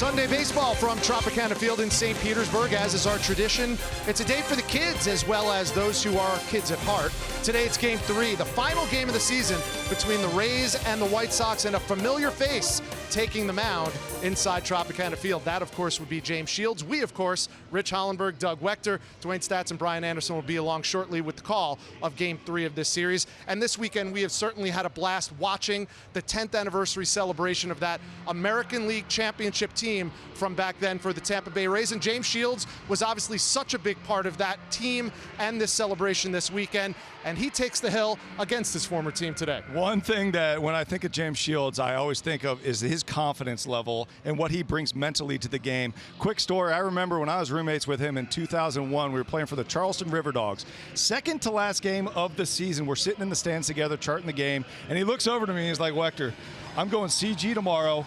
Sunday baseball from Tropicana Field in St. Petersburg, as is our tradition. It's a day for the kids as well as those who are kids at heart. Today it's Game 3, the final game of the season between the Rays and the White Sox, and a familiar face taking the mound inside Tropicana Field. That, of course, would be James Shields. We, of course, Rich Hollenberg, Doug Wechter, Dwayne Statz, and Brian Anderson will be along shortly with the call of Game 3 of this series. And this weekend, we have certainly had a blast watching the 10th anniversary celebration of that American League Championship team from back then for the Tampa Bay Rays. And James Shields was obviously such a big part of that team and this celebration this weekend. And he takes the hill against his former team today. One thing that when I think of James Shields, I always think of is his confidence level and what he brings mentally to the game. Quick story, I remember when I was roommates with him in 2001, we were playing for the Charleston River Dogs. Second to last game of the season, we're sitting in the stands together, charting the game, and he looks over to me and he's like, Wechter, I'm going CG tomorrow,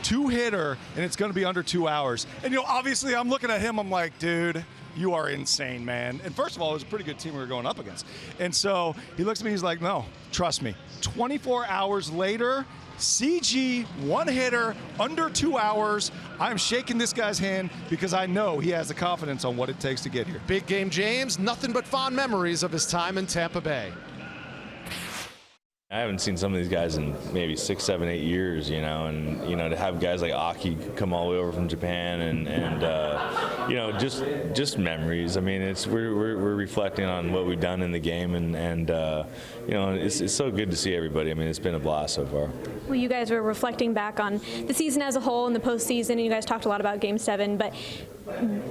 two-hitter, and it's going to be under 2 hours. And, you know, obviously I'm looking at him, I'm like, dude, you are insane, man. And first of all, it was a pretty good team we were going up against. And so he looks at me, he's like, no, trust me. 24 hours later, CG, one-hitter, under 2 hours. I'm shaking this guy's hand because I know he has the confidence on what it takes to get here. Big game James, nothing but fond memories of his time in Tampa Bay. I haven't seen some of these guys in maybe 6, 7, 8 years, you know, and, you know, to have guys like Aki come all the way over from Japan and you know, just memories. I mean, we're reflecting on what we've done in the game and you know, it's so good to see everybody. I mean, it's been a blast so far. Well, you guys were reflecting back on the season as a whole and the postseason, and you guys talked a lot about Game 7, but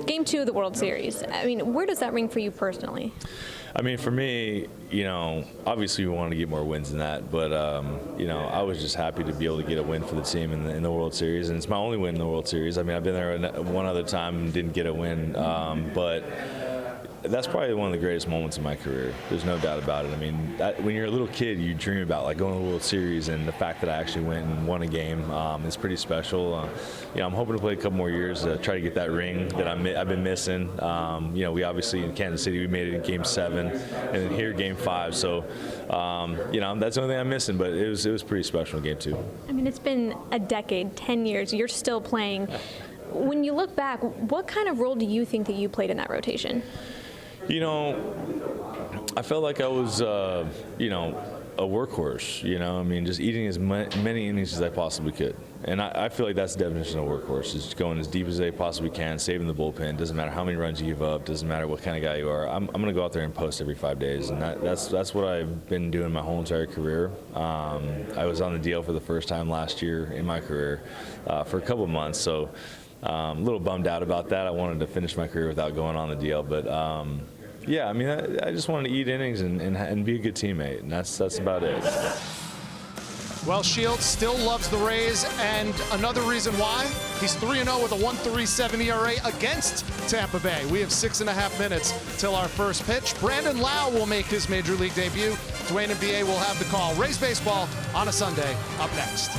Game 2 of the World Series, I mean, where does that ring for you personally? I mean, for me, you know, obviously we want to get more wins than that, but, you know, I was just happy to be able to get a win for the team in the World Series, and it's my only win in the World Series. I mean, I've been there one other time and didn't get a win, but that's probably one of the greatest moments in my career. There's no doubt about it. I mean, when you're a little kid, you dream about like going to the World Series, and the fact that I actually went and won a game is pretty special. You know, I'm hoping to play a couple more years to try to get that ring that I've been missing. You know, we obviously in Kansas City we made it in Game 7, and then here Game 5. So, you know, that's the only thing I'm missing. But it was pretty special in Game 2. I mean, it's been a decade, 10 years. You're still playing. When you look back, what kind of role do you think that you played in that rotation? You know, I felt like I was, you know, a workhorse, you know. I mean, just eating as many innings as I possibly could. And I feel like that's the definition of a workhorse, is going as deep as they possibly can, saving the bullpen. Doesn't matter how many runs you give up, doesn't matter what kind of guy you are. I'm going to go out there and post every 5 days, and that's what I've been doing my whole entire career. I was on the DL for the first time last year in my career for a couple of months, so a little bummed out about that. I wanted to finish my career without going on the DL, but yeah, I mean, I just wanted to eat innings and be a good teammate, and that's about it. Well, Shields still loves the Rays, and another reason why, he's 3-0 with a 1.37 ERA against Tampa Bay. We have 6.5 minutes till our first pitch. Brandon Lau will make his Major League debut. Dwayne and BA will have the call. Rays baseball on a Sunday up next.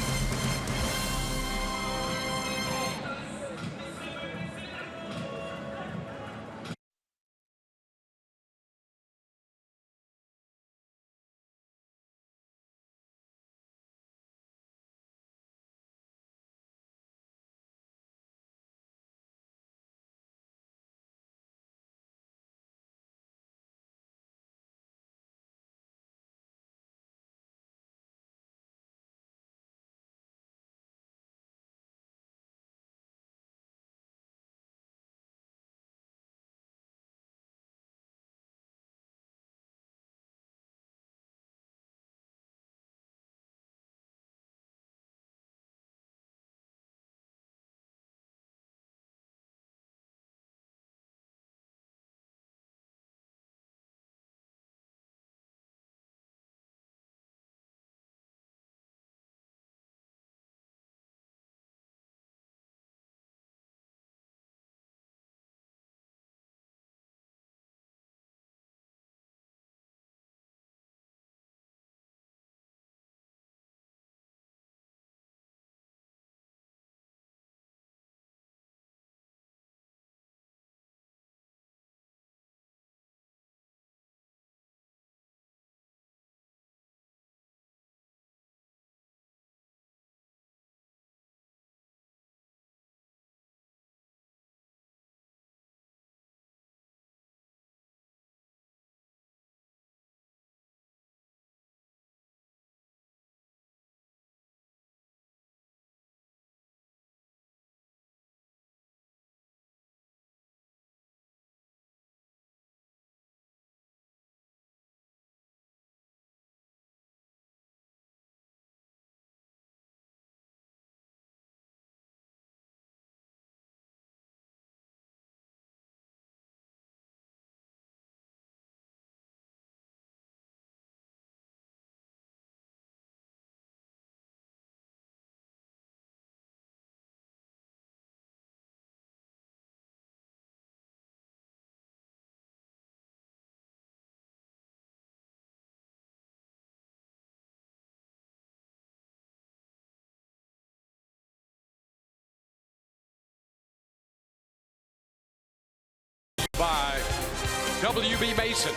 WB Mason.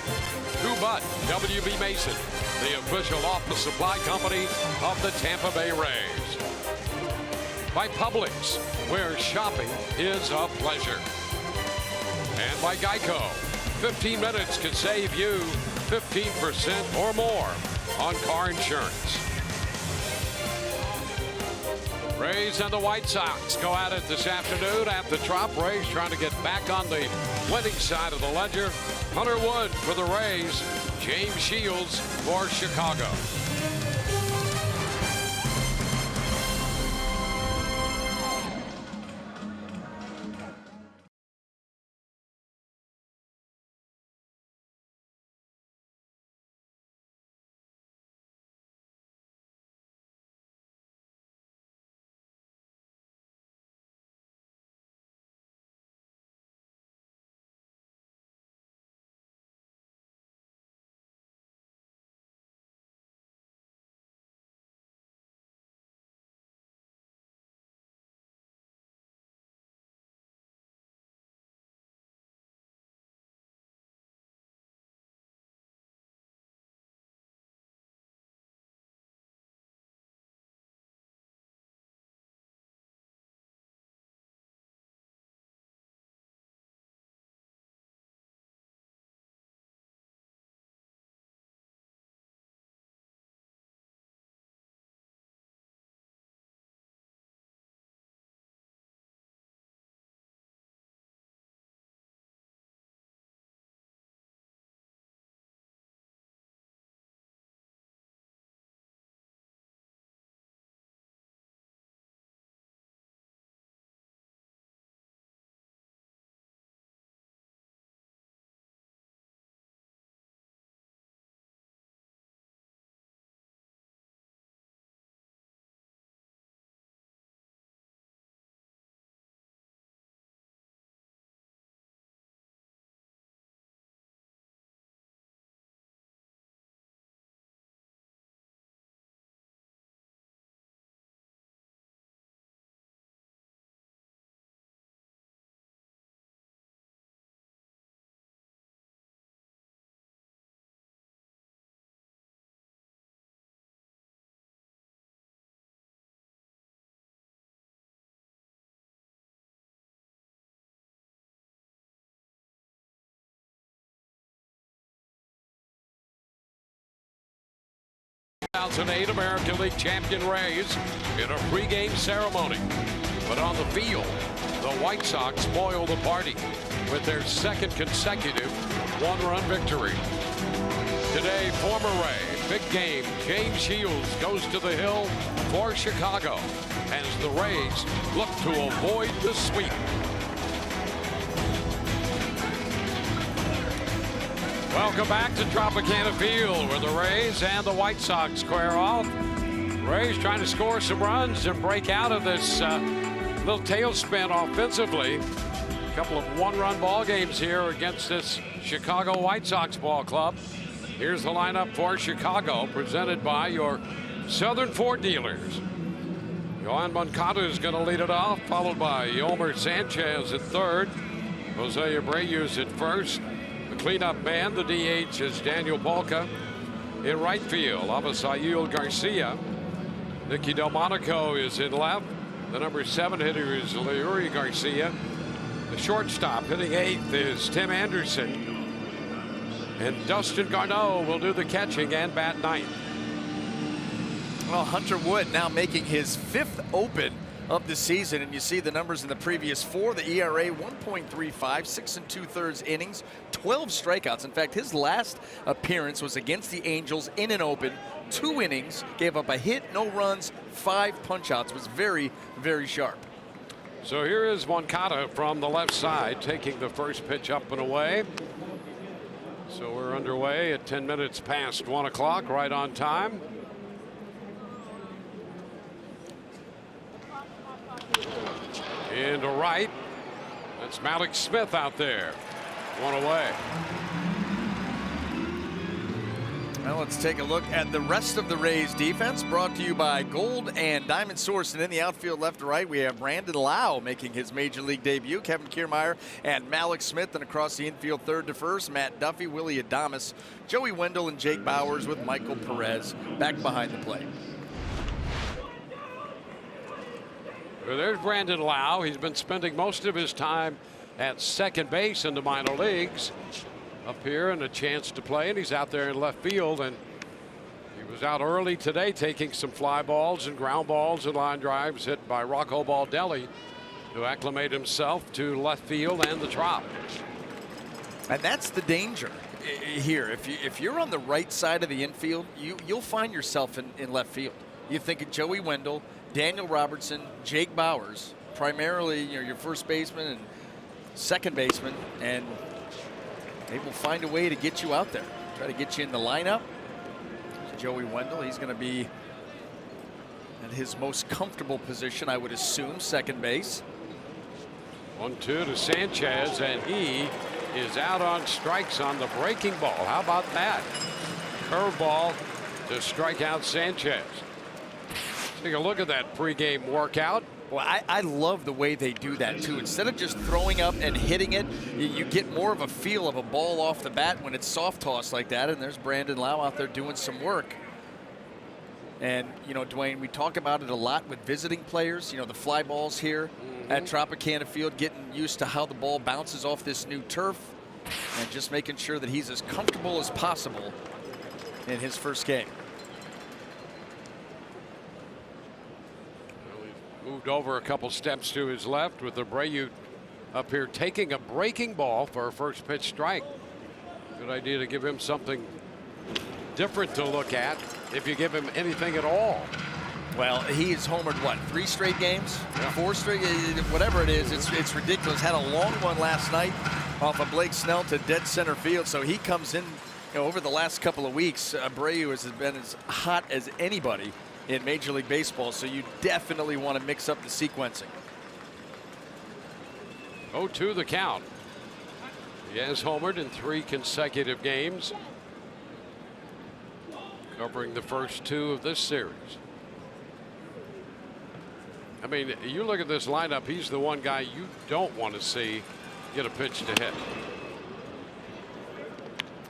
Who but WB Mason, the official office supply company of the Tampa Bay Rays. By Publix, where shopping is a pleasure. And by Geico, 15 minutes could save you 15% or more on car insurance. Rays and the White Sox go at it this afternoon at the Trop. Rays trying to get back on the winning side of the ledger. Hunter Wood for the Rays, James Shields for Chicago. The 2008 American League champion Rays in a pregame ceremony. But on the field, the White Sox spoil the party with their second consecutive one-run victory. Today, former Ray, big game, James Shields goes to the hill for Chicago as the Rays look to avoid the sweep. Welcome back to Tropicana Field, where the Rays and the White Sox square off. Rays trying to score some runs and break out of this little tailspin offensively. A couple of one-run ball games here against this Chicago White Sox ball club. Here's the lineup for Chicago, presented by your Southern Ford dealers. Yohan Moncada is going to lead it off, followed by Yolmer Sanchez at third. Jose Abreu's at first. Cleanup man, the DH, is Daniel Polka. In right field, Avisail Garcia. Nicky Delmonico is in left. The number 7 hitter is Leury Garcia. The shortstop hitting 8th is Tim Anderson. And Dustin Garneau will do the catching and bat 9th. Well, Hunter Wood now making his 5th open of the season, and you see the numbers in the previous 4. The ERA 1.35, 6 2/3 innings, 12 strikeouts. In fact, his last appearance was against the Angels in an open, 2 innings, gave up a hit, no runs, 5 punch-outs. Was very, very sharp. So here is Moncada from the left side, taking the first pitch up and away. So we're underway at 10 minutes past 1 o'clock, right on time. Into right. That's Malik Smith out there. 1 away. Now let's take a look at the rest of the Rays defense, brought to you by Gold and Diamond Source. And in the outfield left to right, we have Brandon Lau making his major league debut, Kevin Kiermaier and Malik Smith. And across the infield, third to first, Matt Duffy, Willie Adames, Joey Wendell, and Jake Bowers, with Michael Perez back behind the plate. Well, there's Brandon Lau. He's been spending most of his time at second base in the minor leagues. Up here and a chance to play, and he's out there in left field, and he was out early today taking some fly balls and ground balls and line drives hit by Rocco Baldelli to acclimate himself to left field and the Trop. And that's the danger here. If you're on the right side of the infield, you'll find yourself in left field. You think of Joey Wendell, Daniel Robertson, Jake Bowers, primarily your first baseman and second baseman, and they will find a way to get you out there, try to get you in the lineup. Joey Wendell, he's going to be at his most comfortable position, I would assume, second base. 1-2 to Sanchez, and he is out on strikes on the breaking ball. How about that? Curveball to strike out Sanchez. Take a look at that pregame workout. Well, I love the way they do that, too. Instead of just throwing up and hitting it, you get more of a feel of a ball off the bat when it's soft toss like that. And there's Brandon Lau out there doing some work. And, Dwayne, we talk about it a lot with visiting players. The fly balls here at Tropicana Field, getting used to how the ball bounces off this new turf and just making sure that he's as comfortable as possible in his first game. Moved over a couple steps to his left with Abreu up here taking a breaking ball for a first pitch strike. Good idea to give him something different to look at if you give him anything at all. Well, he's homered, what, 3 straight games? Yeah. 4 straight, whatever it is, it's ridiculous. Had a long one last night off of Blake Snell to dead center field. So he comes in, over the last couple of weeks, Abreu has been as hot as anybody in Major League Baseball, so you definitely want to mix up the sequencing. 0-2 the count. He has homered in 3 consecutive games, covering the first 2 of this series. I mean, you look at this lineup, he's the one guy you don't want to see get a pitch to hit.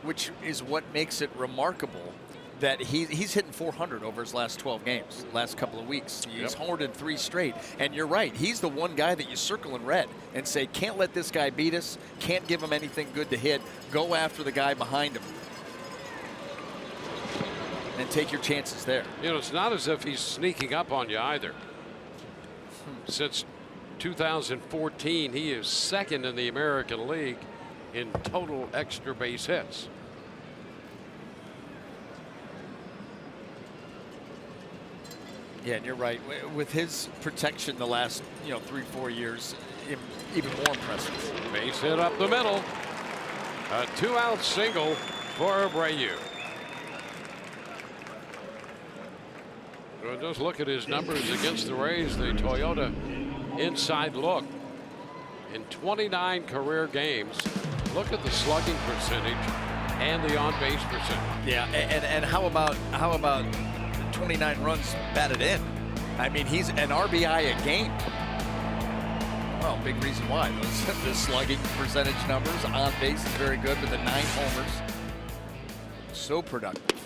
Which is what makes it remarkable that he's hitting 400 over his last 12 games, last couple of weeks. He's homered in 3 straight. And you're right, he's the one guy that you circle in red and say, can't let this guy beat us, can't give him anything good to hit, go after the guy behind him and take your chances there. It's not as if he's sneaking up on you either. Since 2014, he is second in the American League in total extra base hits. Yeah, and you're right. With his protection the last, 3-4 years, even more impressive. Base hit up the middle. A 2-out single for Abreu. Well, just look at his numbers against the Rays. The Toyota inside look. In 29 career games, look at the slugging percentage and the on-base percentage. Yeah, and how about 29 runs batted in? I mean, he's an RBI a game. Well, big reason why. The slugging percentage numbers on base is very good with the 9 homers. So productive.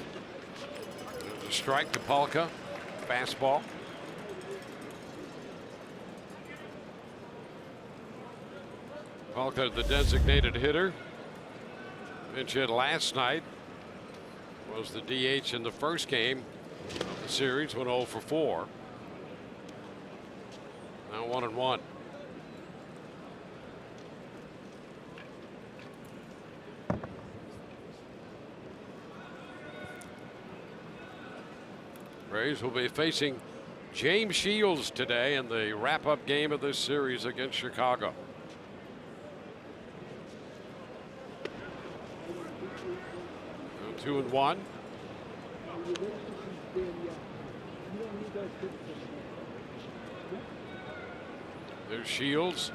There's a strike to Palka. Fastball. Palka, the designated hitter. Pinch hit last night. Was the DH in the first game of the series, went 0 for 4. Now 1-1. Rays will be facing James Shields today in the wrap-up game of this series against Chicago. So 2-1. There's Shields.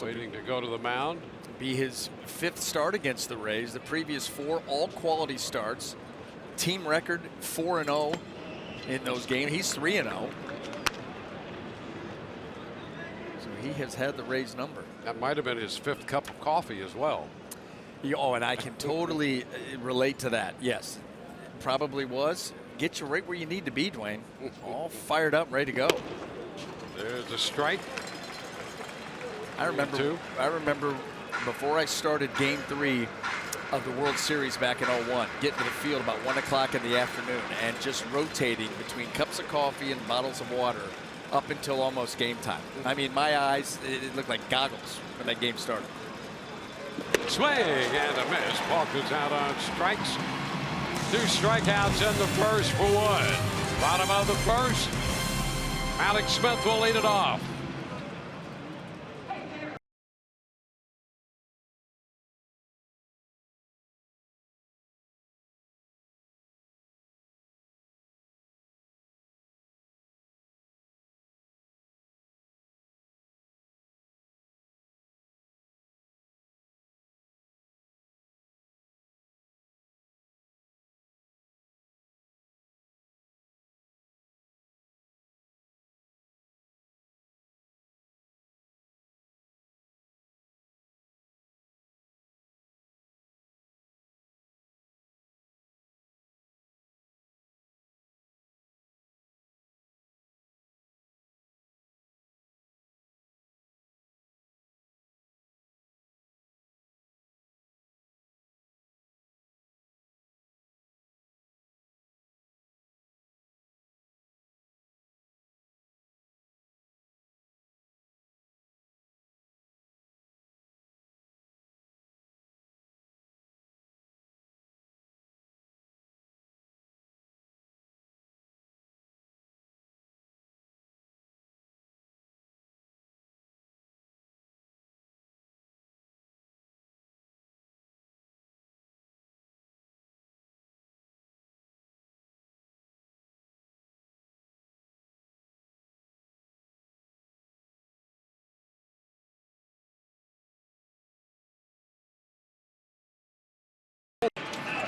waiting to go to the mound. Be his 5th start against the Rays. The previous 4 all quality starts. Team record 4-0 in those games. He's 3-0. So he has had the Rays number. That might have been his 5th cup of coffee as well. Oh, and I can totally relate to that. Yes, it probably was. Get you right where you need to be, Dwayne. All fired up, ready to go. There's a strike. I remember before I started Game 3 of the World Series back in '01, getting to the field about 1 o'clock in the afternoon and just rotating between cups of coffee and bottles of water up until almost game time. I mean, my eyes, it looked like goggles when that game started. Swing and a miss. Paul goes out on strikes. 2 strikeouts in the first for Wood. Bottom of the first. Alex Smith will lead it off.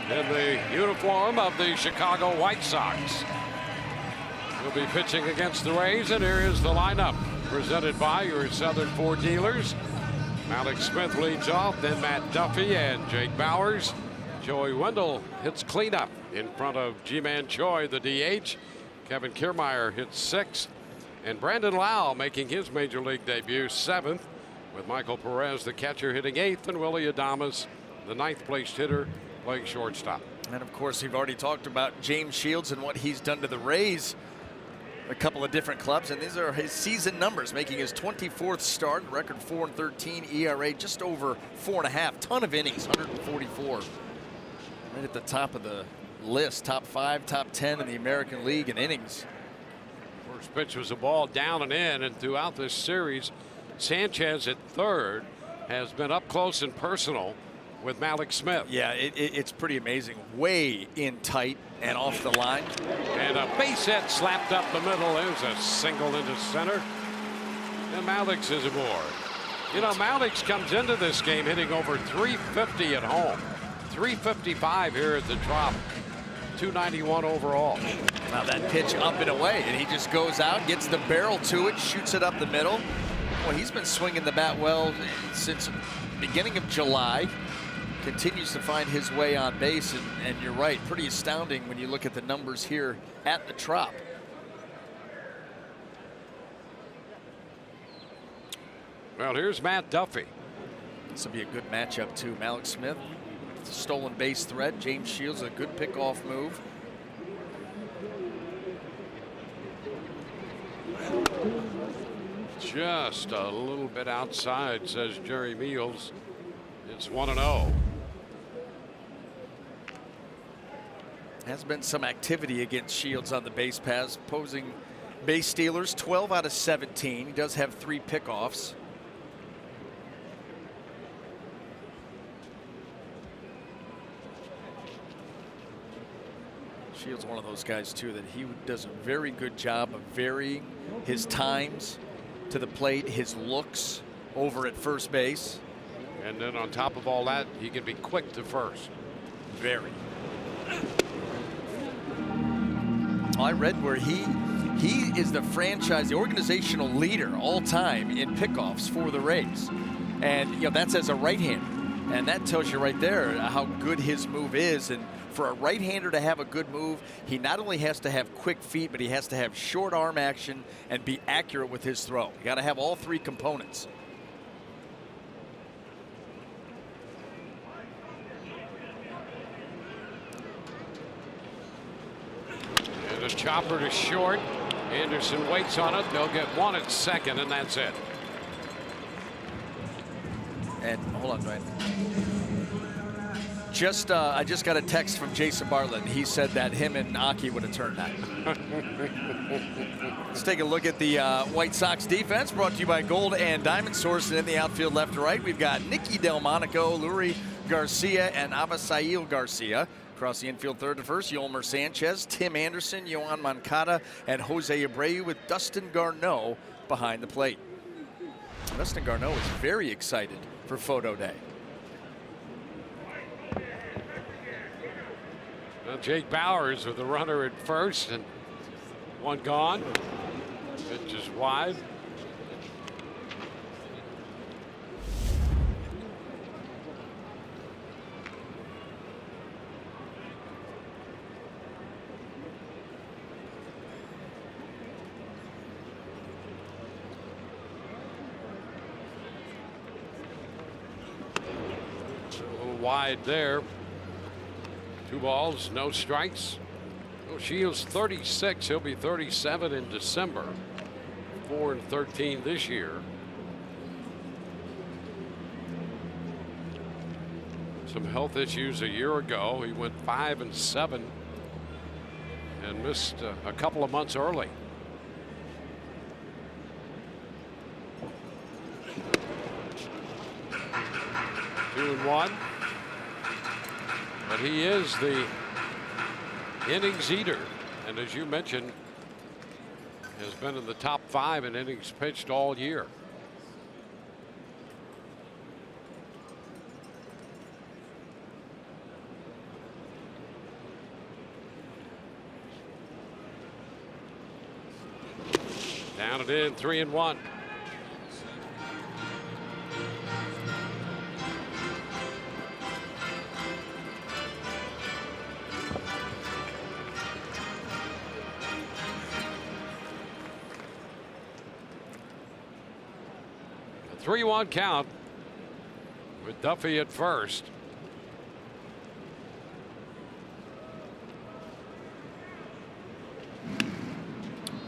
In the uniform of the Chicago White Sox. He'll be pitching against the Rays, and here is the lineup presented by your Southern Ford dealers. Alex Smith leads off, then Matt Duffy and Jake Bowers. Joey Wendell hits cleanup in front of G-Man Choi, the DH. Kevin Kiermaier hits 6th, and Brandon Lau making his major league debut 7th, with Michael Perez, the catcher, hitting 8th, and Willie Adames, the 9th placed hitter, playing shortstop. And of course, we've already talked about James Shields and what he's done to the Rays, a couple of different clubs, and these are his season numbers, making his 24th start, record 4-13, ERA just over 4.5, ton of innings, 144. Right at the top of the list, top 5, top 10 in the American League in innings. First pitch was a ball down and in, and throughout this series, Sanchez at third has been up close and personal with Malik Smith. Yeah, it's pretty amazing. Way in tight and off the line. And a base hit slapped up the middle. There's a single into center. And Malik's is aboard. You know, Malik's comes into this game hitting over 350 at home. 355 here at the Trop. 291 overall. Now that pitch up and away, and he just goes out, gets the barrel to it, shoots it up the middle. Well, he's been swinging the bat well since beginning of July. Continues to find his way on base, and you're right, pretty astounding when you look at the numbers here at the Trop. Well, here's Matt Duffy. This will be a good matchup too. Malik Smith, stolen base threat. James Shields, a good pickoff move. Just a little bit outside, says Jerry Meals. It's 1-0. Has been some activity against Shields on the base paths, posing base stealers 12 out of 17. He does have 3 pickoffs. Shields one of those guys too that he does a very good job of varying his times to the plate, his looks over at first base. And then on top of all that, he can be quick to first. Very. I read where he is the franchise, the organizational leader all time in pickoffs for the Rays. And, you know, that's as a right-hander. And that tells you right there how good his move is. And for a right-hander to have a good move, he not only has to have quick feet, but he has to have short arm action and be accurate with his throw. You got to have all three components. And a chopper to short. Anderson waits on it. They'll get one at second, and that's it. And hold on, Dwayne. I just got a text from Jason Bartlett. He said that him and Aki would have turned that. Let's take a look at the White Sox defense, brought to you by Gold and Diamond Source. And in the outfield, left to right, we've got Nicky Delmonico, Lurie Garcia, and Abisail Garcia. Across the infield, third to first, Yolmer Sanchez, Tim Anderson, Yohan Moncada, and Jose Abreu, with Dustin Garneau behind the plate. Dustin Garneau is very excited for photo day. Well, Jake Bowers with the runner at first, and one gone. Pitch is wide. Wide there. 2 balls, no strikes. Oh, Shields 36. He'll be 37 in December. 4-13 this year. Some health issues a year ago. He went 5-7 and missed a couple of months early. Two and one. But he is the innings eater, and as you mentioned, has been in the top 5 in innings pitched all year. Down and in, 3-1. A 3-1 count with Duffy at first.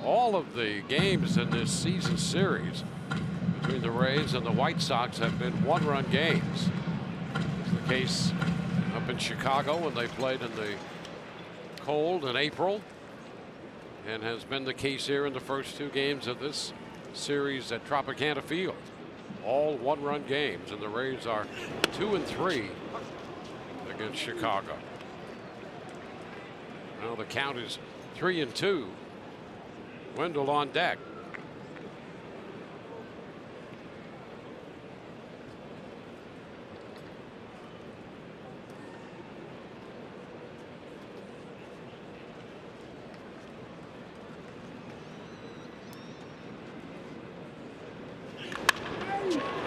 All of the games in this season series between the Rays and the White Sox have been 1-run games. It's the case up in Chicago when they played in the cold in April, and has been the case here in the first 2 games of this series at Tropicana Field. All 1-run games, and the Rays are 2-3 against Chicago. Now the count is 3-2. Wendell on deck.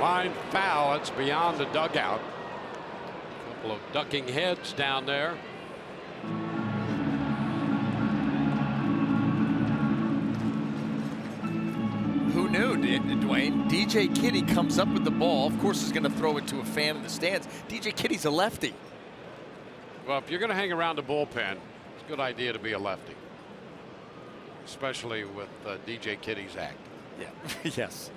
Line foul. It's beyond the dugout. A couple of ducking heads down there. Who knew, Dwayne? DJ Kitty comes up with the ball. Of course, he's going to throw it to a fan in the stands. DJ Kitty's a lefty. Well, if you're going to hang around the bullpen, it's a good idea to be a lefty, especially with DJ Kitty's act. Yeah. Yes.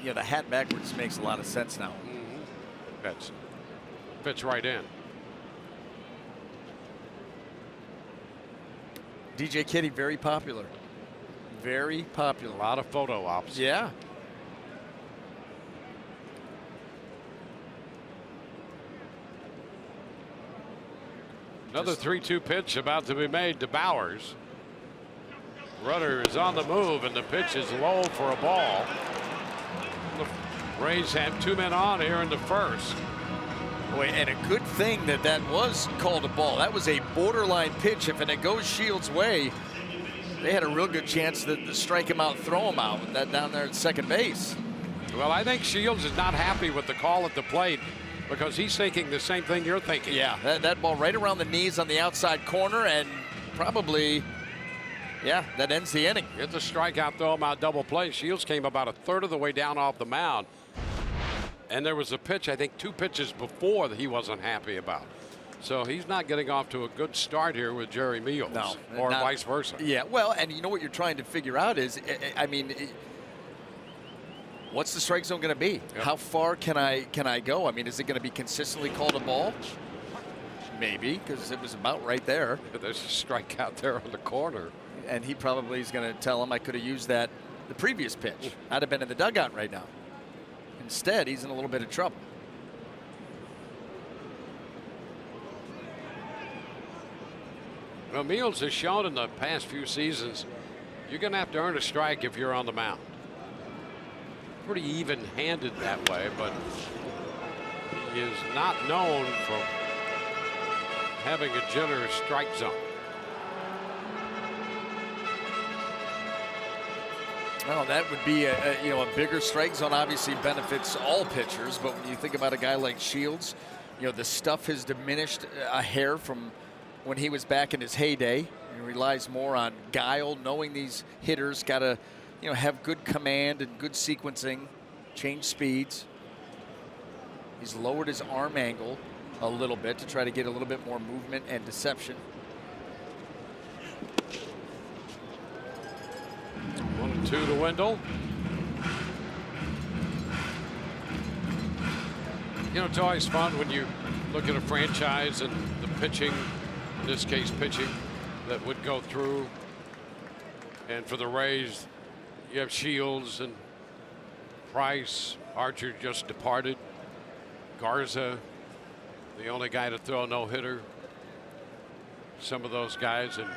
You know, the hat backwards makes a lot of sense now. That fits right in. DJ Kitty, very popular. Very popular. A lot of photo ops. Yeah. Another 3-2 pitch about to be made to Bowers. Runner is on the move, and the pitch is low for a ball. The Rays have 2 men on here in the first. Boy, and a good thing that that was called a ball. That was a borderline pitch. If it goes Shields' way, they had a real good chance to strike him out, throw him out with that down there at second base. Well, I think Shields is not happy with the call at the plate because he's thinking the same thing you're thinking. Yeah, that ball right around the knees on the outside corner, and probably, yeah, that ends the inning. It's a strikeout, throw him out, double play. Shields came about a third of the way down off the mound. And there was a pitch, I think 2 pitches before, that he wasn't happy about. So he's not getting off to a good start here with Jerry Meals. No, or vice versa. Yeah, well, and you know what you're trying to figure out is, I mean, what's the strike zone going to be? Yep. How far can I go? I mean, is it going to be consistently called a ball? Maybe, because it was about right there. There's a strikeout there on the corner. And he probably is going to tell him, I could have used that the previous pitch. I'd have been in the dugout right now. Instead, he's in a little bit of trouble. Well, Meals has shown in the past few seasons you're going to have to earn a strike if you're on the mound. Pretty even-handed that way, but he is not known for having a generous strike zone. Well, that would be a bigger strike zone. Obviously benefits all pitchers, but when you think about a guy like Shields, the stuff has diminished a hair from when he was back in his heyday. He relies more on guile, knowing these hitters got to have good command and good sequencing, change speeds. He's lowered his arm angle a little bit to try to get a little bit more movement and deception. 1-2 to Wendell. It's always fun when you look at a franchise and the pitching, in this case pitching, that would go through. And for the Rays, you have Shields and Price. Archer just departed. Garza, the only guy to throw a no-hitter. Some of those guys, and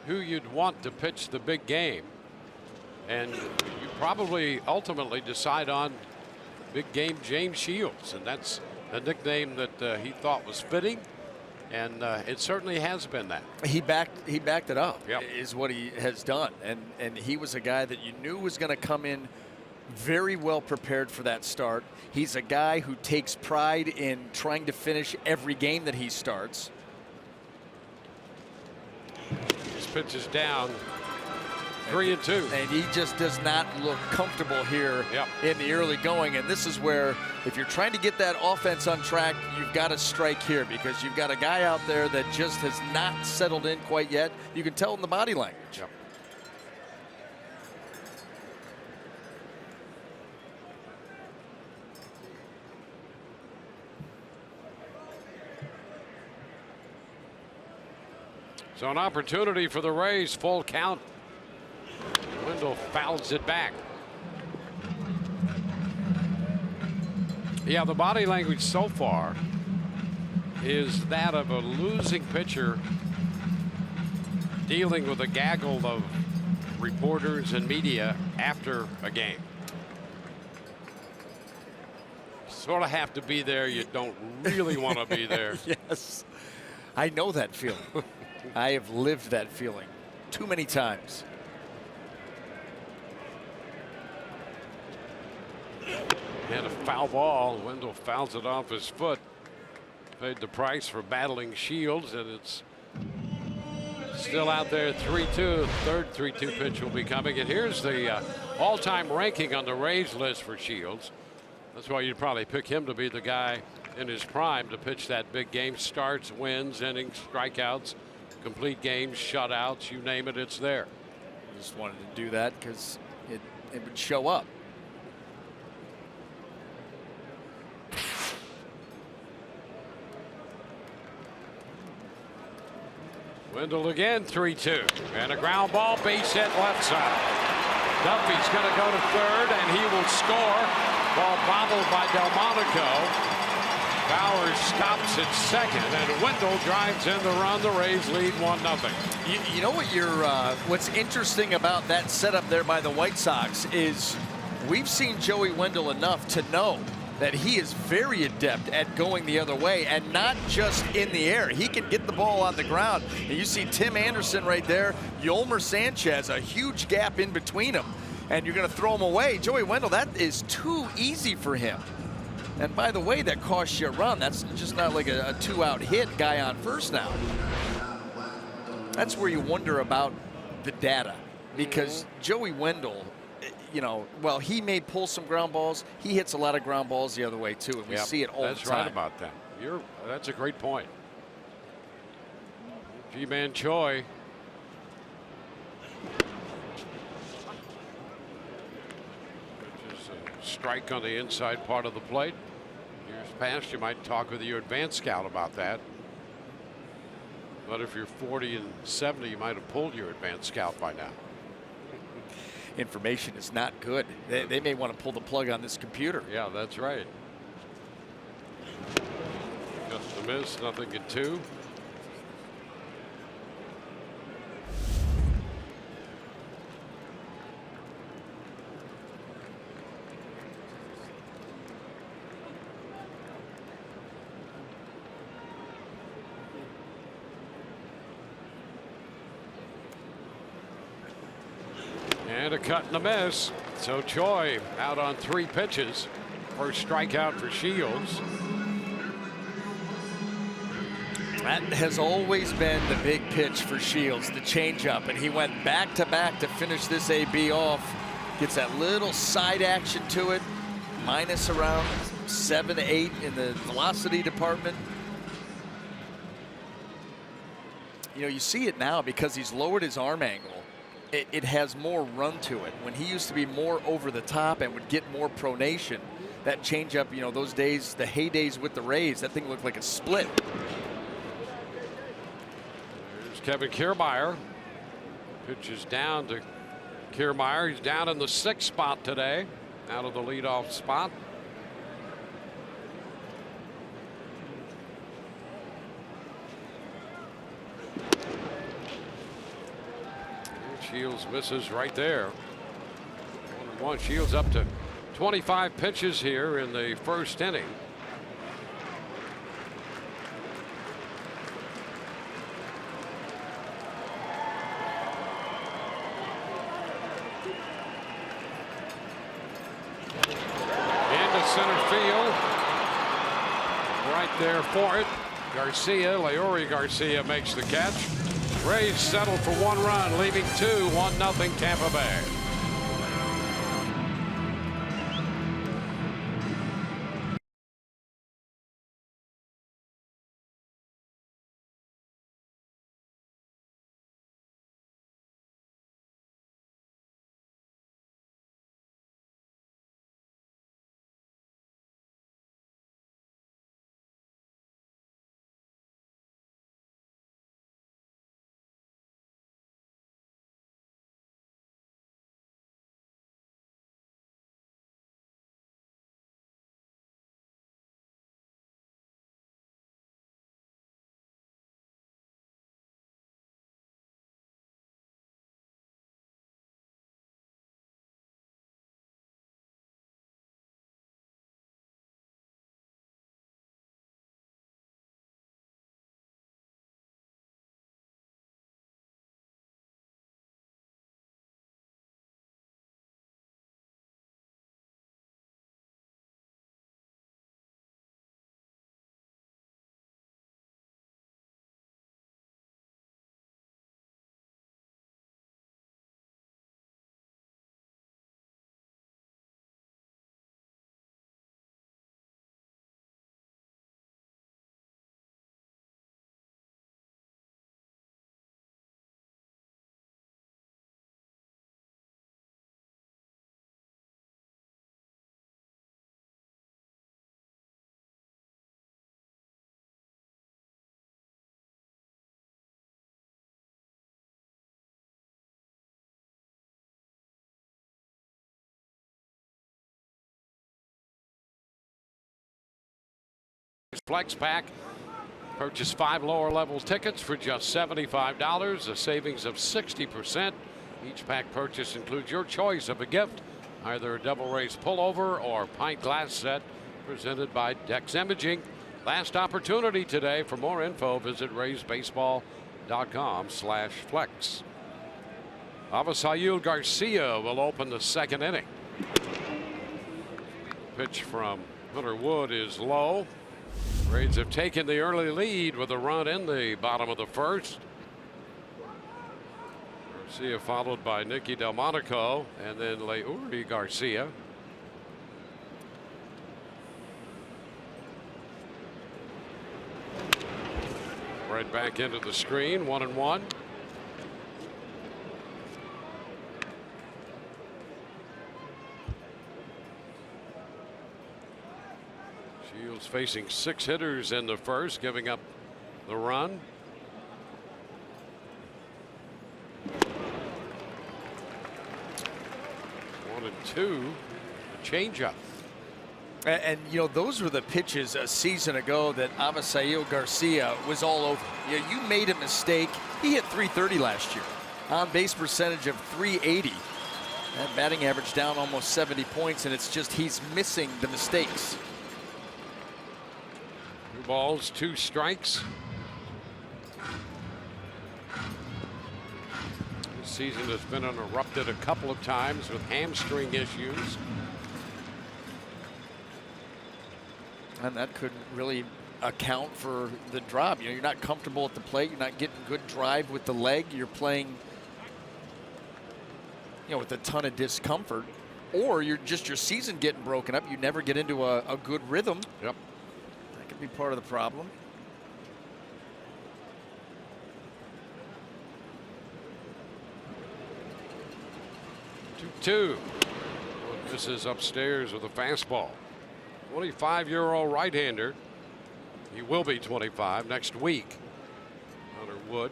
who you'd want to pitch the big game. And you probably ultimately decide on big game James Shields, and that's a nickname that he thought was fitting, and it certainly has been that. He backed it up. Yep. Is what he has done, and he was a guy that you knew was going to come in very well prepared for that start. He's a guy who takes pride in trying to finish every game that he starts. This pitch is down. 3-2. And he just does not look comfortable here in the early going. And this is where, if you're trying to get that offense on track, you've got to strike here, because you've got a guy out there that just has not settled in quite yet. You can tell in the body language. Yep. So an opportunity for the Rays, full count. Wendell fouls it back. Yeah, the body language so far is that of a losing pitcher dealing with a gaggle of reporters and media after a game. Sort of have to be there. You don't really want to be there. Yes, I know that feeling. I have lived that feeling too many times. Had a foul ball. Wendell fouls it off his foot. Paid the price for battling Shields, and it's still out there. 3-2. Third 3-2 pitch will be coming. And here's the all-time ranking on the Rays list for Shields. That's why you'd probably pick him to be the guy in his prime to pitch that big game. Starts, wins, innings, strikeouts, complete games, shutouts, you name it, it's there. Just wanted to do that because it would show up. Wendell again, 3-2. And a ground ball, base hit left side. Duffy's going to go to third, and he will score. Ball bobbled by Delmonico. Bowers stops at second, and Wendell drives in the run. The Rays lead 1-0. You know what what's interesting about that setup there by the White Sox is we've seen Joey Wendell enough to know that he is very adept at going the other way, and not just in the air. He can get the ball on the ground. And you see Tim Anderson right there, Yolmer Sanchez, a huge gap in between them, and you're going to throw him away. Joey Wendell, that is too easy for him. And by the way, that costs you a run. That's just not like a two-out hit, guy on first now. That's where you wonder about the data, because Joey Wendell, you know, well, he may pull some ground balls. He hits a lot of ground balls the other way too, and we see it all the time. That's right about that. That's a great point. G-Man Choi. Which is a strike on the inside part of the plate. Years past, you might talk with your advanced scout about that. But if you're 40 and 70, you might have pulled your advanced scout by now. Information is not good. They may want to pull the plug on this computer. Yeah, that's right. Just a miss, nothing at 2. And a cut and a miss. So Choi out on 3 pitches. First strikeout for Shields. That has always been the big pitch for Shields, the changeup, and he went back-to-back to finish this AB off. Gets that little side action to it, minus around 7 to 8 in the velocity department. You know, you see it now because he's lowered his arm angle. It has more run to it. When he used to be more over the top and would get more pronation, that changeup, you know, those days, the heydays with the Rays, that thing looked like a split. There's Kevin Kiermaier. Pitches down to Kiermaier. He's down in the 6th spot today, out of the leadoff spot. Shields misses right there. 1-1. Shields up to 25 pitches here in the first inning. Into center field. Right there for it. Garcia, Leori Garcia makes the catch. Rays settled for 1 run, leaving 2, 1-0 Tampa Bay. Flex Pack. Purchase 5 lower level tickets for just $75, a savings of 60%. Each pack purchase includes your choice of a gift, either a double race pullover or pint glass set presented by Dex Imaging. Last opportunity today. For more info, visit raysbaseball.com/flex. Avisail Garcia will open the second inning. Pitch from Hunter Wood is low. Rays have taken the early lead with a run in the bottom of the first. Garcia followed by Nicky Delmonico and then Leury Garcia. Right back into the screen, 1-1. Shields facing 6 hitters in the first, giving up the run. One and two, a changeup. And you know, those were the pitches a season ago that Avisail Garcia was all over. You made a mistake. He hit .330 last year. On base percentage of .380. That batting average down almost 70 points, and it's just he's missing the mistakes. 2 balls, 2 strikes. This season has been interrupted a couple of times with hamstring issues. And that could really account for the drop. You know, you're not comfortable at the plate. You're not getting good drive with the leg. You're playing, you know, with a ton of discomfort. Or you're just your season getting broken up. You never get into a good rhythm. Yep. That could be part of the problem. Two. This is upstairs with a fastball. 25-year-old right-hander. He will be 25 next week. Hunter Wood.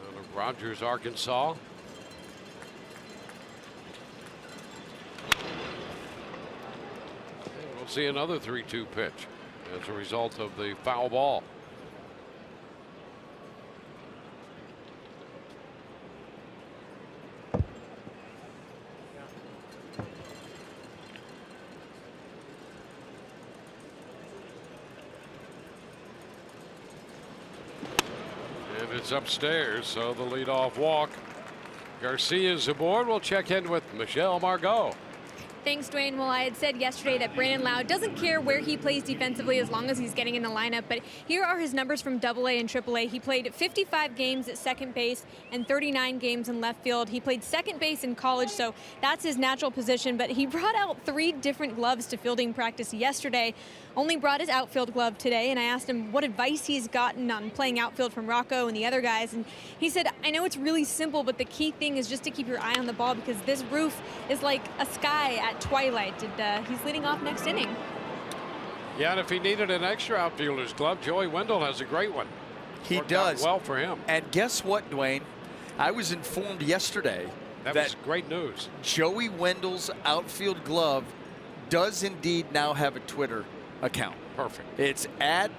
Out of Rogers, Arkansas. And we'll see another 3-2 pitch as a result of the foul ball. It's upstairs, so the leadoff walk. Garcia's aboard. We'll check in with Michelle Margot. Thanks, Dwayne. Well, I had said yesterday that Brandon Lau doesn't care where he plays defensively as long as he's getting in the lineup, but here are his numbers from AA and AAA. He played 55 games at second base and 39 games in left field. He played second base in college, so that's his natural position, but he brought out 3 different gloves to fielding practice yesterday. Only brought his outfield glove today, and I asked him what advice he's gotten on playing outfield from Rocco and the other guys, and he said, I know it's really simple, but the key thing is just to keep your eye on the ball because this roof is like a sky at twilight, and he's leading off next inning. Yeah, and if he needed an extra outfielder's glove, Joey Wendell has a great one. He Worked does. out well for him. And guess what, Dwayne? I was informed yesterday that was great news. Joey Wendell's outfield glove does indeed now have a Twitter account. Perfect. It's at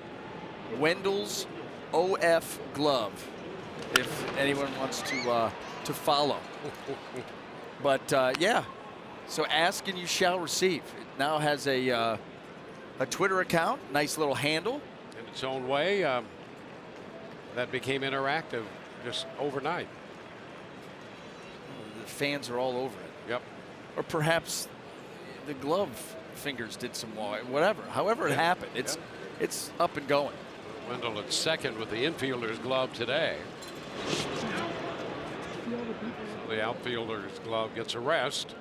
Wendell's OF Glove, if anyone wants to follow. But yeah, so ask and you shall receive. It now has a Twitter account, nice little handle. In its own way, that became interactive just overnight. The fans are all over it. Yep. Or perhaps the glove fingers did some whatever. However it happened, it's up and going. Wendell at second with the infielder's glove today. The outfielder's glove gets a rest.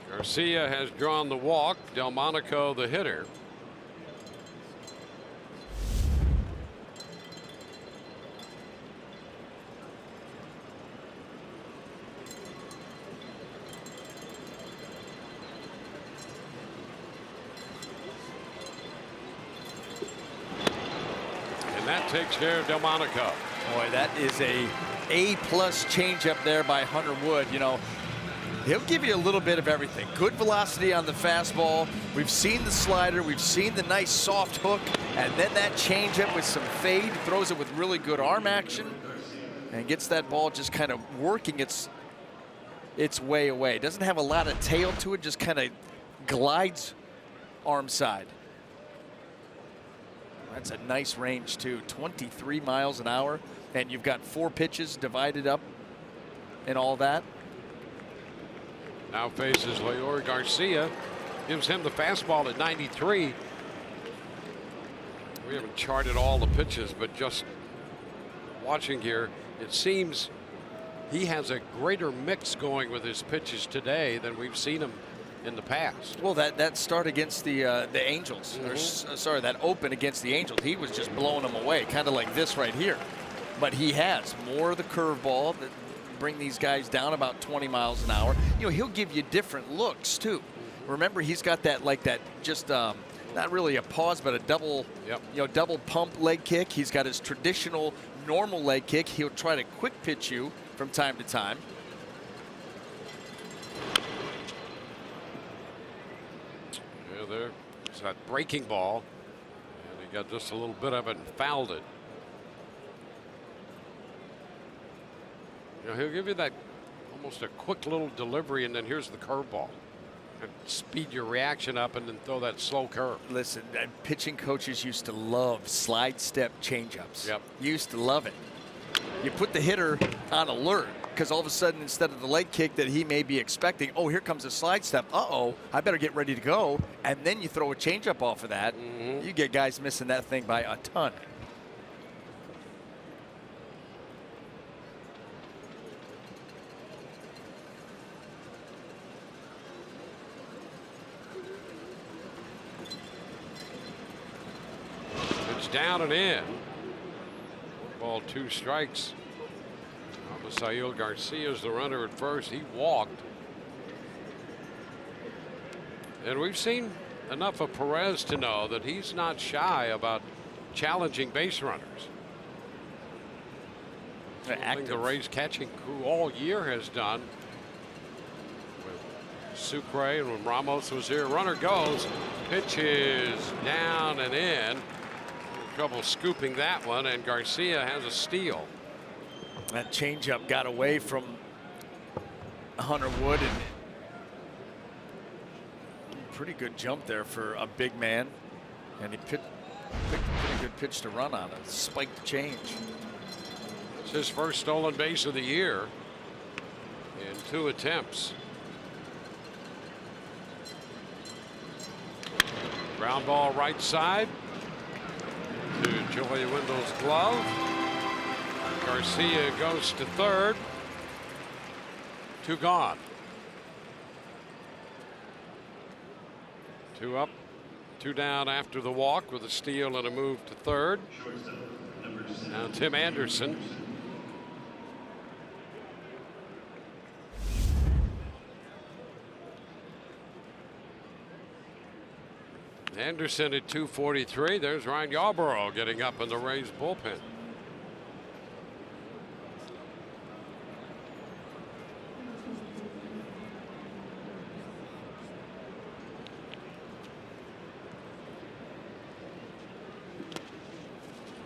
Garcia has drawn the walk. Delmonico the hitter. That takes care of Delmonico. Boy, that is a A+ changeup there by Hunter Wood. You know, He'll give you a little bit of everything. Good velocity on the fastball. We've seen the slider. We've seen the nice soft hook. And then that changeup with some fade. Throws it with really good arm action. And gets that ball just kind of working its way away. Doesn't have a lot of tail to it. Just kind of glides arm side. That's a nice range too. 23 miles an hour. And you've got 4 pitches divided up and all that. Now faces Leor Garcia. Gives him the fastball at 93. We haven't charted all the pitches, but just watching here, it seems he has a greater mix going with his pitches today than we've seen him in the past. Well, that start against the Angels, or sorry, that open against the Angels, he was just blowing them away, kind of like this right here. But he has more of the curveball that bring these guys down about 20 miles an hour. You know, he'll give you different looks too. Remember, he's got that just not really a pause, but a double, double pump leg kick. He's got his traditional normal leg kick. He'll try to quick pitch you from time to time. Yeah, there's that breaking ball, and he got just a little bit of it and fouled it. You know, he'll give you that almost a quick little delivery, and then here's the curveball. And speed your reaction up and then throw that slow curve. Listen, pitching coaches used to love slide step changeups. Yep. Used to love it. You put the hitter on alert because all of a sudden, instead of the leg kick that he may be expecting, oh, here comes a slide step. Uh-oh, I better get ready to go. And then you throw a changeup off of that. You get guys missing that thing by a ton. Down and in. Ball, 2 strikes. Abisail Garcia's the runner at first. He walked. And we've seen enough of Perez to know that he's not shy about challenging base runners. Something the Rays catching crew all year has done. With Sucre and when Ramos was here, runner goes. Pitch is down and in. Trouble scooping that one, and Garcia has a steal. That changeup got away from Hunter Wood, and pretty good jump there for a big man, and he picked a pretty good pitch to run on, a spiked change. It's his first stolen base of the year in 2 attempts. Ground ball right side to Joey Wendell's glove. Garcia goes to third. 2 gone. 2 up, 2 down after the walk with a steal and a move to third. Now Tim Anderson. Anderson at 243. There's Ryan Yarborough getting up in the Rays bullpen.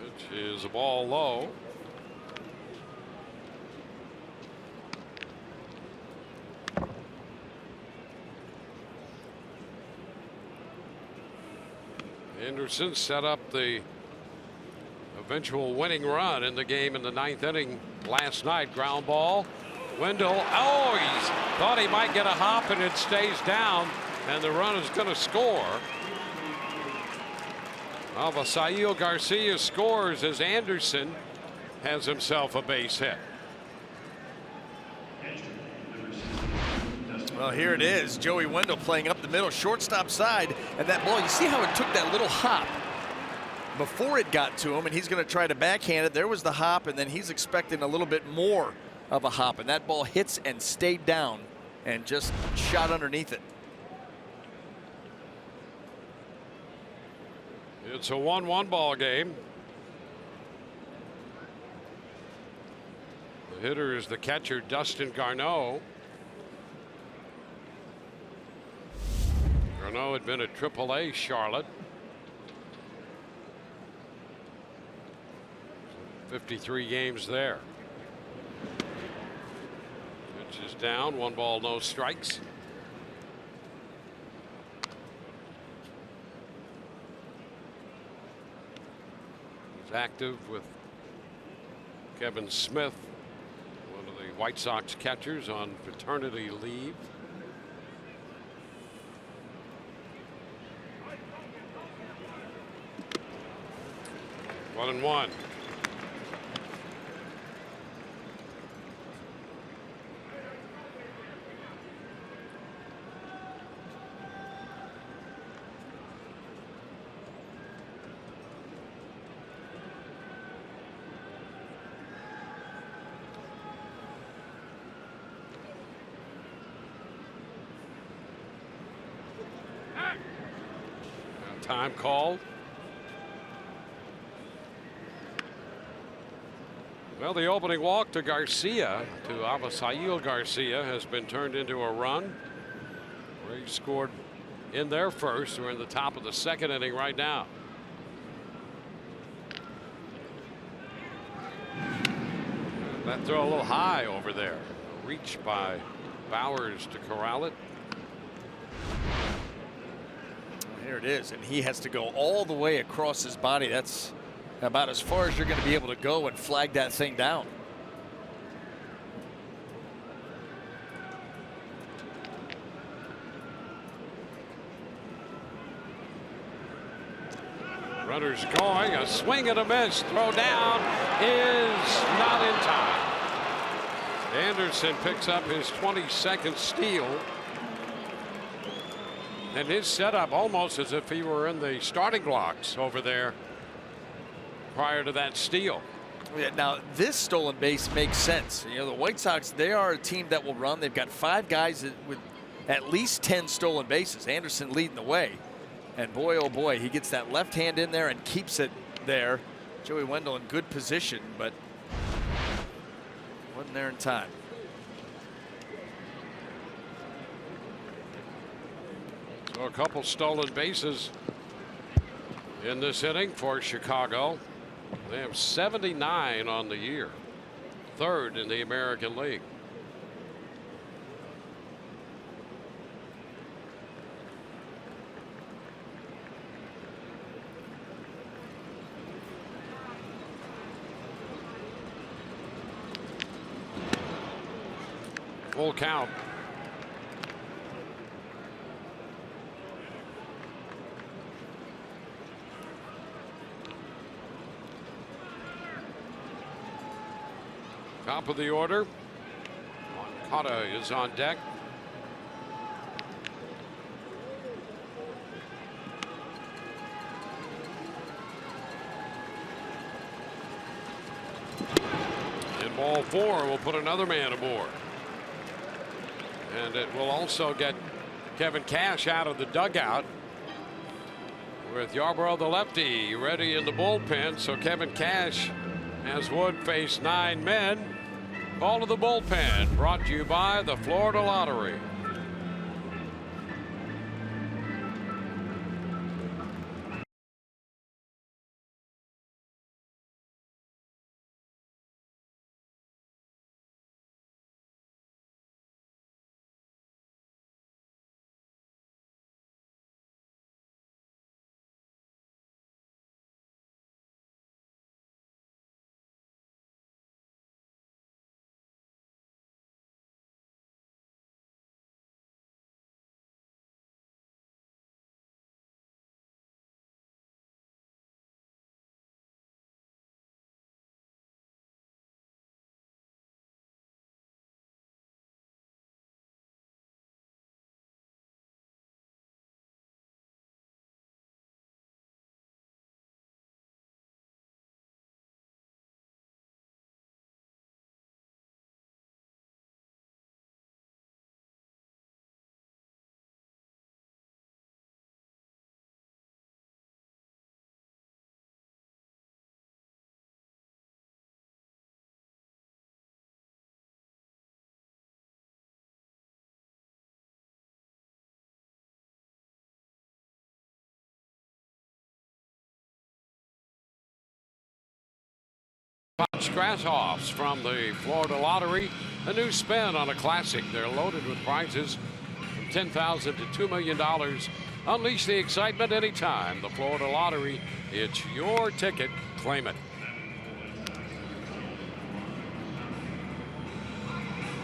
Which is a ball low. Anderson set up the eventual winning run in the game in the 9th inning last night. Ground ball. Wendell. Oh, he thought he might get a hop, and it stays down, and the run is going to score. Abisail Garcia scores as Anderson has himself a base hit. Well, here it is. Joey Wendell playing up the middle, shortstop side, and that ball, you see how it took that little hop before it got to him, and he's going to try to backhand it. There was the hop, and then he's expecting a little bit more of a hop, and that ball hits and stayed down and just shot underneath it. It's a 1-1 ball game. The hitter is the catcher, Dustin Garneau. Arnaud had been at AAA Charlotte. 53 games there. Pitch is down, 1 ball, no strikes. He's active with Kevin Smith, one of the White Sox catchers, on paternity leave. One and one. Time called. Well, the opening walk to Garcia, to Avisail Garcia, has been turned into a run. Rays scored in their first. We're in the top of the second inning right now. That throw a little high over there. A reach by Bowers to corral it. Here it is, and he has to go all the way across his body. That's about as far as you're going to be able to go and flag that thing down. Runners going, a swing and a miss. Throw down is not in time. Anderson picks up his 22nd steal. And his setup almost as if he were in the starting blocks over there prior to that steal. Yeah, now this stolen base makes sense. You know, the White Sox, they are a team that will run. They've got 5 guys with at least 10 stolen bases. Anderson leading the way. And boy, oh boy, he gets that left hand in there and keeps it there. Joey Wendell in good position, but wasn't there in time. So a couple stolen bases in this inning for Chicago. They have 79 on the year, 3rd in the American League. Full count. Top of the order. Moncada is on deck. In ball 4, we'll put another man aboard. And it will also get Kevin Cash out of the dugout, with Yarbrough the lefty ready in the bullpen. So Kevin Cash has Wood face 9 men. Call to the bullpen, brought to you by the Florida Lottery. Scratch-offs from the Florida Lottery. A new spin on a classic. They're loaded with prizes from $10,000 to $2 million. Unleash the excitement anytime. The Florida Lottery, it's your ticket. Claim it.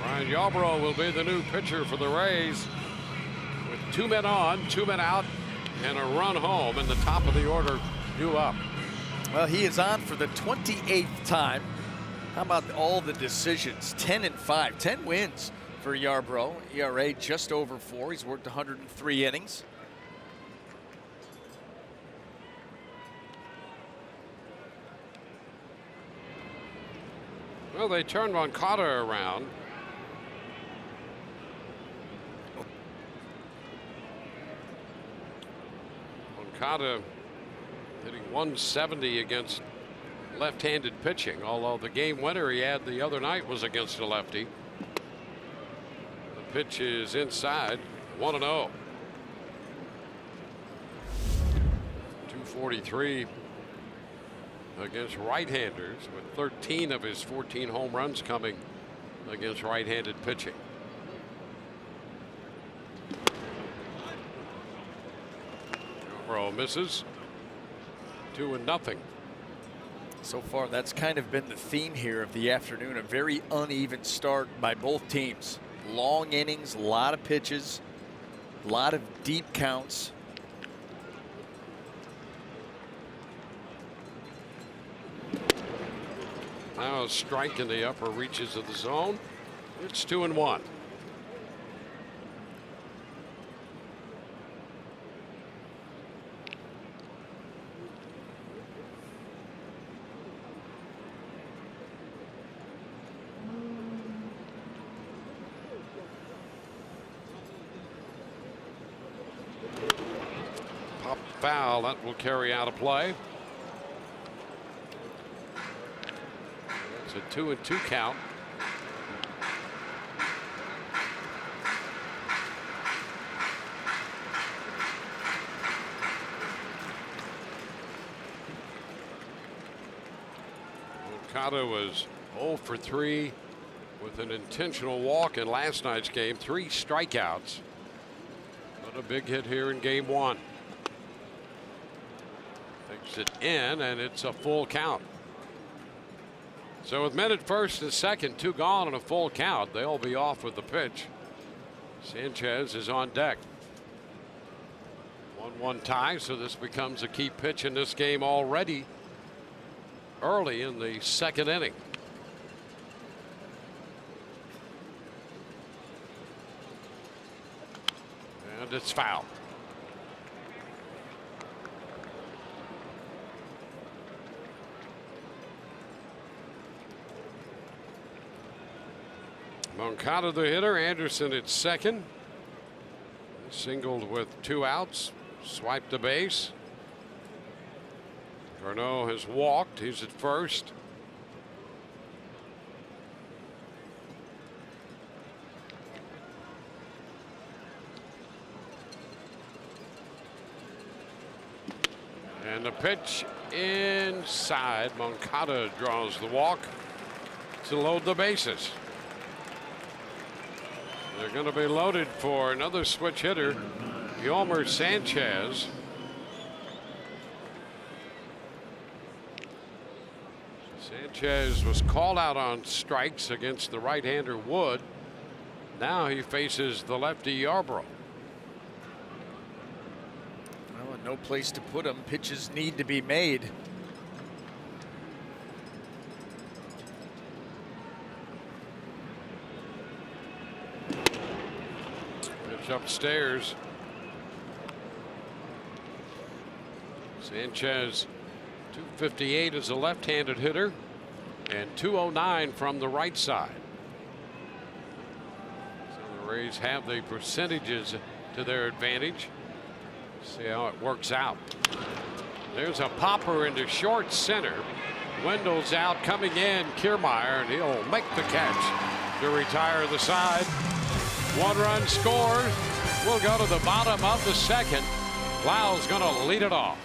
Ryan Yarbrough will be the new pitcher for the Rays with 2 men on, 2 men out, and a run home, and the top of the order due up. Well, he is on for the 28th time. How about all the decisions? 10-5, 10 wins for Yarbrough. ERA just over 4. He's worked 103 innings. Well, they turned Moncada around. Moncada hitting 170 against left-handed pitching, although the game winner he had the other night was against a lefty. The pitch is inside, 1-0. 243 against right-handers, with 13 of his 14 home runs coming against right-handed pitching. Yarbrough misses. 2-0. So far, that's kind of been the theme here of the afternoon. A very uneven start by both teams. Long innings, a lot of pitches, a lot of deep counts. Now a strike in the upper reaches of the zone. It's 2-1. Pop foul, that will carry out a play. It's a 2-2 count. Moncada was 0 for 3 with an intentional walk in last night's game. 3 strikeouts. But a big hit here in game 1. Takes it in, and it's a full count. So with men at first and second, 2 gone and a full count, they'll be off with the pitch. Sanchez is on deck. 1-1 tie, so this becomes a key pitch in this game already early in the second inning. And it's foul. Moncada the hitter, Anderson at second. Singled with 2 outs, swiped the base. Garneau has walked, he's at first. And the pitch inside. Moncada draws the walk to load the bases. They're going to be loaded for another switch hitter, Yolmer Sanchez. Sanchez was called out on strikes against the right-hander Wood. Now he faces the lefty Yarbrough. Well, no place to put him. Pitches need to be made. Upstairs. Sanchez 258 as a left-handed hitter and 209 from the right side. So the Rays have the percentages to their advantage. See how it works out. There's a popper into short center. Wendell's out, coming in Kiermaier, and he'll make the catch to retire the side. 1-run score. We'll go to the bottom of the second. Lyle's going to lead it off.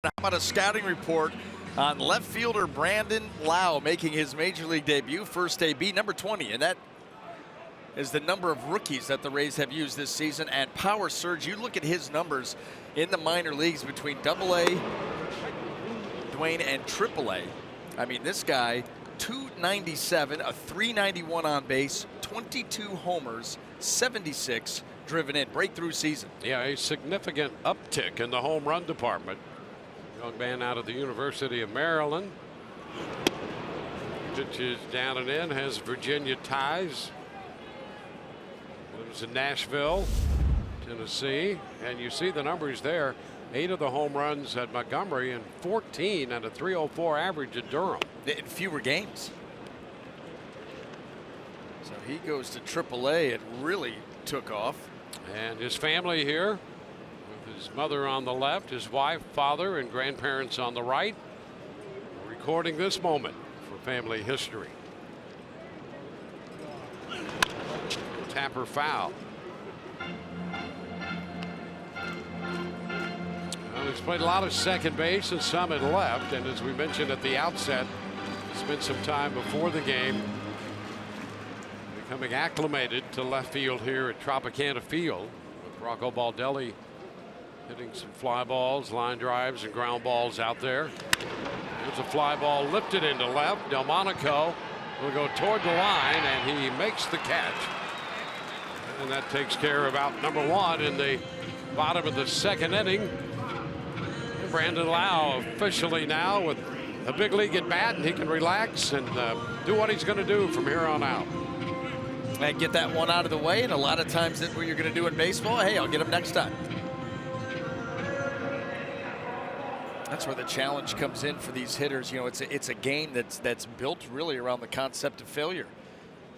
How about a scouting report on left fielder Brandon Lau making his major league debut, first AB, number 20, and that is the number of rookies that the Rays have used this season. And power surge, you look at his numbers in the minor leagues between AA, Dwayne, and AAA. I mean, this guy, 297, a 391 on base, 22 homers, 76 driven in. Breakthrough season. Yeah, a significant uptick in the home run department. Young man out of the University of Maryland. Pitches down and in, has Virginia ties. Lives in Nashville, Tennessee, and you see the numbers there. 8 of the home runs at Montgomery and 14 and a 304 average at Durham. In fewer games. So he goes to AAA. It really took off. And his family here, with his mother on the left, his wife, father, and grandparents on the right, recording this moment for family history. Tapper foul. Well, he's played a lot of second base and some at left, and as we mentioned at the outset, spent some time before the game becoming acclimated to left field here at Tropicana Field, with Rocco Baldelli hitting some fly balls, line drives, and ground balls out there. There's a fly ball lifted into left. Delmonico will go toward the line, and he makes the catch. And that takes care of out number 1 in the bottom of the second inning. Brandon Lau officially now with a big league at bat, and he can relax and do what he's going to do from here on out. And get that one out of the way, and a lot of times that's what you're going to do in baseball. Hey, I'll get him next time. That's where the challenge comes in for these hitters. You know, it's a game that's built really around the concept of failure,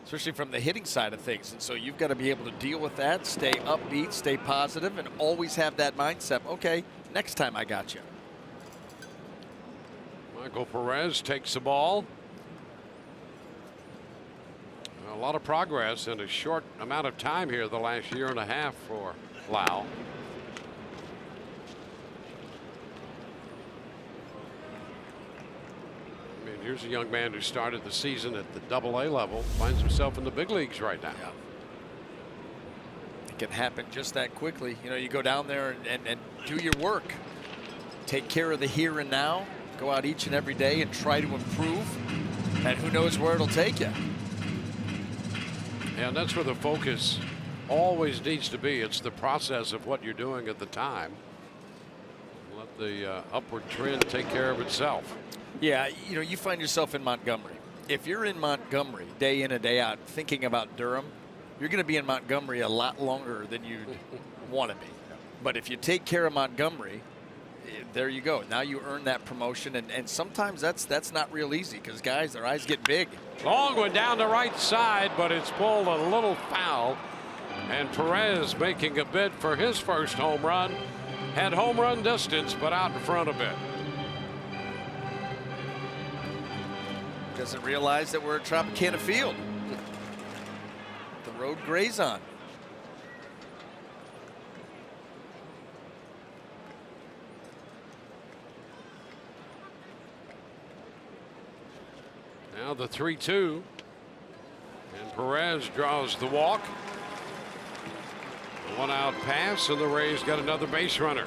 especially from the hitting side of things. And so you've got to be able to deal with that, stay upbeat, stay positive, and always have that mindset. Okay, next time I got you. Michael Perez takes the ball. A lot of progress in a short amount of time here the last year and a half for Lau. I mean, here's a young man who started the season at the AA level, finds himself in the big leagues right now. Yeah. It can happen just that quickly. You know, you go down there and do your work. Take care of the here and now. Go out each and every day and try to improve. And who knows where it'll take you. And that's where the focus always needs to be. It's the process of what you're doing at the time. Let the upward trend take care of itself. Yeah, you know, you find yourself in Montgomery. If you're in Montgomery day in and day out thinking about Durham, you're going to be in Montgomery a lot longer than you want to be. But if you take care of Montgomery, there you go. Now you earn that promotion, and sometimes that's not real easy because guys, their eyes get big. Long one down the right side, but it's pulled a little foul. And Perez making a bid for his first home run. Had home run distance, but out in front a bit. Doesn't realize that we're at Tropicana Field. The road grays on. Now the 3-2. And Perez draws the walk. One out pass, and the Rays got another base runner.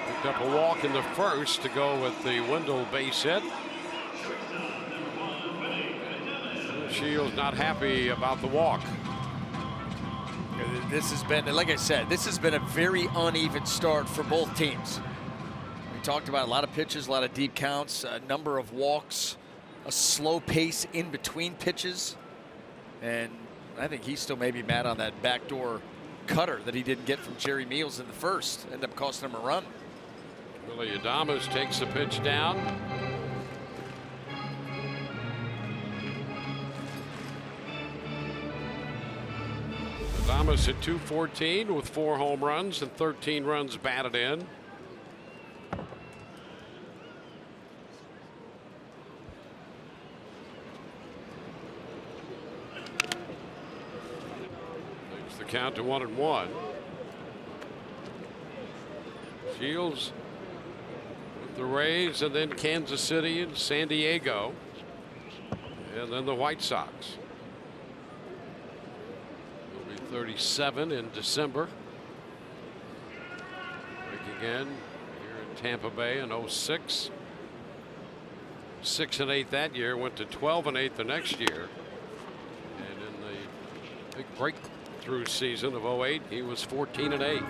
Picked up a walk in the first to go with the Wendell base hit. Shields not happy about the walk. This has been, like I said, this has been a very uneven start for both teams. We talked about a lot of pitches, a lot of deep counts, a number of walks, a slow pace in between pitches. And I think he still may be mad on that backdoor cutter that he didn't get from Jerry Meals in the first. Ended up costing him a run. Willie Adames takes the pitch down. Adames at .214 with 4 home runs and 13 runs batted in. Takes the count to 1-1. Shields with the Rays, and then Kansas City and San Diego, and then the White Sox. He'll be 37 in December. Break again here in Tampa Bay in 06. 6-8 that year, went to 12-8 the next year. And in the big breakthrough season of 08, he was 14-8.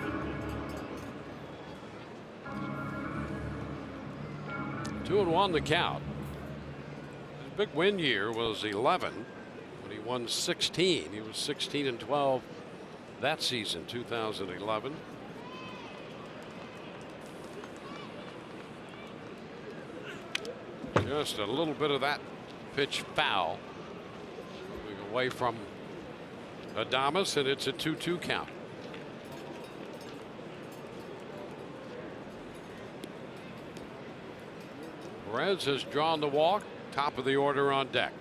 2-1 the count. His big win year was 11 when he won 16. He was 16-12 that season, 2011. Just a little bit of that pitch foul. Moving away from Adames, and it's a 2-2 count. Perez has drawn the walk. Top of the order on deck.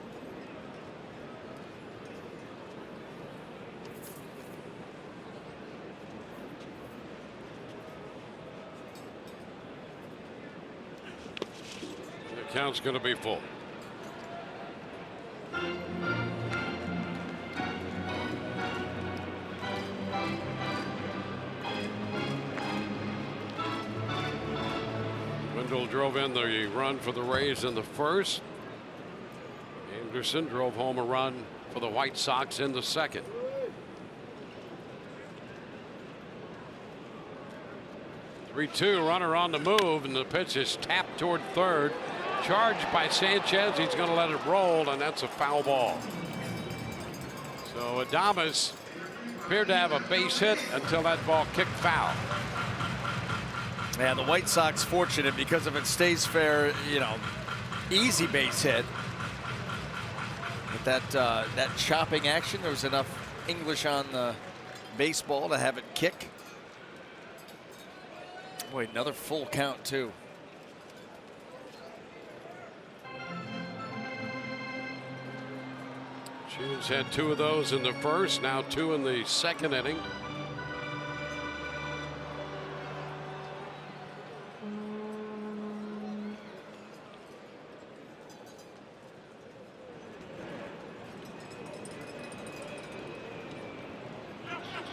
The count's going to be full. Wendell drove in the run for the Rays in the first. Anderson drove home a run for the White Sox in the second. (3-2) runner on the move, and the pitch is tapped toward third. Charged by Sanchez. He's going to let it roll, and that's a foul ball. So Adames appeared to have a base hit until that ball kicked foul. Yeah, the White Sox fortunate because if it stays fair, you know, easy base hit. But that chopping action, there was enough English on the baseball to have it kick. Boy, another full count too. Shields had 2 of those in the first, now 2 in the second inning.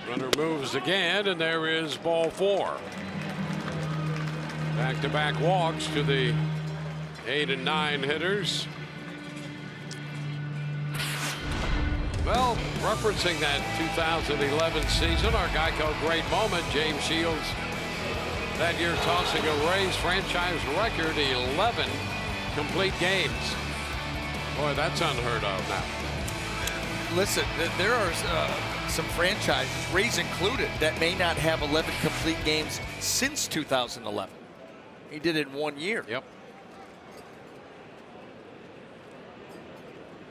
Runner moves again, and there is ball 4. Back-to-back walks to the 8 and 9 hitters. Well, referencing that 2011 season, our Geico great moment, James Shields that year tossing a Rays franchise record 11 complete games. Boy, that's unheard of now. Listen, there are some franchises, Rays included, that may not have 11 complete games since 2011. He did it in 1 year. Yep.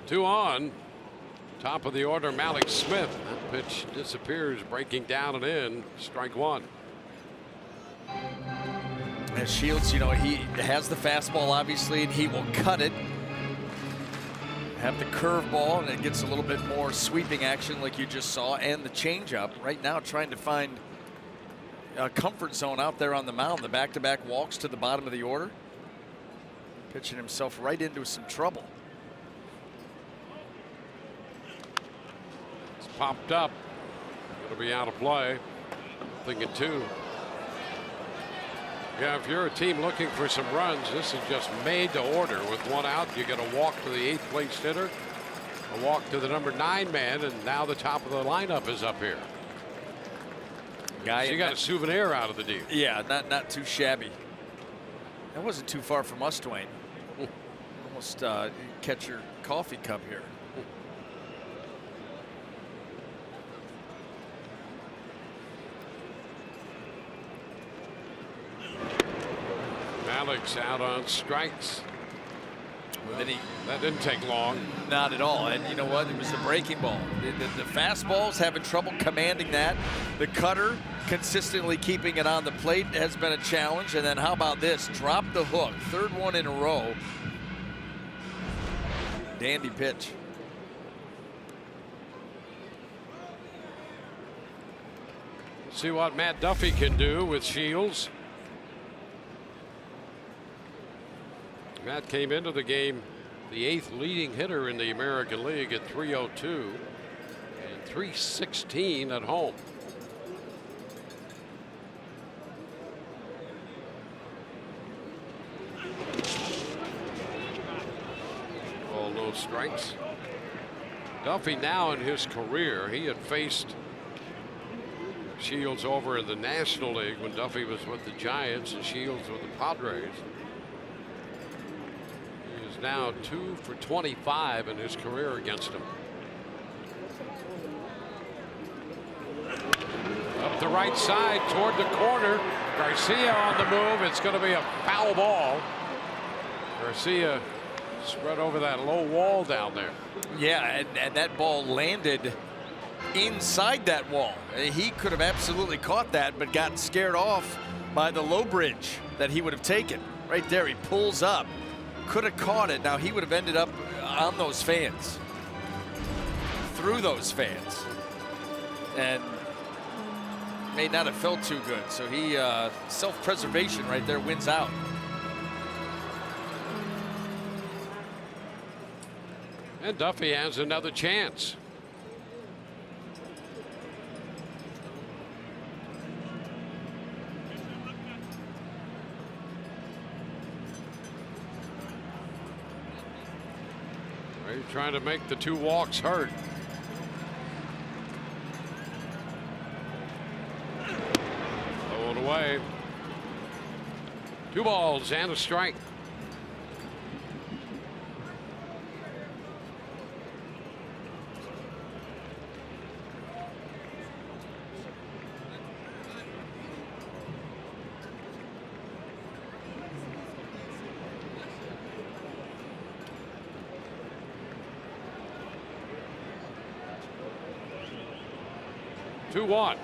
2 on. Top of the order, Malik Smith. That pitch disappears, breaking down and in. Strike 1. And Shields, you know, he has the fastball, obviously, and he will cut it. Have the curveball, and it gets a little bit more sweeping action like you just saw, and the changeup. Right now trying to find a comfort zone out there on the mound. The back-to-back walks to the bottom of the order. Pitching himself right into some trouble. It's popped up. It'll be out of play. Thinking 2. Yeah, if you're a team looking for some runs, this is just made to order. With 1 out, you get a walk to the 8th place hitter, a walk to the number 9 man, and now the top of the lineup is up here. Guy, so you got a souvenir out of the deal. Yeah, not too shabby. That wasn't too far from us, Dwayne. Almost catch your coffee cup here. Malik's out on strikes. Well, that didn't take long. Not at all. And you know what? It was the breaking ball. The fastball's having trouble commanding that. The cutter consistently keeping it on the plate has been a challenge. And then how about this? Drop the hook. 3rd one in a row. Dandy pitch. See what Matt Duffy can do with Shields. Matt came into the game the 8th leading hitter in the American League at 302 and 316 at home. All no strikes. Duffy now in his career, he had faced Shields over in the National League when Duffy was with the Giants and Shields with the Padres. He is now 2 for 25 in his career against him. Up the right side toward the corner. Garcia on the move. It's going to be a foul ball. Garcia spread over that low wall down there. Yeah, and that ball landed inside that wall. He could have absolutely caught that, but got scared off by the low bridge that he would have taken. Right there, he pulls up. Could have caught it. Now he would have ended up on those fans. Through those fans. And may not have felt too good. So he, self-preservation right there, wins out. And Duffy has another chance. Ray trying to make the 2 walks hurt. Throw it away. 2 balls and a strike. Two one.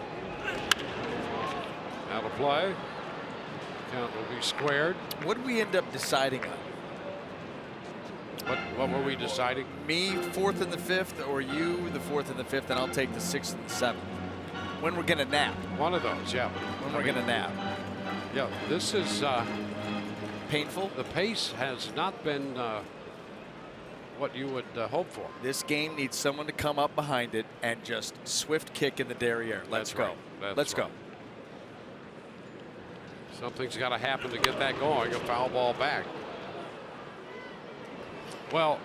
Out of play. Count will be squared. What did we end up deciding on? What were we deciding? Me 4th and the 5th, or you the 4th and the 5th, and I'll take the 6th and the 7th. When we're gonna nap. One of those, yeah. When we're gonna nap. Yeah, this is painful. The pace has not been what you would hope for. This game needs someone to come up behind it and just swift kick in the derriere. Let's go. Let's go. Something's got to happen to get that going. A foul ball back. Well,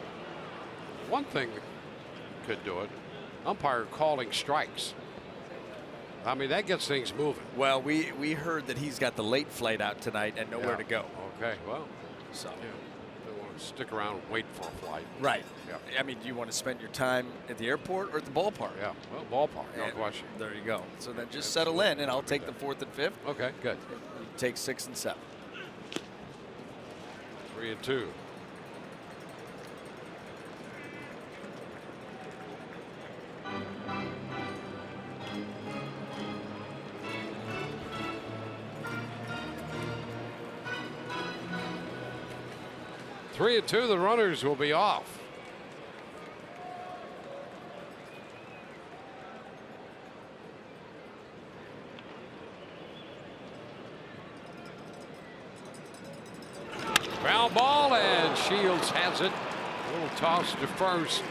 one thing could do it. Umpire calling strikes. I mean, that gets things moving. Well, we heard that he's got the late flight out tonight and nowhere to go. Okay, well, so don't want to stick around and wait for a flight. Right. Yeah. I mean, do you want to spend your time at the airport or at the ballpark? Yeah. Well, ballpark. No question. There you go. So then just settle in, and I'll take the 4th and 5th. Okay. Good. Take 6 and 7. 3 and 2. Three and 2, the runners will be off. Ground ball, and Shields has it. A little toss to first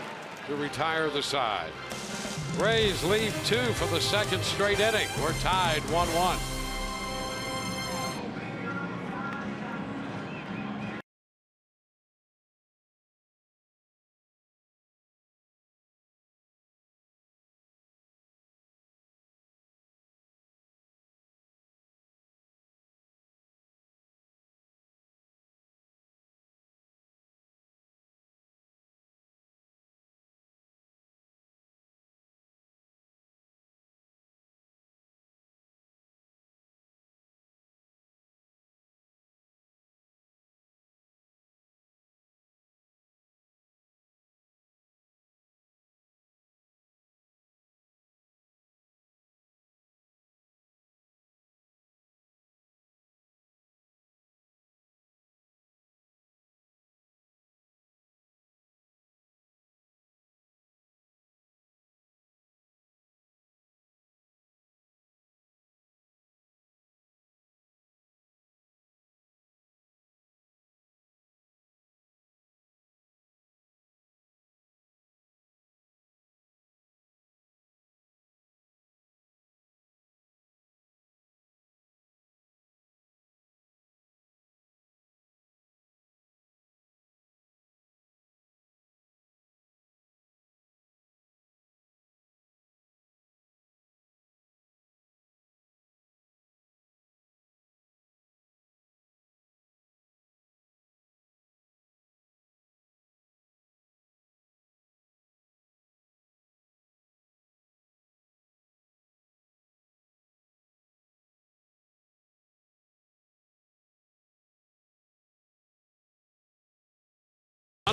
to retire the side. Rays lead 2 for the 2nd straight inning. We're tied 1-1.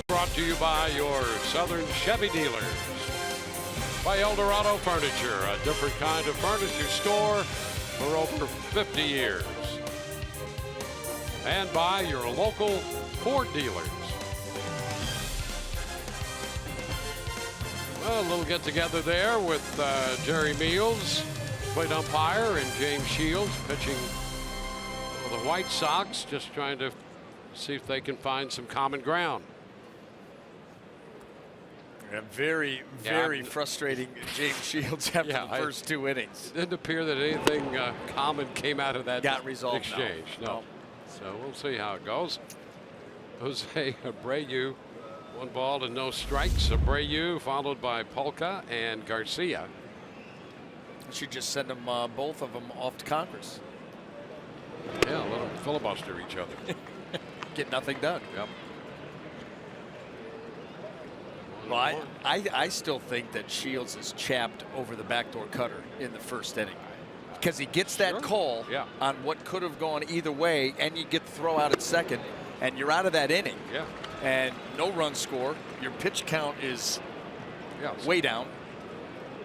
Brought to you by your Southern Chevy dealers. By Eldorado Furniture, a different kind of furniture store for over 50 years. And by your local Ford dealers. Well, a little get together there with Jerry Meals, plate umpire, and James Shields pitching for the White Sox, just trying to see if they can find some common ground. Yeah, very frustrating James Shields after the first 2 innings. It didn't appear that anything common came out of that exchange. No. So we'll see how it goes. Jose Abreu, 1 ball and no strikes. Abreu followed by Polka and Garcia. You should just send them, both of them, off to Congress. Yeah, let them filibuster each other. Get nothing done. Yep. Well, I still think that Shields is chapped over the backdoor cutter in the first inning, because he gets that call on what could have gone either way, and you get the throw out at second, and you're out of that inning. Yeah. And no run score. Your pitch count is way down.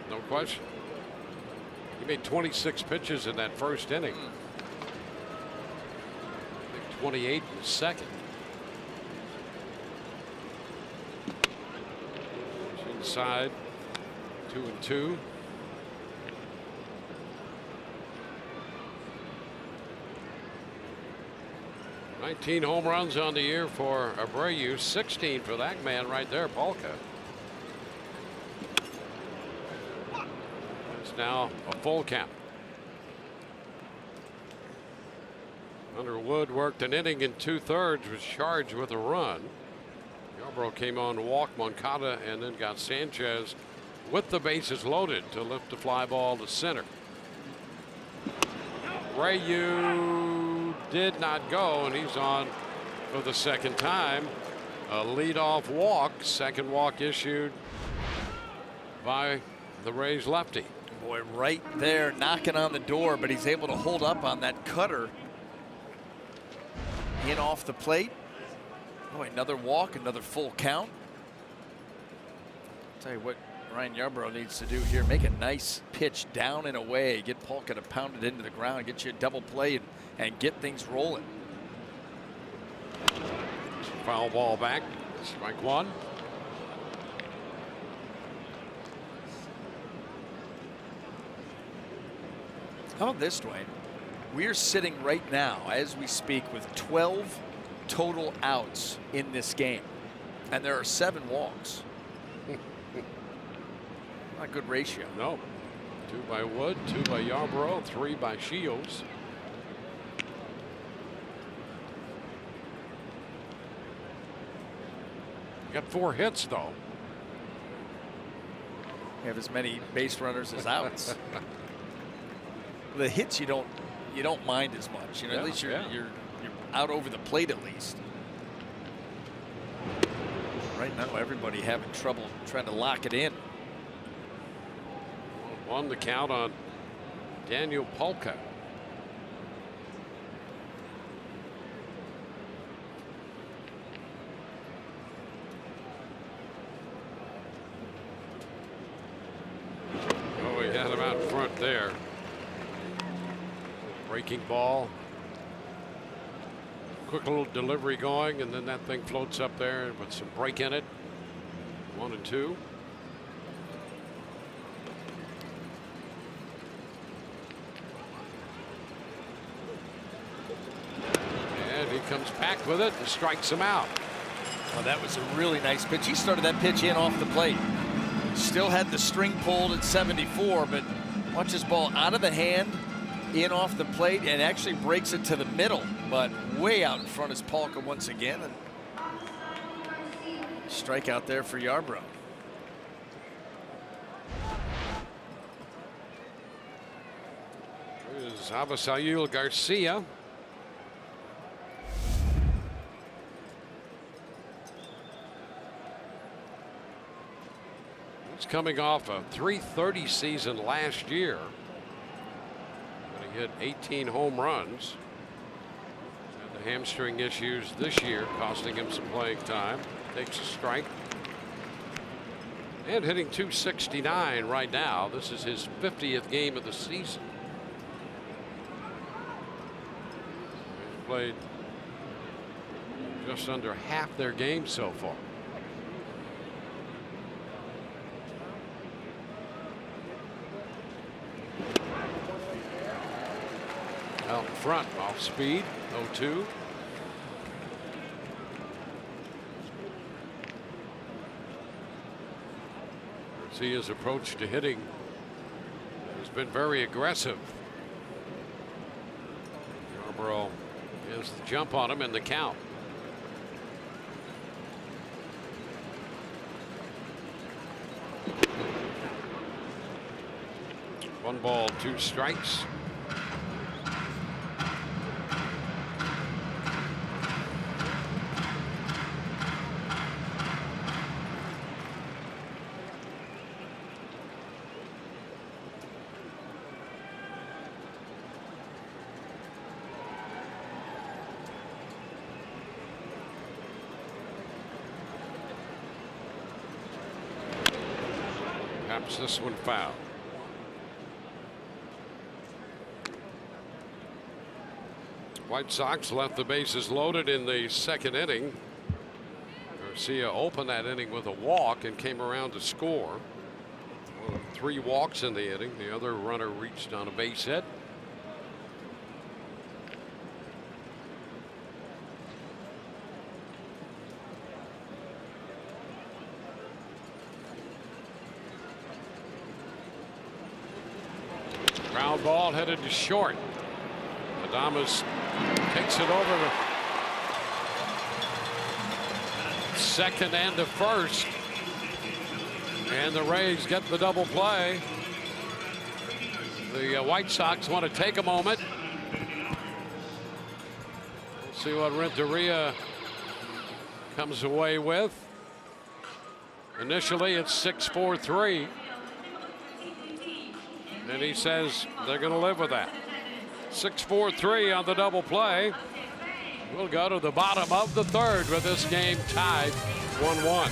No question. He made 26 pitches in that first inning. I think 28 in the second. Inside, 2-2. $19 home runs on the year for Abreu, 16 for that man right there, Polka. It's now a full count. Underwood worked an inning in 2/3, was charged with a run. Yarbrough came on to walk Moncada and then got Sanchez with the bases loaded to lift the fly ball to center. Abreu did not go, and he's on for the second time. A leadoff walk, second walk issued by the Rays lefty. Boy, right there knocking on the door, but he's able to hold up on that cutter. In off the plate. Boy, another walk, another full count. I'll tell you what Ryan Yarbrough needs to do here. Make a nice pitch down and away. Get Polka to pound it into the ground. Get you a double play and get things rolling. Foul ball back. Strike 1. How about this, Dwayne? We're sitting right now, as we speak, with 12 total outs in this game, and there are 7 walks. Not a good ratio. No. 2 by Wood, 2 by Yarbrough, 3 by Shields. Got 4 hits though. You have as many base runners as outs. The hits you don't mind as much. You know, at least you're out over the plate at least. Right now, everybody having trouble trying to lock it in. On the count on Daniel Polka. Oh, he had him out in front there. Breaking ball. Quick little delivery going, and then that thing floats up there with some break in it. 1-2. And he comes back with it and strikes him out. Well, that was a really nice pitch. He started that pitch in off the plate. Still had the string pulled at 74, but watch this ball out of the hand, in off the plate, and actually breaks it to the middle, but way out in front is Polka once again, and strikeout there for Yarbrough. Here's Avisail Garcia. He's coming off a .330 season last year. He hit 18 home runs. Had the hamstring issues this year, costing him some playing time. Takes a strike. And hitting .269 right now. This is his 50th game of the season. He's played just under half their games so far. Out in front, off speed, 0-2. His approach to hitting has been very aggressive. Yarborough has the jump on him in the count. One ball, 2 strikes. Perhaps this one foul. White Sox left the bases loaded in the second inning. Garcia opened that inning with a walk and came around to score. 3 walks in the inning. The other runner reached on a base hit. Ground ball headed to short. Adames takes it over to second and to first. And the Rays get the double play. The White Sox want to take a moment. We'll see what Renteria comes away with. Initially, it's 6-4-3. And he says they're going to live with that. 6-4-3 on the double play. We'll go to the bottom of the third with this game tied 1-1.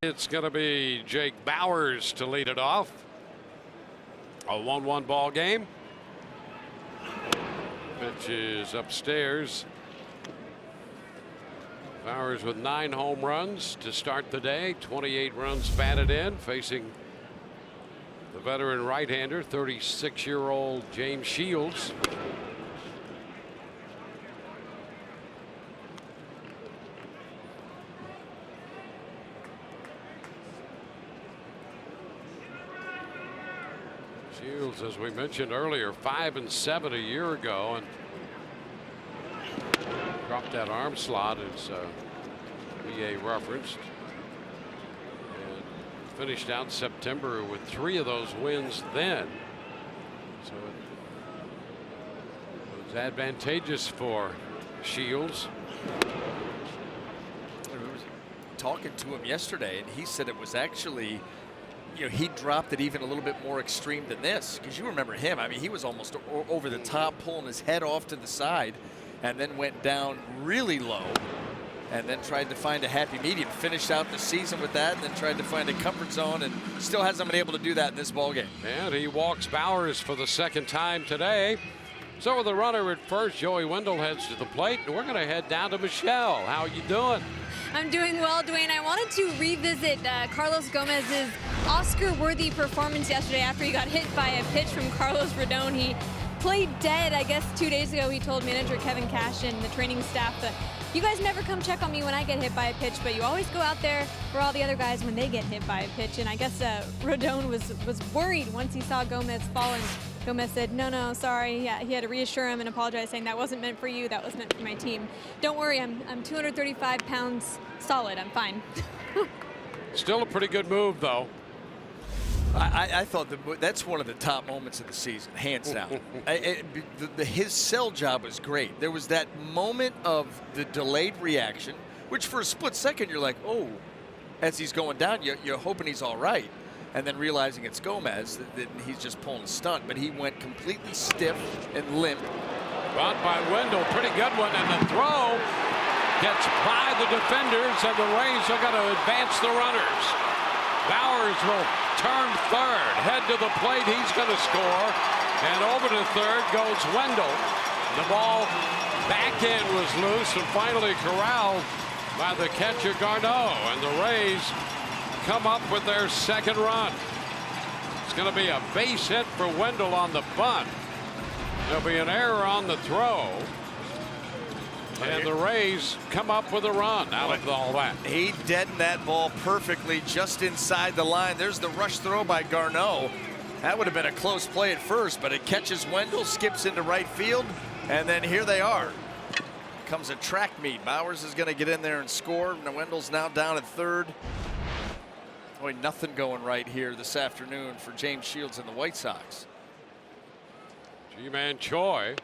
It's going to be Jake Bauers to lead it off. A 1-1 ball game. Pitch is upstairs. Bauers with 9 home runs to start the day. 28 runs batted in, facing the veteran right-hander, 36-year-old James Shields. Shields, as we mentioned earlier, 5-7 a year ago, and dropped that arm slot as BA referenced. And finished out September with 3 of those wins then. So it was advantageous for Shields. I was talking to him yesterday, and he said it was actually, you know, he dropped it even a little bit more extreme than this, because you remember him. I mean, he was almost over the top, pulling his head off to the side, and then went down really low, and then tried to find a happy medium. Finished out the season with that, and then tried to find a comfort zone, and still hasn't been able to do that in this ballgame. And he walks Bowers for the 2nd time today. So with the runner at first, Joey Wendell heads to the plate, and we're going to head down to Michelle. How are you doing? I'm doing well, Dwayne. I wanted to revisit Carlos Gomez's Oscar-worthy performance yesterday after he got hit by a pitch from Carlos Rodon. He played dead, I guess 2 days ago. He told manager Kevin Cash and the training staff that you guys never come check on me when I get hit by a pitch, but you always go out there for all the other guys when they get hit by a pitch. And I guess Rodon was worried once he saw Gomez fall, and Gomez said, no, sorry. Yeah, he had to reassure him and apologize, saying that wasn't meant for you, that was meant for my team. Don't worry, I'm 235 pounds solid, I'm fine. Still a pretty good move, though. I thought that's one of the top moments of the season, hands down. His sell job was great. There was that moment of the delayed reaction, which for a split second you're like, oh, as he's going down, you're hoping he's all right. And then realizing it's Gomez, that he's just pulling a stunt. But he went completely stiff and limp. Bunt by Wendell, pretty good one, and the throw gets by the defenders, and the Rays are going to advance the runners. Bowers will turn third, head to the plate, he's going to score, and over to third goes Wendell. The ball back end was loose and finally corralled by the catcher Garneau, and the Rays come up with their 2nd run. It's going to be a base hit for Wendell on the bunt. There'll be an error on the throw. And the Rays come up with a run out of all that. He deadened that ball perfectly just inside the line. There's the rush throw by Garneau. That would have been a close play at first, but it catches Wendell, skips into right field, and then here they are. Comes a track meet. Bowers is going to get in there and score. And Wendell's now down at third. Boy, nothing going right here this afternoon for James Shields and the White Sox. G-Man Choi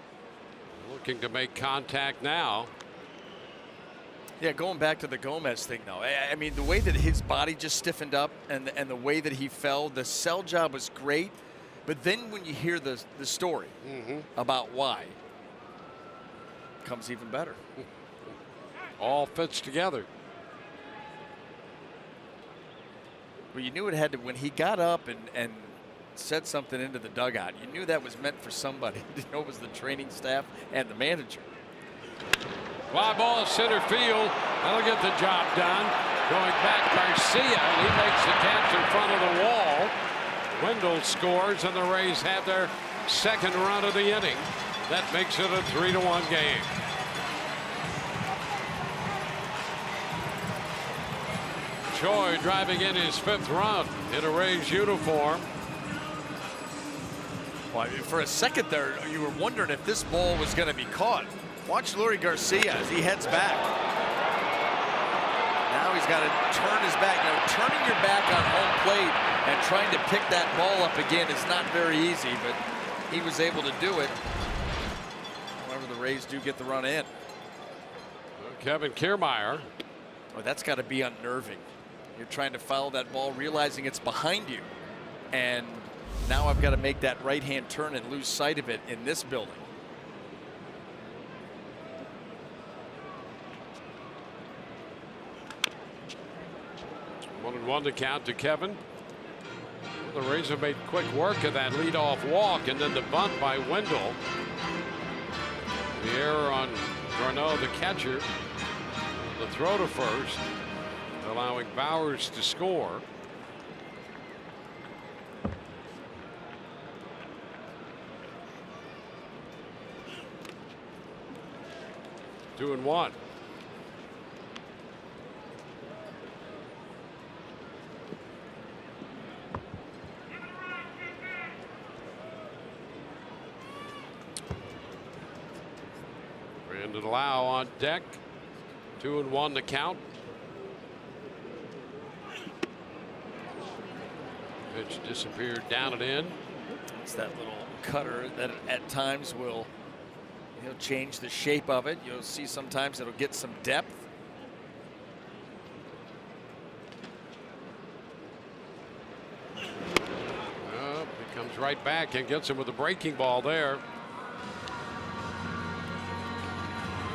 looking to make contact now. Yeah, going back to the Gomez thing, though. I mean, the way that his body just stiffened up and the way that he fell, the sell job was great. But then when you hear the story about why, it comes even better. All fits together. Well, you knew it had to, when he got up and said something into the dugout, you knew that was meant for somebody. You know, it was the training staff and the manager. Fly ball center field. That'll get the job done. Going back, Garcia, and he makes the catch in front of the wall. Wendell scores, and the Rays have their 2nd run of the inning. That makes it a 3-1 game. Choi driving in his 5th run in a Rays uniform. Well, I mean, for a second there, you were wondering if this ball was going to be caught. Watch Lurie Garcia as he heads back. Now he's got to turn his back. You know, turning your back on home plate and trying to pick that ball up again is not very easy, but he was able to do it. However, the Rays do get the run in. Kevin Kiermaier. Well, that's got to be unnerving. You're trying to foul that ball, realizing it's behind you. And now I've got to make that right-hand turn and lose sight of it in this building. 1-1 to count to Kevin. The Rays have made quick work of that leadoff walk, and then the bunt by Wendell. The error on Garneau, the catcher. The throw to first, allowing Bowers to score. Two and one. Brandon Lau on deck. 2-1 the count. Pitch disappeared down and in. It's that little cutter that at times will change the shape of it. You'll see sometimes it'll get some depth. He comes right back and gets him with a breaking ball there.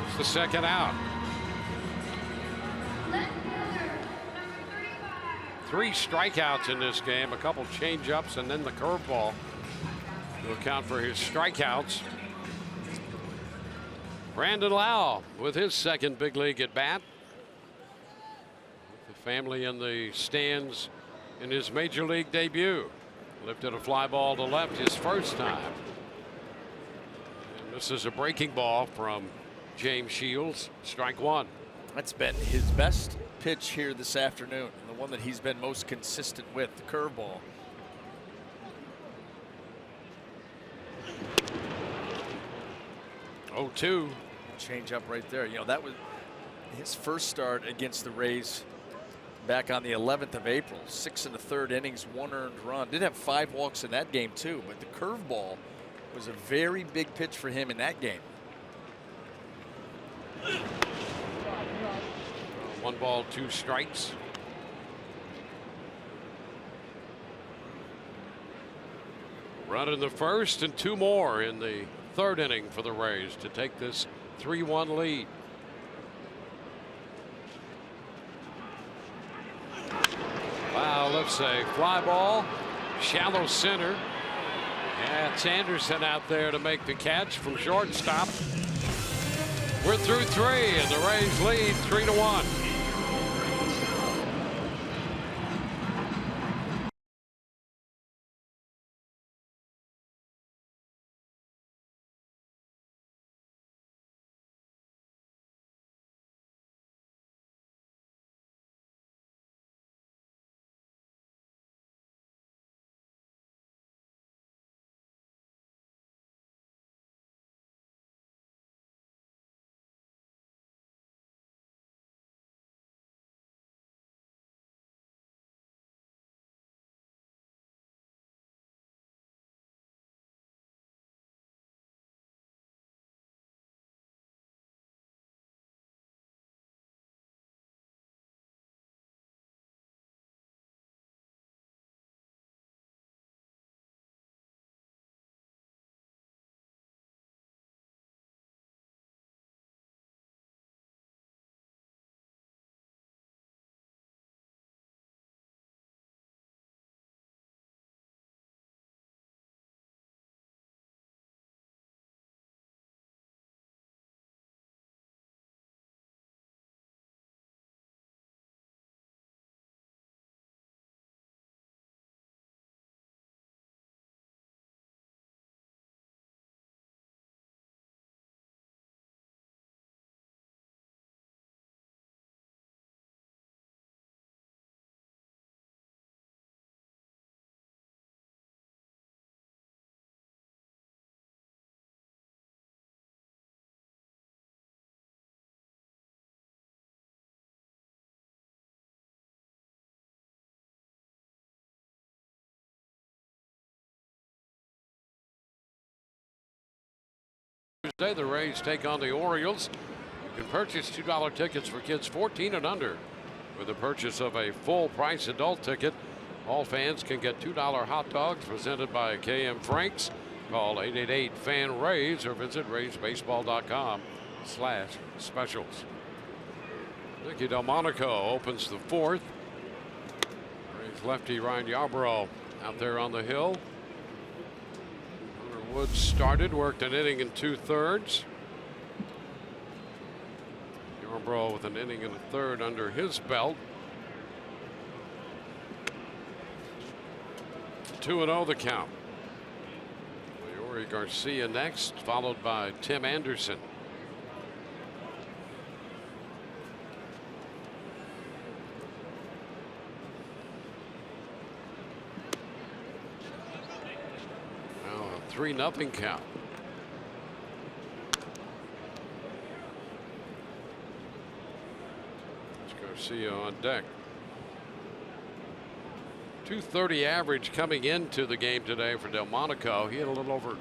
It's the second out. 3 strikeouts in this game, a couple change-ups, and then the curveball to account for his strikeouts. Brandon Lau with his second big league at bat. With the family in the stands in his major league debut. Lifted a fly ball to left his first time. And this is a breaking ball from James Shields. Strike 1. That's been his best pitch here this afternoon, and the one that he's been most consistent with, the curveball. Oh, 2. Change up right there. That was his first start against the Rays back on the 11th of April. 6 1/3 innings, 1 earned run. Did have 5 walks in that game too, but the curveball was a very big pitch for him in that game. 1 ball, 2 strikes. Run in the first and 2 more in the 3rd inning for the Rays to take this 3-1 lead. Wow, let's say fly ball, shallow center. Yeah, it's Anderson out there to make the catch from shortstop. We're through 3, and the Rays lead 3-1. Tuesday, the Rays take on the Orioles. You can purchase $2 tickets for kids 14 and under with the purchase of a full price adult ticket. All fans can get $2 hot dogs presented by KM Franks. Call 888-FAN-RAYS or visit raysbaseball.com/specials. Nicky Delmonico opens the 4th. Rays lefty Ryan Yarbrough out there on the hill. Woods started, worked an inning and 2/3. Yarbrough with an inning and a 1/3 under his belt. 2-0 the count. Leori Garcia next, followed by Tim Anderson. Now a 3-0 count. Garcia on deck. 230 average coming into the game today for Delmonico. He had a little over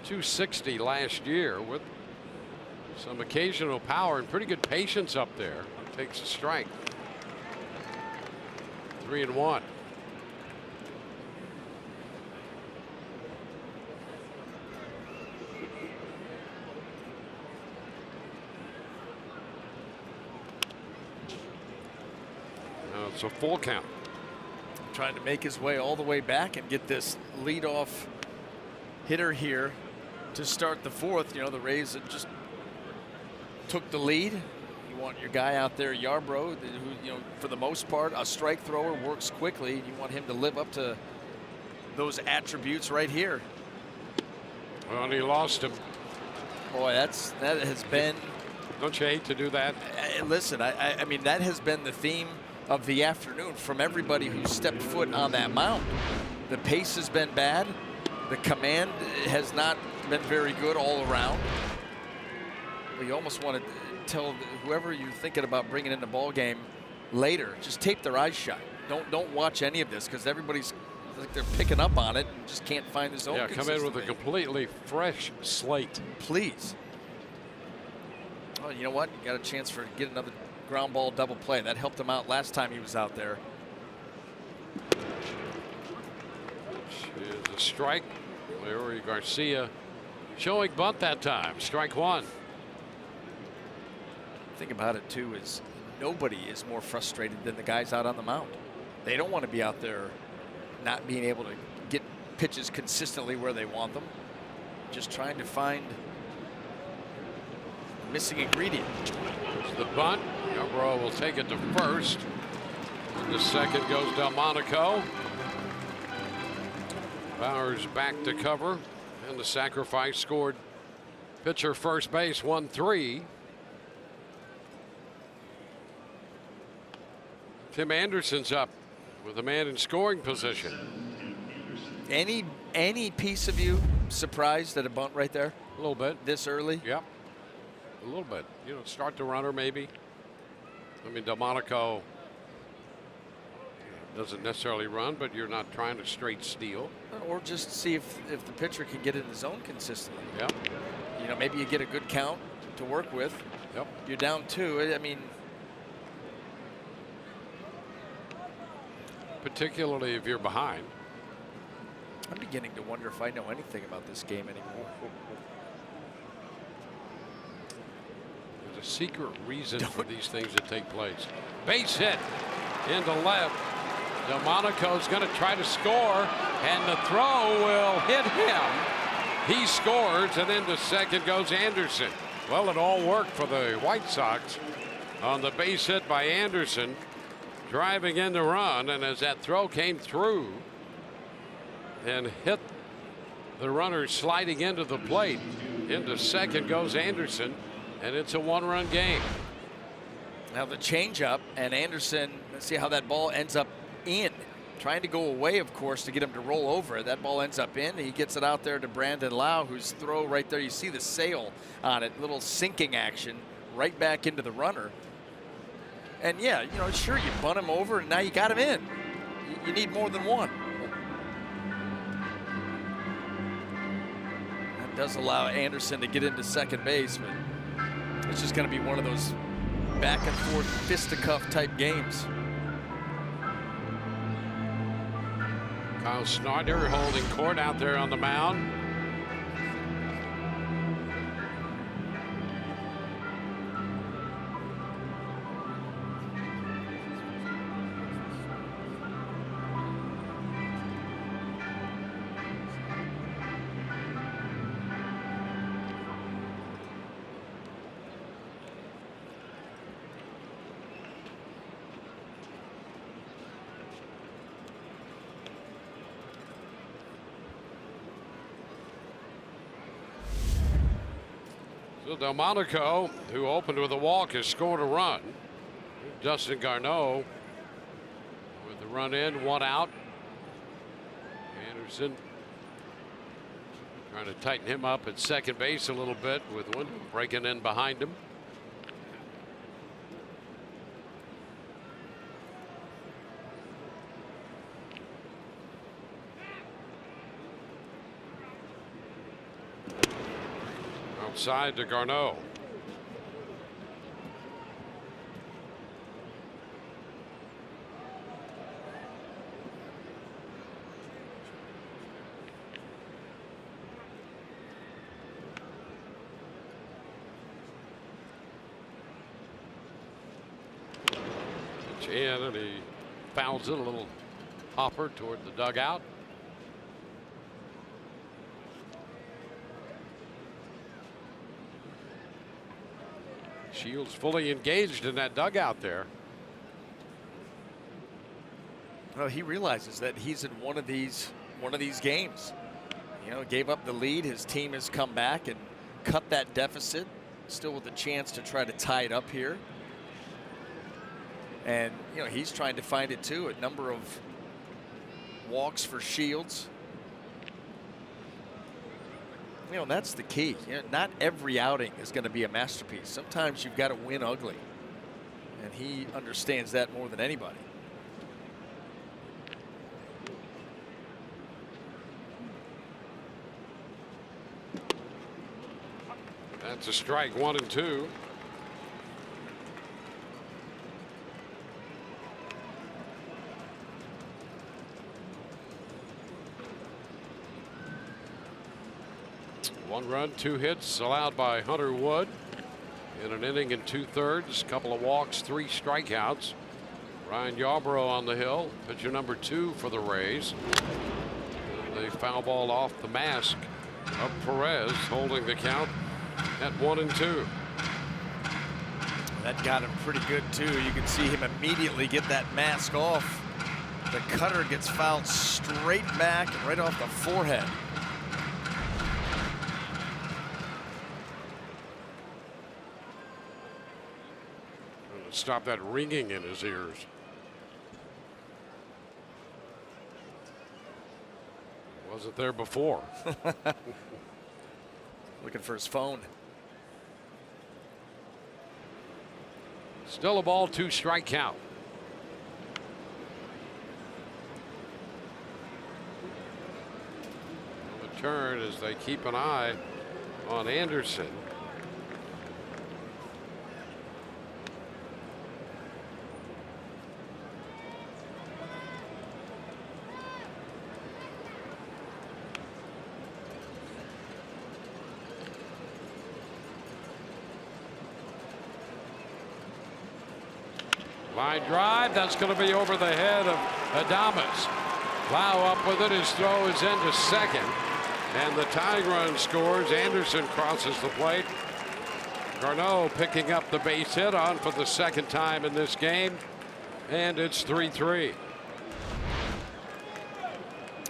260 last year with some occasional power and pretty good patience up there. Takes a strike. 3-1. Now it's a full count. Trying to make his way all the way back and get this leadoff hitter here to start the fourth. You know, the Rays had just took the lead. You want your guy out there, Yarbrough, who, you know, for the most part, a strike thrower, works quickly. You want him to live up to those attributes right here. Well, and he lost him. Boy, that has been. Don't you hate to do that? Listen, I mean, that has been the theme of the afternoon from everybody who stepped foot on that mound. The pace has been bad. The command has not been very good all around. You almost want to tell whoever you're thinking about bringing in the ball game later, just tape their eyes shut. Don't watch any of this, because everybody's like they're picking up on it and just can't find the zone. Yeah, come in with a completely fresh slate. Please. Oh, you know what? You got a chance for get another ground ball double play. That helped him out last time he was out there. Is a strike. Larry Garcia showing bunt that time. Strike one. Thing about it too is nobody is more frustrated than the guys out on the mound. They don't want to be out there not being able to get pitches consistently where they want them. Just trying to find a missing ingredient. There's the bunt. Yarbrough will take it to first. And the second goes Delmonico. Bowers back to cover, and the sacrifice scored. Pitcher first base 1-3. Tim Anderson's up with a man in scoring position. Any piece of you surprised at a bunt right there? A little bit. This early? Yep. A little bit. You know, start the runner maybe. I mean, Delmonico doesn't necessarily run, but you're not trying to straight steal. Or just see if the pitcher can get in the zone consistently. Yep. You know, maybe you get a good count to work with. Yep. You're down 2. I mean, particularly if you're behind. I'm beginning to wonder if I know anything about this game anymore. There's a secret reason for these things to take place. Base hit into left. Delmonico's going to try to score, and the throw will hit him. He scores, and then to second goes Anderson. Well, it all worked for the White Sox on the base hit by Anderson, driving in the run, and as that throw came through and hit the runner sliding into the plate, into second goes Anderson, and it's a 1-run game. Now the changeup, and Anderson, let's see how that ball ends up in. Trying to go away, of course, to get him to roll over. That ball ends up in. He gets it out there to Brandon Lau, whose throw right there. You see the sail on it, little sinking action right back into the runner. And yeah, you know, sure, you bunt him over, and now you got him in. You need more than one. That does allow Anderson to get into second base, but it's just going to be one of those back and forth fisticuff type games. Kyle Snyder holding court out there on the mound. So Delmonico, who opened with a walk, has scored a run. Dustin Garneau with the run in, 1 out. Anderson trying to tighten him up at second base a little bit with one breaking in behind him. Outside to Garneau. Pitch in, and he fouls it, a little hopper toward the dugout. Shields fully engaged in that dugout there. Well, he realizes that he's in one of these games. You know, gave up the lead. His team has come back and cut that deficit. Still with a chance to try to tie it up here. And you know, he's trying to find it too. A number of walks for Shields. You know, that's the key. You know, not every outing is going to be a masterpiece. Sometimes you've got to win ugly. And he understands that more than anybody. That's a strike, 1 and 2. One run, 2 hits allowed by Hunter Wood in an inning and 2/3. Couple of walks, 3 strikeouts. Ryan Yarbrough on the hill, pitcher number 2 for the Rays. And they foul ball off the mask of Perez, holding the count at 1 and 2. That got him pretty good too. You can see him immediately get that mask off. The cutter gets fouled straight back right off the forehead. Stop that ringing in his ears. Wasn't there before. Looking for his phone. Still a ball, 2 strike count. The turn as they keep an eye on Anderson. Line drive, that's going to be over the head of Adames. Plow up with it, his throw is into second. And the tying run scores. Anderson crosses the plate. Garneau picking up the base hit on for the second time in this game. And it's 3-3.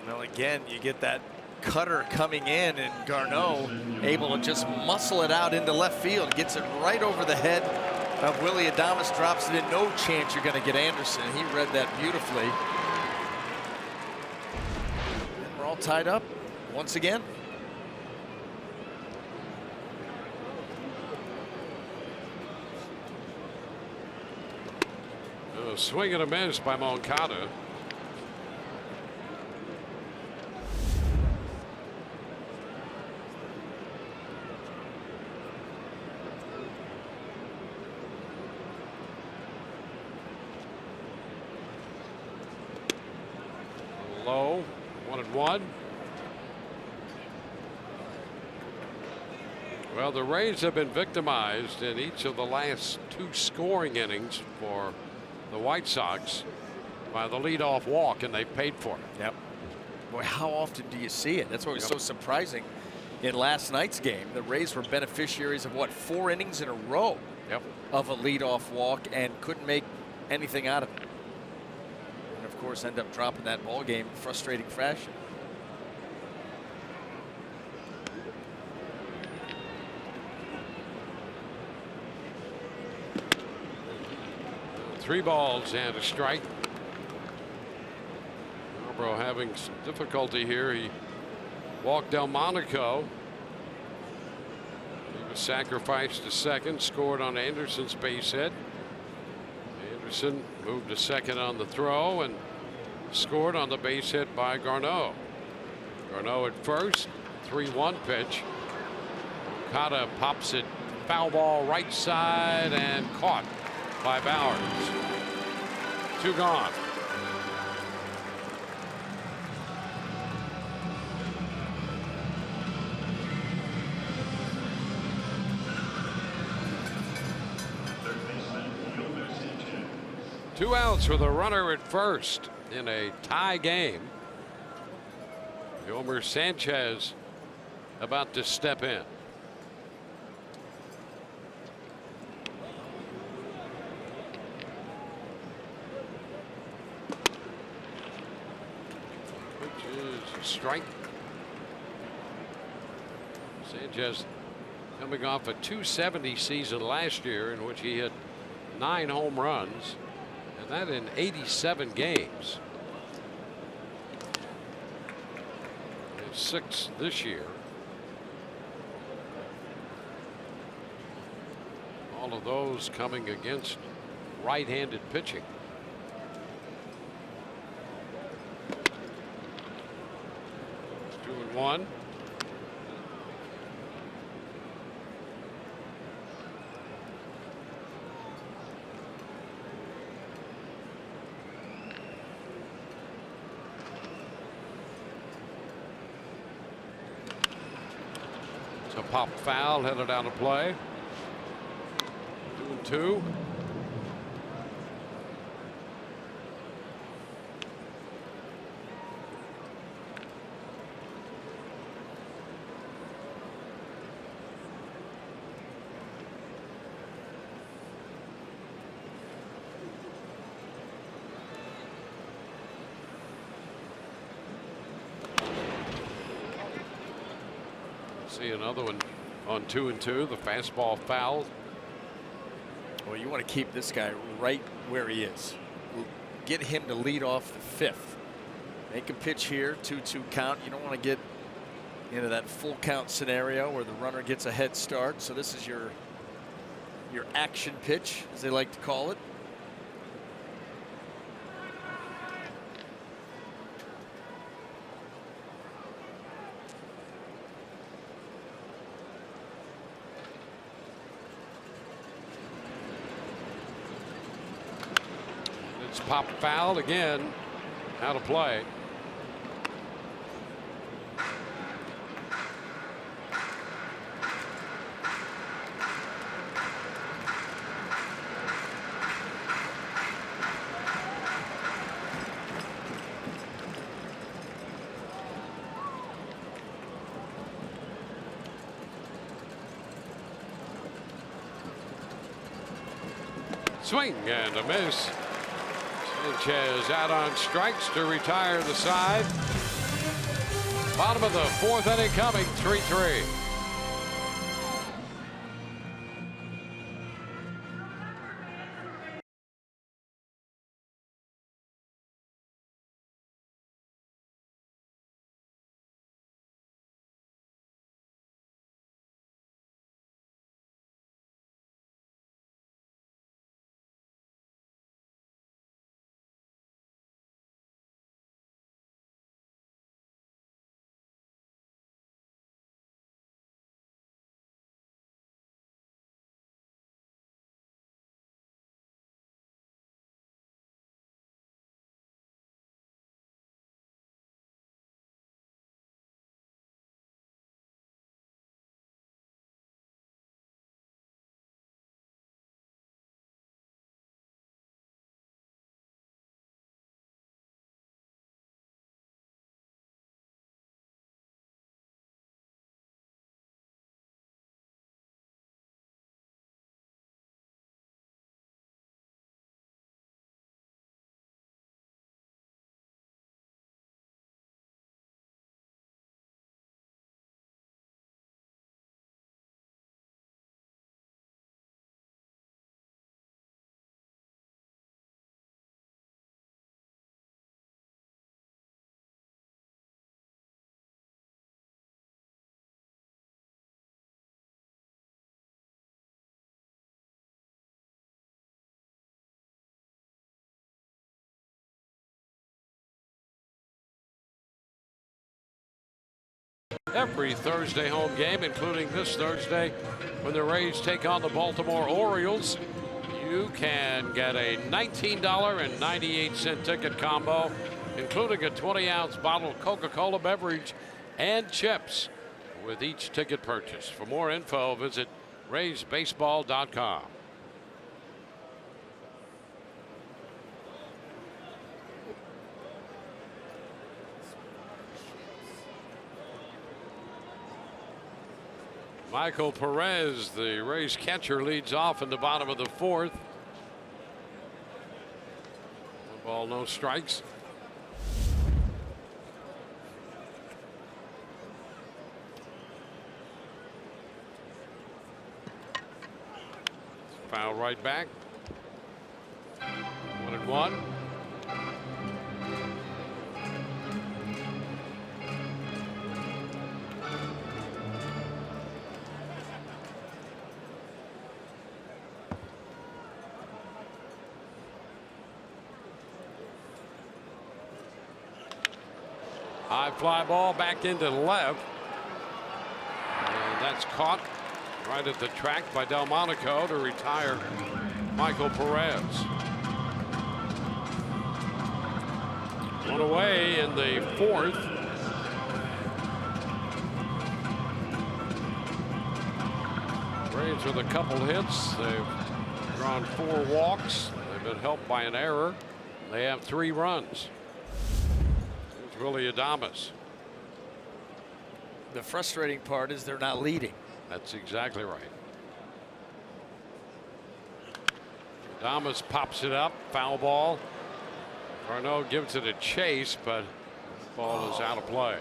Well, again, you get that cutter coming in, and Garneau able to just muscle it out into left field. Gets it right over the head of Willy Adames, drops it in. No chance you're going to get Anderson. He read that beautifully. And we're all tied up once again. A swing and a miss by Moncada. Low, 1-1. Well, the Rays have been victimized in each of the last 2 scoring innings for the White Sox by the leadoff walk, and they paid for it. Yep. Boy, how often do you see it? That's what was so surprising in last night's game. The Rays were beneficiaries of what, 4 innings in a row of a leadoff walk and couldn't make anything out of it. And of course, end up dropping that ball game in frustrating fashion. Three balls and a strike. Yarbrough having some difficulty here. He walked Delmonico. He was sacrificed to second, scored on Anderson's base hit. Anderson moved to second on the throw and scored on the base hit by Garneau. Garneau at first, 3-1 pitch. Okada pops it, foul ball right side, and caught by Bowers. 2 gone. Two outs with a runner at first in a tie game. Yomer Sanchez about to step in. Which is a strike. Sanchez coming off a .270 season last year in which he hit 9 home runs. That in 87 games. And 6 this year. All of those coming against right-handed pitching. Two and one. Pop foul, headed out of play. 2-2. See another one on 2-2. The fastball fouled. Well, you want to keep this guy right where he is. Get him to lead off the 5th. Make a pitch here, 2-2 count. You don't want to get into that full count scenario where the runner gets a head start. So this is your action pitch, as they like to call it. Pop fouled again, out of play. Swing and a miss. Sanchez out on strikes to retire the side. Bottom of the 4th inning coming, 3-3. every Thursday home game, including this Thursday when the Rays take on the Baltimore Orioles. You can get a $19.98 ticket combo, including a 20-ounce bottle of Coca-Cola beverage and chips with each ticket purchase. For more info, visit RaysBaseball.com. Michael Perez, the Rays catcher, leads off in the bottom of the fourth. 1 ball, no strikes. Foul right back. 1-1. High fly ball back into left. And that's caught right at the track by Delmonico to retire Michael Perez. One away in the fourth. Rays with a couple hits. They've drawn 4 walks. They've been helped by an error. They have 3 runs. Willie Adames. The frustrating part is they're not leading. That's exactly right. Adames pops it up, foul ball. Carno gives it a chase, but the ball is out of play.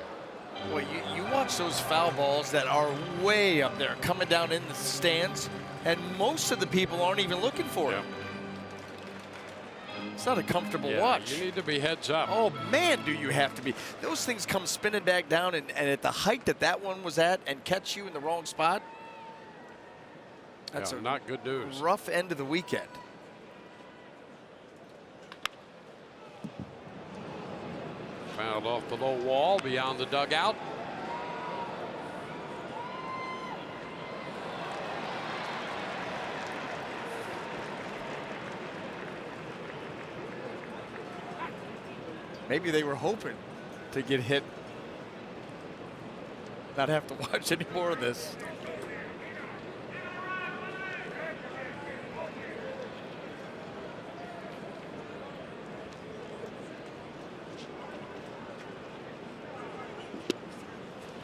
Boy, you watch those foul balls that are way up there coming down in the stands, and most of the people aren't even looking for them. It's not a comfortable watch. You need to be heads up. Oh, man, do you have to be. Those things come spinning back down, and at the height that one was at and catch you in the wrong spot. That's not good news. Rough end of the weekend. Fouled off the low wall beyond the dugout. Maybe they were hoping to get hit, not have to watch any more of this.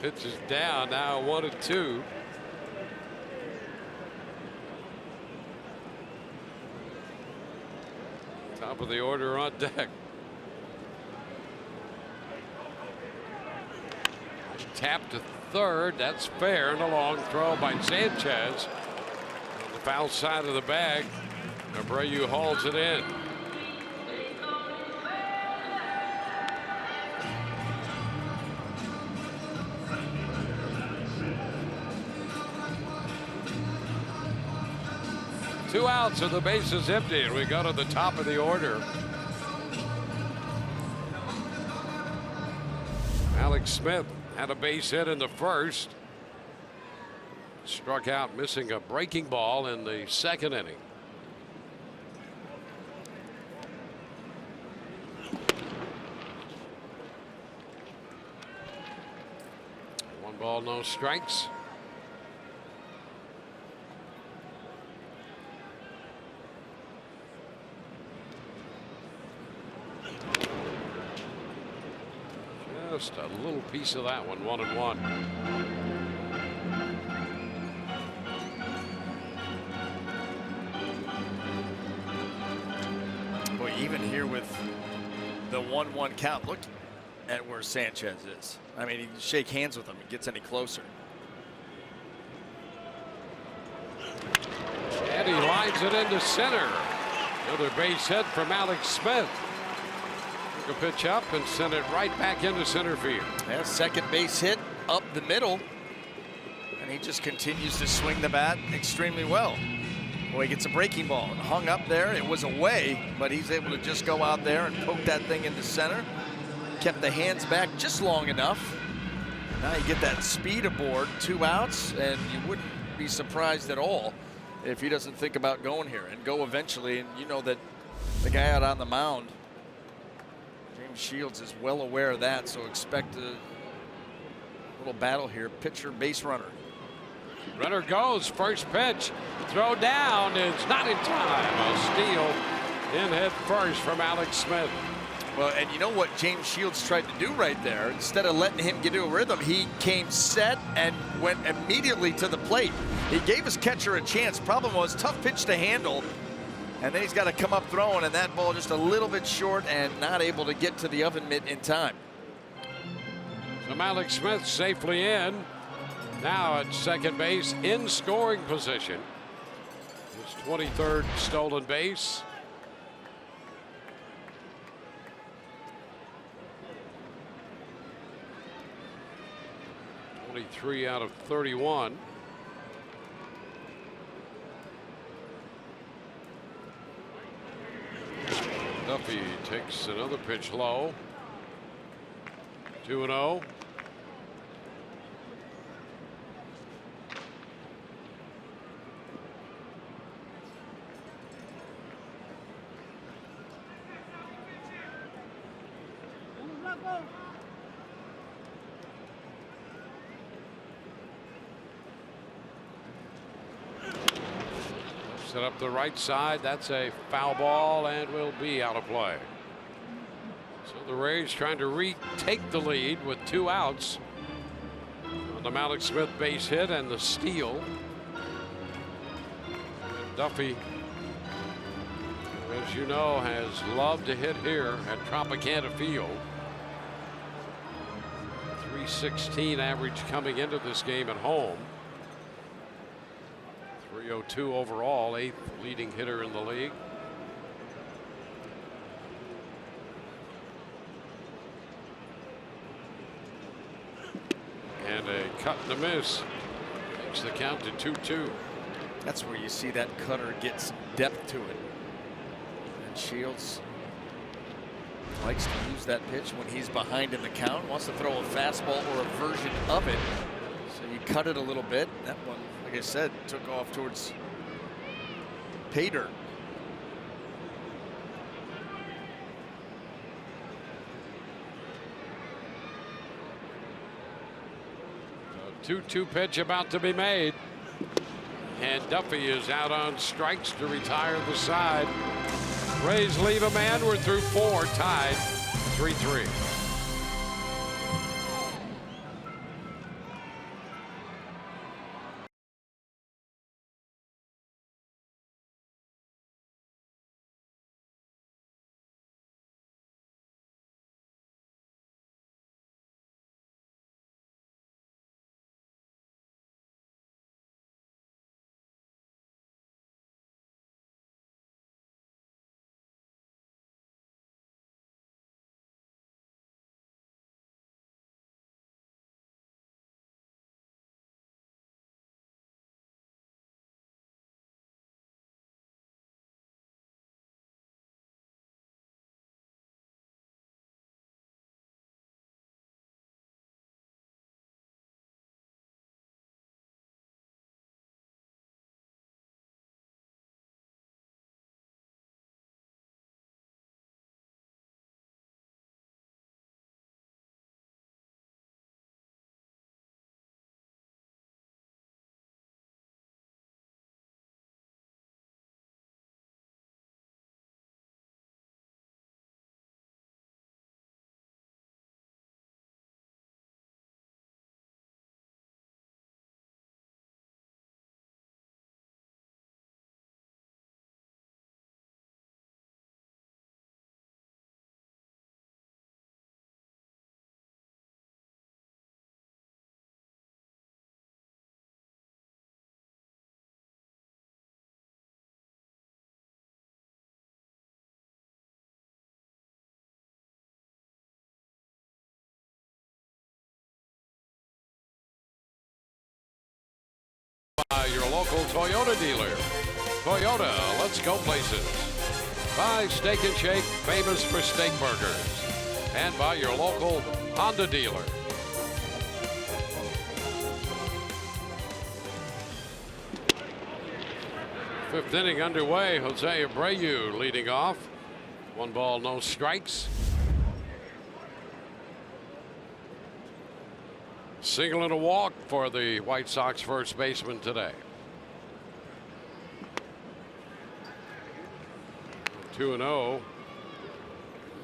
Pitch is down now, 1-2. Top of the order on deck. Tap to third. That's fair, and a long throw by Sanchez. On the foul side of the bag. Abreu hauls it in. Two outs and the base is empty, and we go to the top of the order. Alex Smith had a base hit in the first. Struck out missing a breaking ball in the second inning. One ball, no strikes. Just a little piece of that one, 1-1. Boy, even here with the 1-1 count, look at where Sanchez is. I mean, you shake hands with him, it gets any closer. And he lines it into center. Another base hit from Alex Smith. A pitch up and send it right back into center field. Yeah, second base hit up the middle, and he just continues to swing the bat extremely well. Boy, he gets a breaking ball and hung up there. It was away, but he's able to just go out there and poke that thing into center. Kept the hands back just long enough. Now you get that speed aboard, 2 outs, and you wouldn't be surprised at all if he doesn't think about going here and go eventually. And you know that the guy out on the mound, James Shields, is well aware of that, so expect a little battle here. Pitcher, base runner. Runner goes, first pitch, throw down, it's not in time. A steal in head first from Alex Smith. Well, and you know what James Shields tried to do right there? Instead of letting him get into a rhythm, he came set and went immediately to the plate. He gave his catcher a chance. Problem was, tough pitch to handle, and then he's got to come up throwing, and that ball just a little bit short and not able to get to the oven mitt in time. So Alex Smith safely in. Now at second base, in scoring position. His 23rd stolen base. Three out of 31. Duffy takes another pitch low. 2-0. Set up the right side. That's a foul ball and will be out of play. So the Rays trying to retake the lead with 2 outs on the Alex Smith base hit and the steal. And Duffy, as you know, has loved to hit here at Tropicana Field. 316 average coming into this game at home. 302 overall, 8th leading hitter in the league. And a cut and a miss makes the count to 2-2. That's where you see that cutter get some depth to it. And Shields likes to use that pitch when he's behind in the count, wants to throw a fastball or a version of it. So you cut it a little bit. That one, like I said, took off towards pay dirt. 2-2 pitch about to be made. And Duffy is out on strikes to retire the side. Rays leave a man. We're through 4, tied 3-3. Your local Toyota dealer. Toyota, let's go places. By Steak and Shake, famous for steak burgers. And by your local Honda dealer. Fifth inning underway. Jose Abreu leading off. 1 ball, no strikes. Single and a walk for the White Sox first baseman today. 2-0.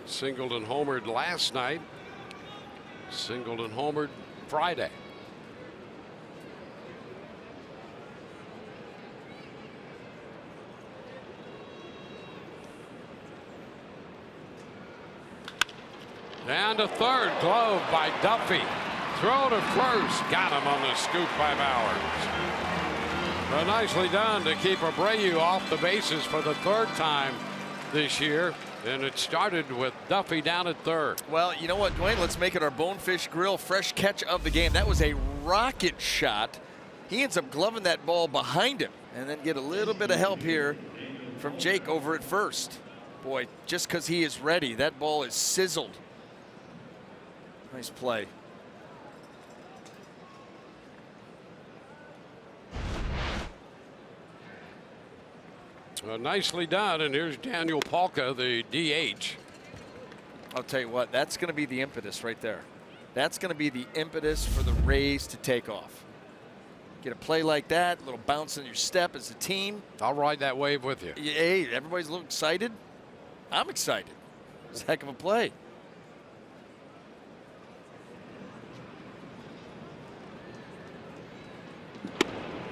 Singled and homered last night. Singled and homered Friday. And a third, glove by Duffy. Throw to first, got him on the scoop by Bowers. But nicely done to keep Abreu off the bases for the third time this year. And it started with Duffy down at third. Well, you know what, Dwayne? Let's make it our Bonefish Grill fresh catch of the game. That was a rocket shot. He ends up gloving that ball behind him and then get a little bit of help here from Jake over at first. Boy, just because he is ready, that ball is sizzled. Nice play. Nicely done, and here's Daniel Palka, the DH. I'll tell you what, that's going to be the impetus right there. That's going to be the impetus for the Rays to take off. Get a play like that, a little bounce in your step as a team. I'll ride that wave with you. Hey, everybody's a little excited. I'm excited. It's a heck of a play.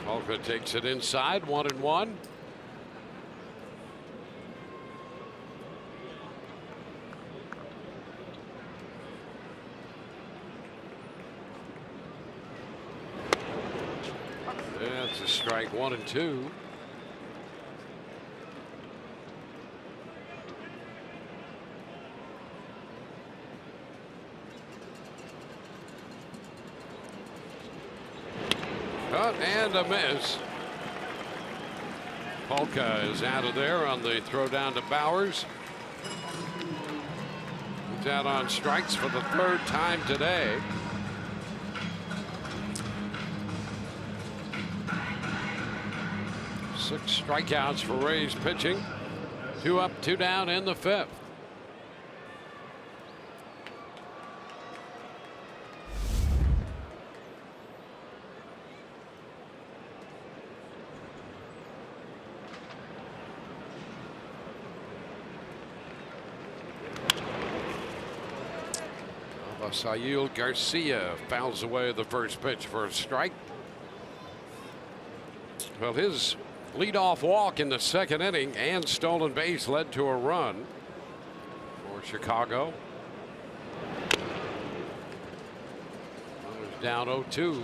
Palka takes it inside, 1-1. That's a strike, 1-2. Cut and a miss. Palka is out of there on the throw down to Bowers. He's out on strikes for the third time today. Six strikeouts for Rays pitching. 2 up, 2 down in the fifth. Sayul Garcia fouls away the first pitch for a strike. Well, his leadoff walk in the second inning and stolen base led to a run for Chicago. Runners down 0-2.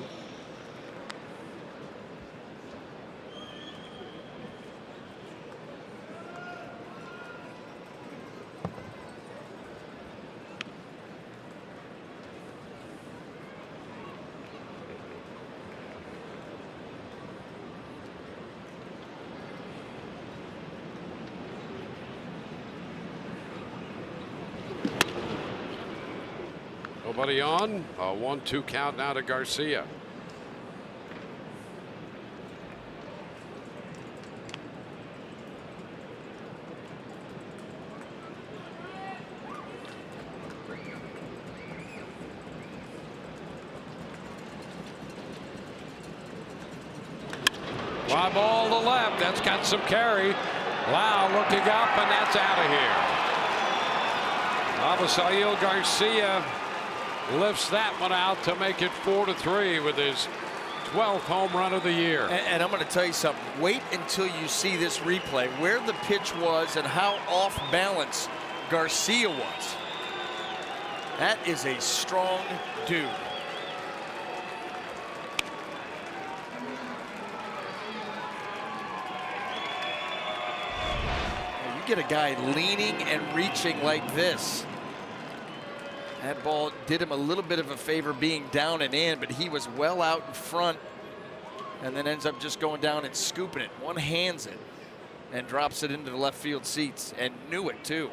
Nobody on. A 1-2 count now to Garcia. Fly ball to left. That's got some carry. Lau looking up, and that's out of here. Avisail Garcia lifts that one out to make it 4-3 with his 12th home run of the year. And I'm going to tell you something. Wait until you see this replay, where the pitch was and how off balance Garcia was. That is a strong dude. You get a guy leaning and reaching like this. That ball did him a little bit of a favor being down and in, but he was well out in front and then ends up just going down and scooping it. One hands it and drops it into the left field seats, and knew it too.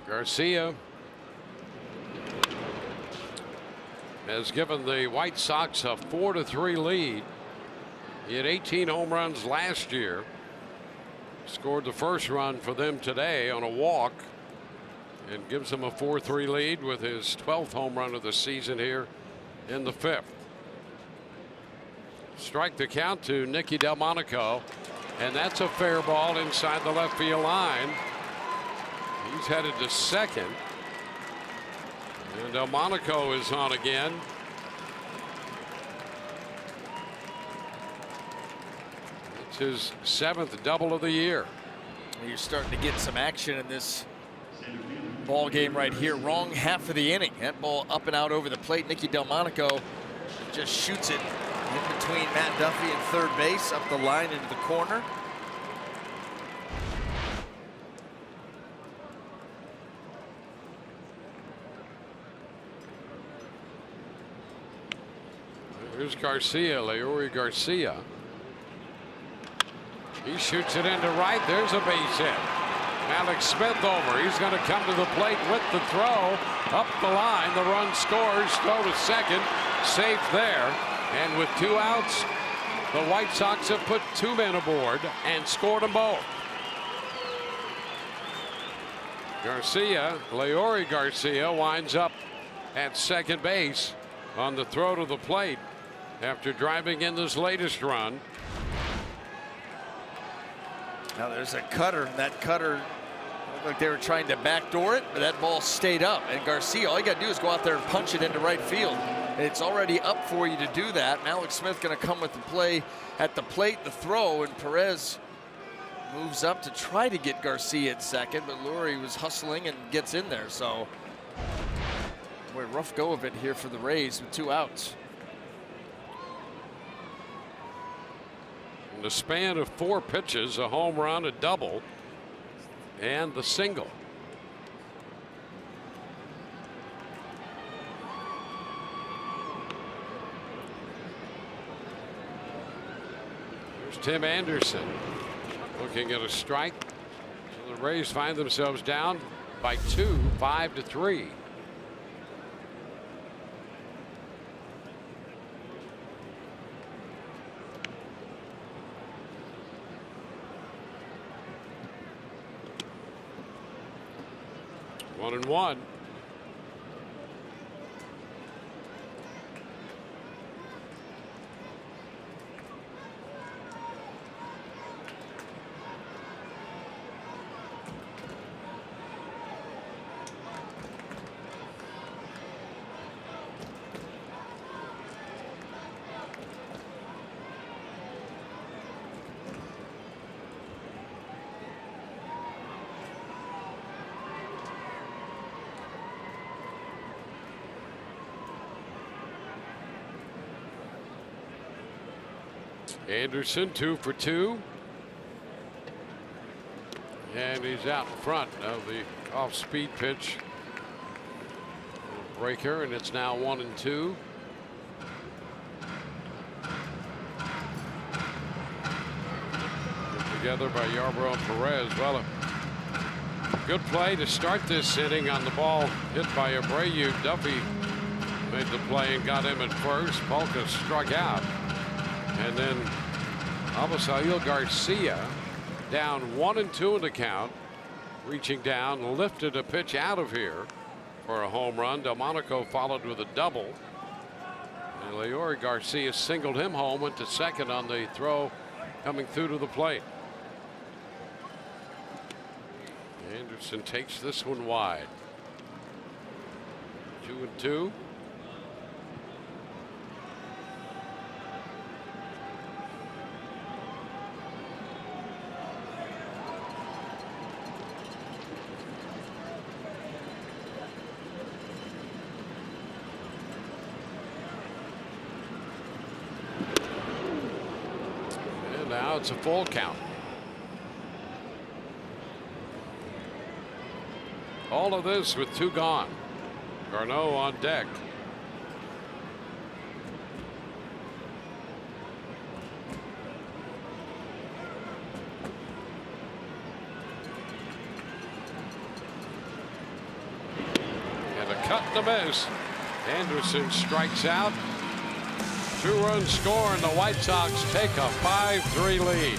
Garcia has given the White Sox a 4-3 lead. He had 18 home runs last year. Scored the first run for them today on a walk and gives them a 4-3 lead with his 12th home run of the season here in the 5th. Strike the count to Nicky Delmonico, and that's a fair ball inside the left field line. He's headed to second, and Delmonico is on again. It's his 7th double of the year. You're starting to get some action in this ball game right here. Wrong half of the inning. That ball up and out over the plate. Nicky Delmonico just shoots it in between Matt Duffy and third base, up the line into the corner. Here's Garcia, Leori Garcia. He shoots it into right. There's a base hit. Alex Smith over. He's going to come to the plate with the throw. Up the line. The run scores. Throw to second. Safe there. And with 2 outs, the White Sox have put 2 men aboard and scored them both. Garcia, Leori Garcia, winds up at second base on the throw to the plate after driving in this latest run. Now there's a cutter. That cutter looked like they were trying to backdoor it, but that ball stayed up. And Garcia, all you got to do is go out there and punch it into right field. It's already up for you to do that. And Alex Smith going to come with the play at the plate, the throw, and Perez moves up to try to get Garcia at second, but Lurie was hustling and gets in there. So, boy, rough go of it here for the Rays with 2 outs. In the span of 4 pitches, a home run, a double, and the single. There's Tim Anderson looking at a strike. So the Rays find themselves down by 2, 5-3. One and one. Anderson 2 for 2. And he's out in front of the off-speed pitch breaker, and it's now 1-2. Put together by Yarbrough and Perez. Well, a good play to start this inning on the ball hit by Abreu. Duffy made the play and got him at first. Polka struck out. And then Avisail Garcia down 1-2 in the count, reaching down, lifted a pitch out of here for a home run. Delmonico followed with a double, and Leori Garcia singled him home, went to second on the throw coming through to the plate. Anderson takes this one wide. 2-2. Now it's a full count. All of this with 2 gone. Garneau on deck. And a cut and a miss. Anderson strikes out. 2-run score, and the White Sox take a 5-3 lead.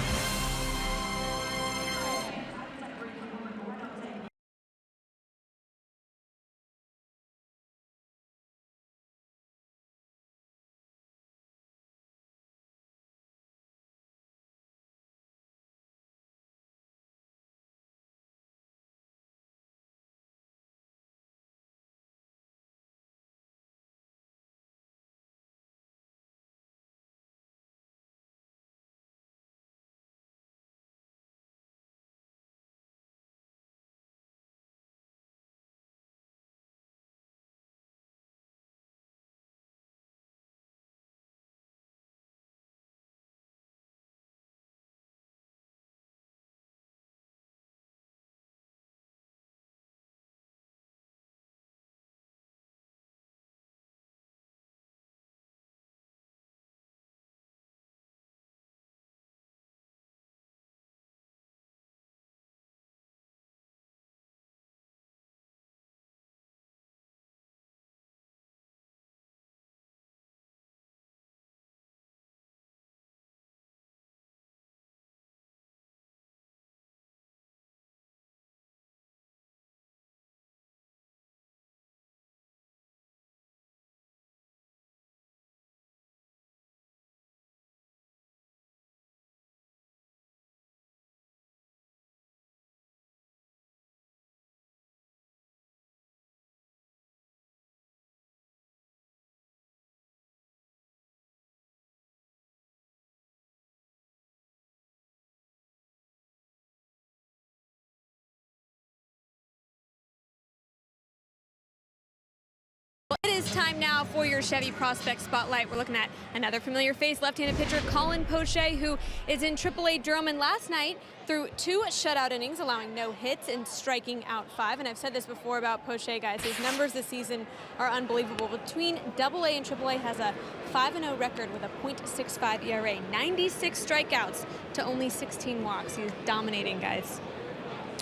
Well, it is time now for your Chevy Prospect Spotlight. We're looking at another familiar face, left-handed pitcher Colin Poche, who is in AAA Durham, and last night threw 2 shutout innings, allowing no hits and striking out 5. And I've said this before about Poche, guys. His numbers this season are unbelievable. Between AA and AAA, has a 5-0 record with a .65 ERA, 96 strikeouts to only 16 walks. He's dominating, guys.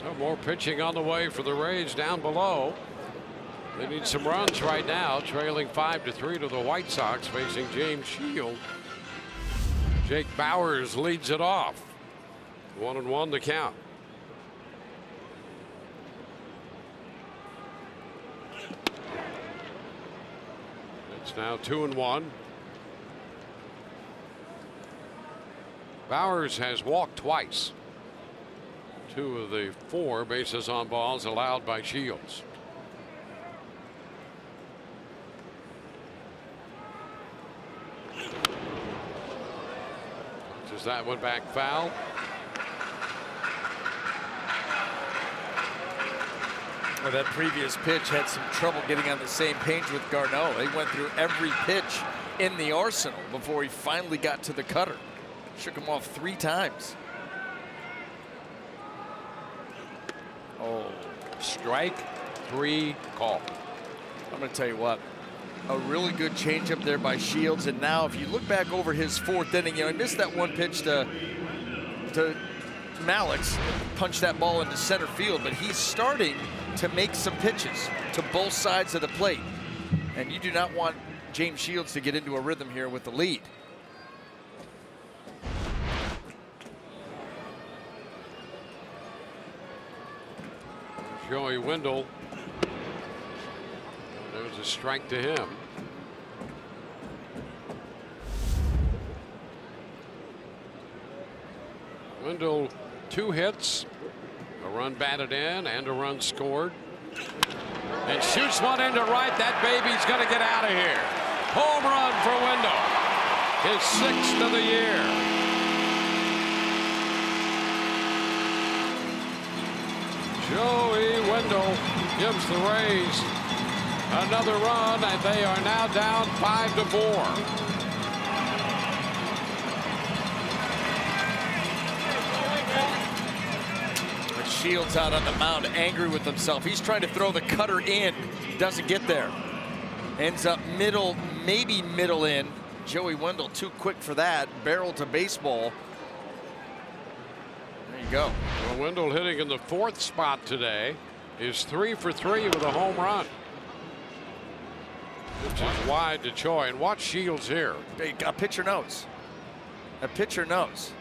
Oh, more pitching on the way for the Rays down below. They need some runs right now, trailing 5-3 to the White Sox, facing James Shield. Jake Bauers leads it off. 1-1 the count. It's now 2-1. Bauers has walked twice. 2 of the 4 bases on balls allowed by Shields. Punches that one back foul. Well, that previous pitch had some trouble getting on the same page with Garneau. He went through every pitch in the arsenal before he finally got to the cutter. Shook him off 3 times. Oh, Strike 3 call. I'm going to tell you what, a really good changeup there by Shields. And now if you look back over his 4th inning, he missed that one pitch to Malix, punched that ball into center field, but he's starting to make some pitches to both sides of the plate. And you do not want James Shields to get into a rhythm here with the lead. Joey Wendell. There's a strike to him. Wendell, 2 hits, a run batted in and a run scored. And shoots one into right. That baby's going to get out of here. Home run for Wendell. His 6th of the year. Joey Wendell gives the Rays another run, and they are now down 5-4. Shields out on the mound, angry with himself. He's trying to throw the cutter in, doesn't get there. Ends up middle, maybe middle in. Joey Wendell too quick for that. Barrel to baseball. There you go. Well, Wendell hitting in the 4th spot today is 3 for 3 with a home run. Which is wide to Choi. And watch Shields here. A pitcher knows. A pitcher knows.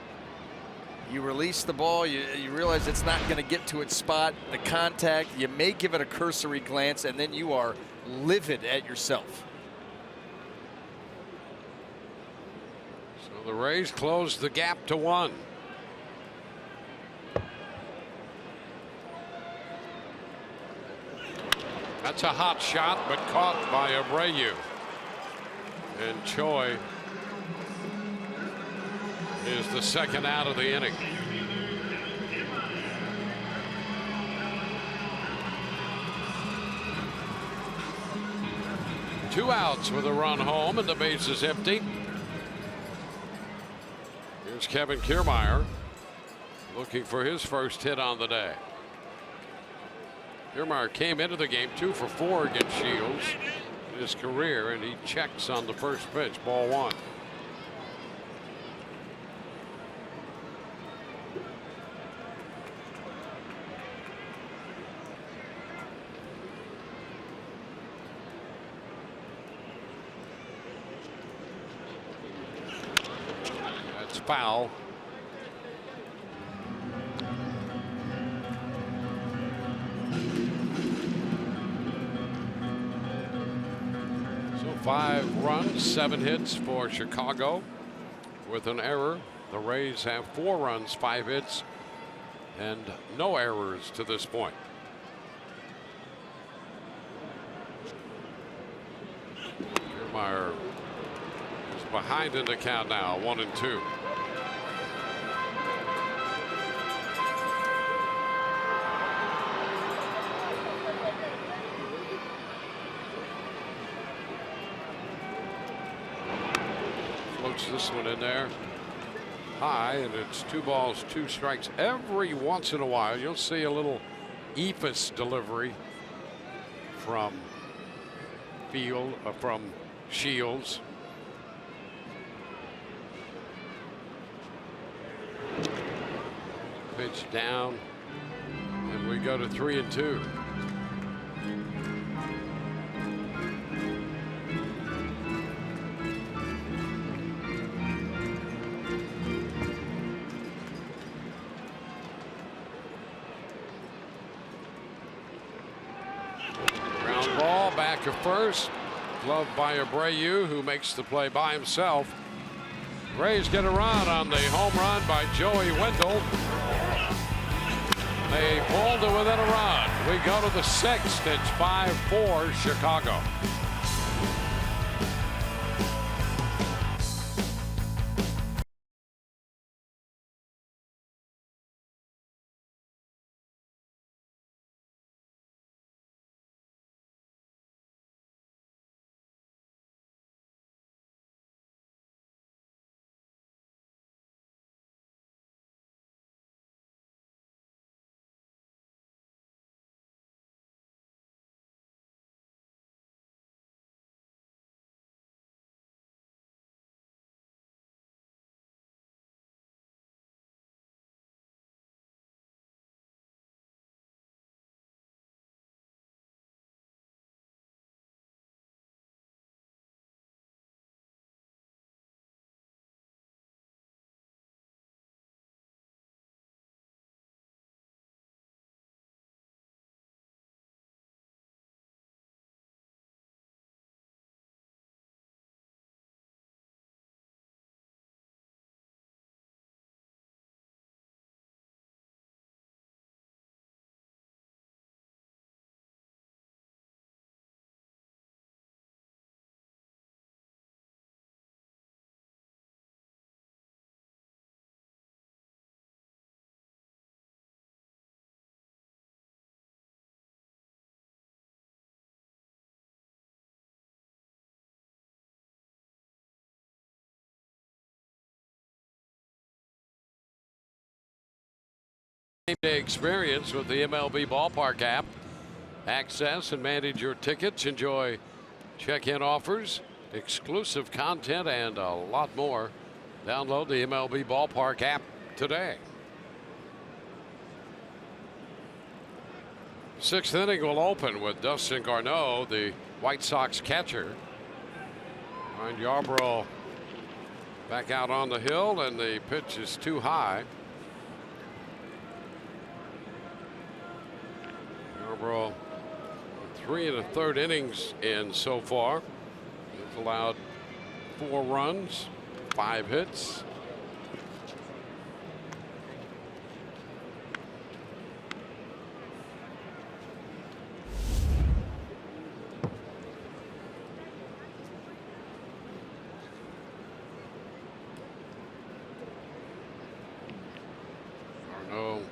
You release the ball, you realize it's not going to get to its spot, the contact, you may give it a cursory glance, and then you are livid at yourself. So the Rays close the gap to 1. That's a hot shot, but caught by Abreu. And Choi is the second out of the inning. Two outs with a run home and the base is empty. Here's Kevin Kiermaier looking for his first hit on the day. Kiermaier came into the game 2 for 4 against Shields in his career, and he checks on the first pitch, ball 1. That's foul. So 5 runs, 7 hits for Chicago with an error. The Rays have 4 runs, 5 hits, and no errors to this point. Kiermaier is behind in the count now, 1-2. Floats this one in there high, and it's 2 balls, 2 strikes. Every once in a while you'll see a little eephus delivery from Shields. Pitch down, and we go to 3-2. Ground ball back to first, gloved by Abreu, who makes the play by himself. Rays get a run on the home run by Joey Wendell. They pulled to within a run. We go to the 6th. It's 5-4 Chicago. Game day experience with the MLB Ballpark app. Access and manage your tickets. Enjoy check-in offers, exclusive content, and a lot more. Download the MLB Ballpark app today. Sixth inning will open with Dustin Garneau, the White Sox catcher. And Yarbrough back out on the hill, and the pitch is too high. Yarbrough 3 1/3 innings in so far. He's allowed 4 runs, 5 hits. Arnaud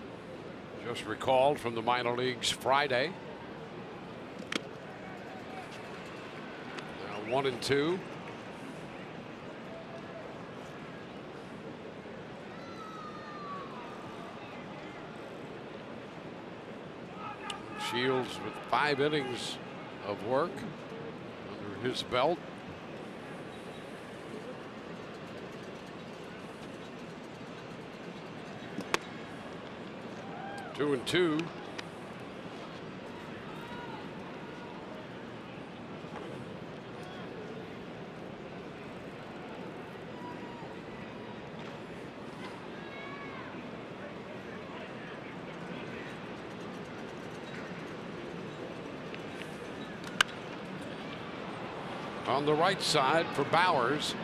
just recalled from the minor leagues Friday. Now 1-2. Shields with 5 innings of work under his belt. Two and two. On the right side for Bowers.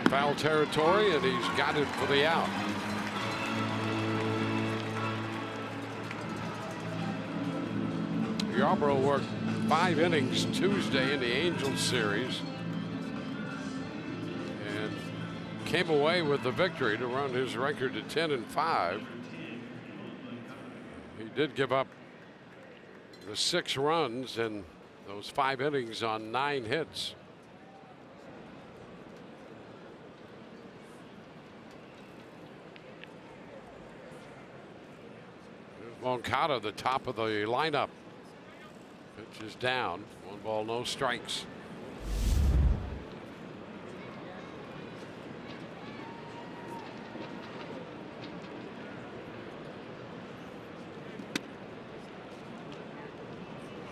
Foul territory, and he's got it for the out. Yarbrough worked 5 innings Tuesday in the Angels series and came away with the victory to run his record to 10-5. He did give up the 6 runs in those 5 innings on 9 hits. Moncada, the top of the lineup. Pitch is down. 1 ball, no strikes.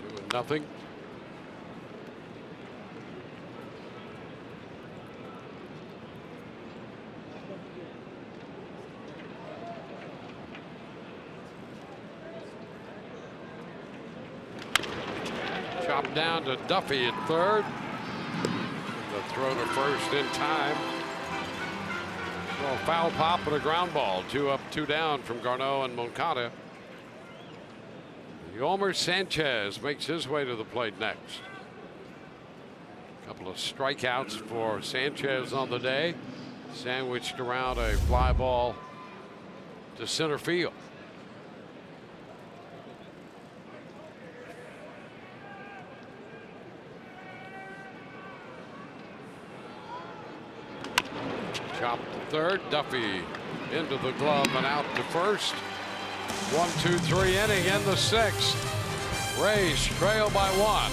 Doing nothing. Chopped down to Duffy at third. The throw to first in time. Well, foul pop and a ground ball. 2 up, 2 down from Garneau and Moncada. Yolmer Sanchez makes his way to the plate next. A couple of strikeouts for Sanchez on the day. Sandwiched around a fly ball to center field. Chopped to third. Duffy into the glove and out to first. 1-2-3 inning in the 6th. Rays trail by 1.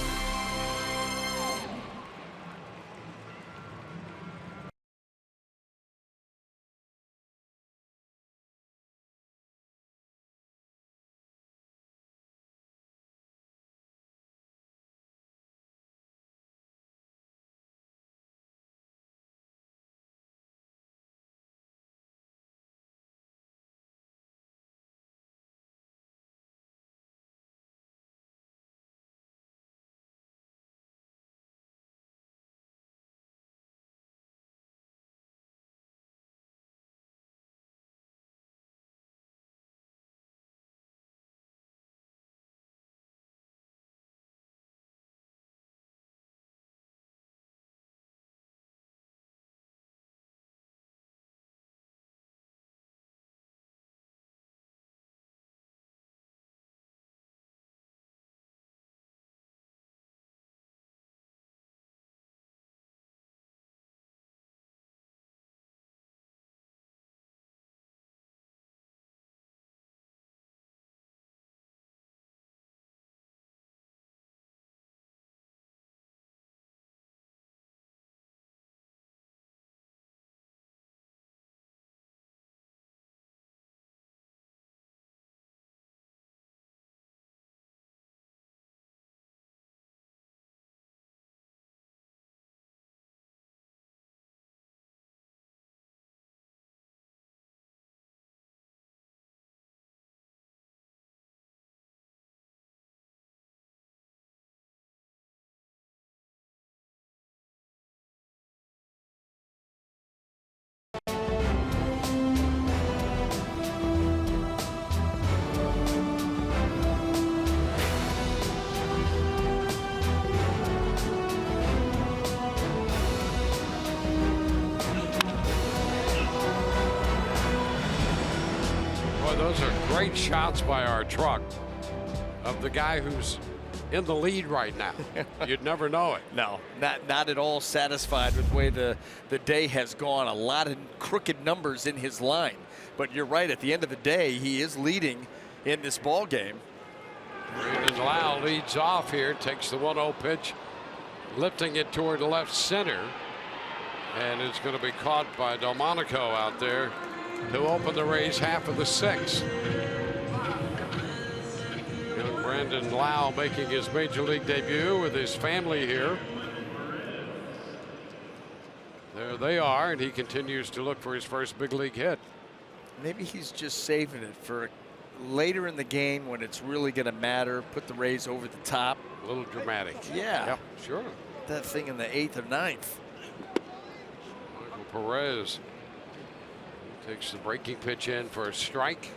Those are great shots by our truck of the guy who's in the lead right now. You'd never know it. No, not at all satisfied with the way the day has gone. A lot of crooked numbers in his line. But you're right, at the end of the day, he is leading in this ball game. Brandon Lau leads off here, takes the 1-0 pitch, lifting it toward the left center. And it's going to be caught by Delmonico out there to open the Rays half of the 6th. Young Brandon Lau making his major league debut with his family here. There they are, and he continues to look for his first big league hit. Maybe he's just saving it for later in the game when it's really going to matter. Put the Rays over the top. A little dramatic. Yeah. Yep, sure. That thing in the 8th or 9th. Michael Perez takes the breaking pitch in for a strike.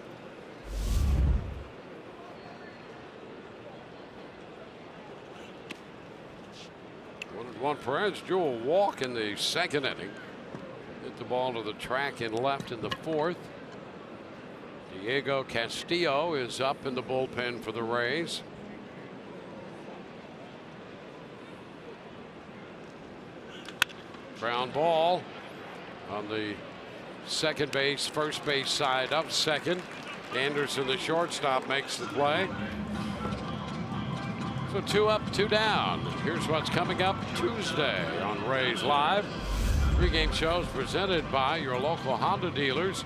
One Perez drew a walk in the 2nd inning. Hit the ball to the track and left in the 4th. Diego Castillo is up in the bullpen for the Rays. Ground ball on the second base, first base side of second. Anderson, the shortstop, makes the play. So 2 up, 2 down. Here's what's coming up Tuesday on Rays Live. Pre-game shows presented by your local Honda dealers.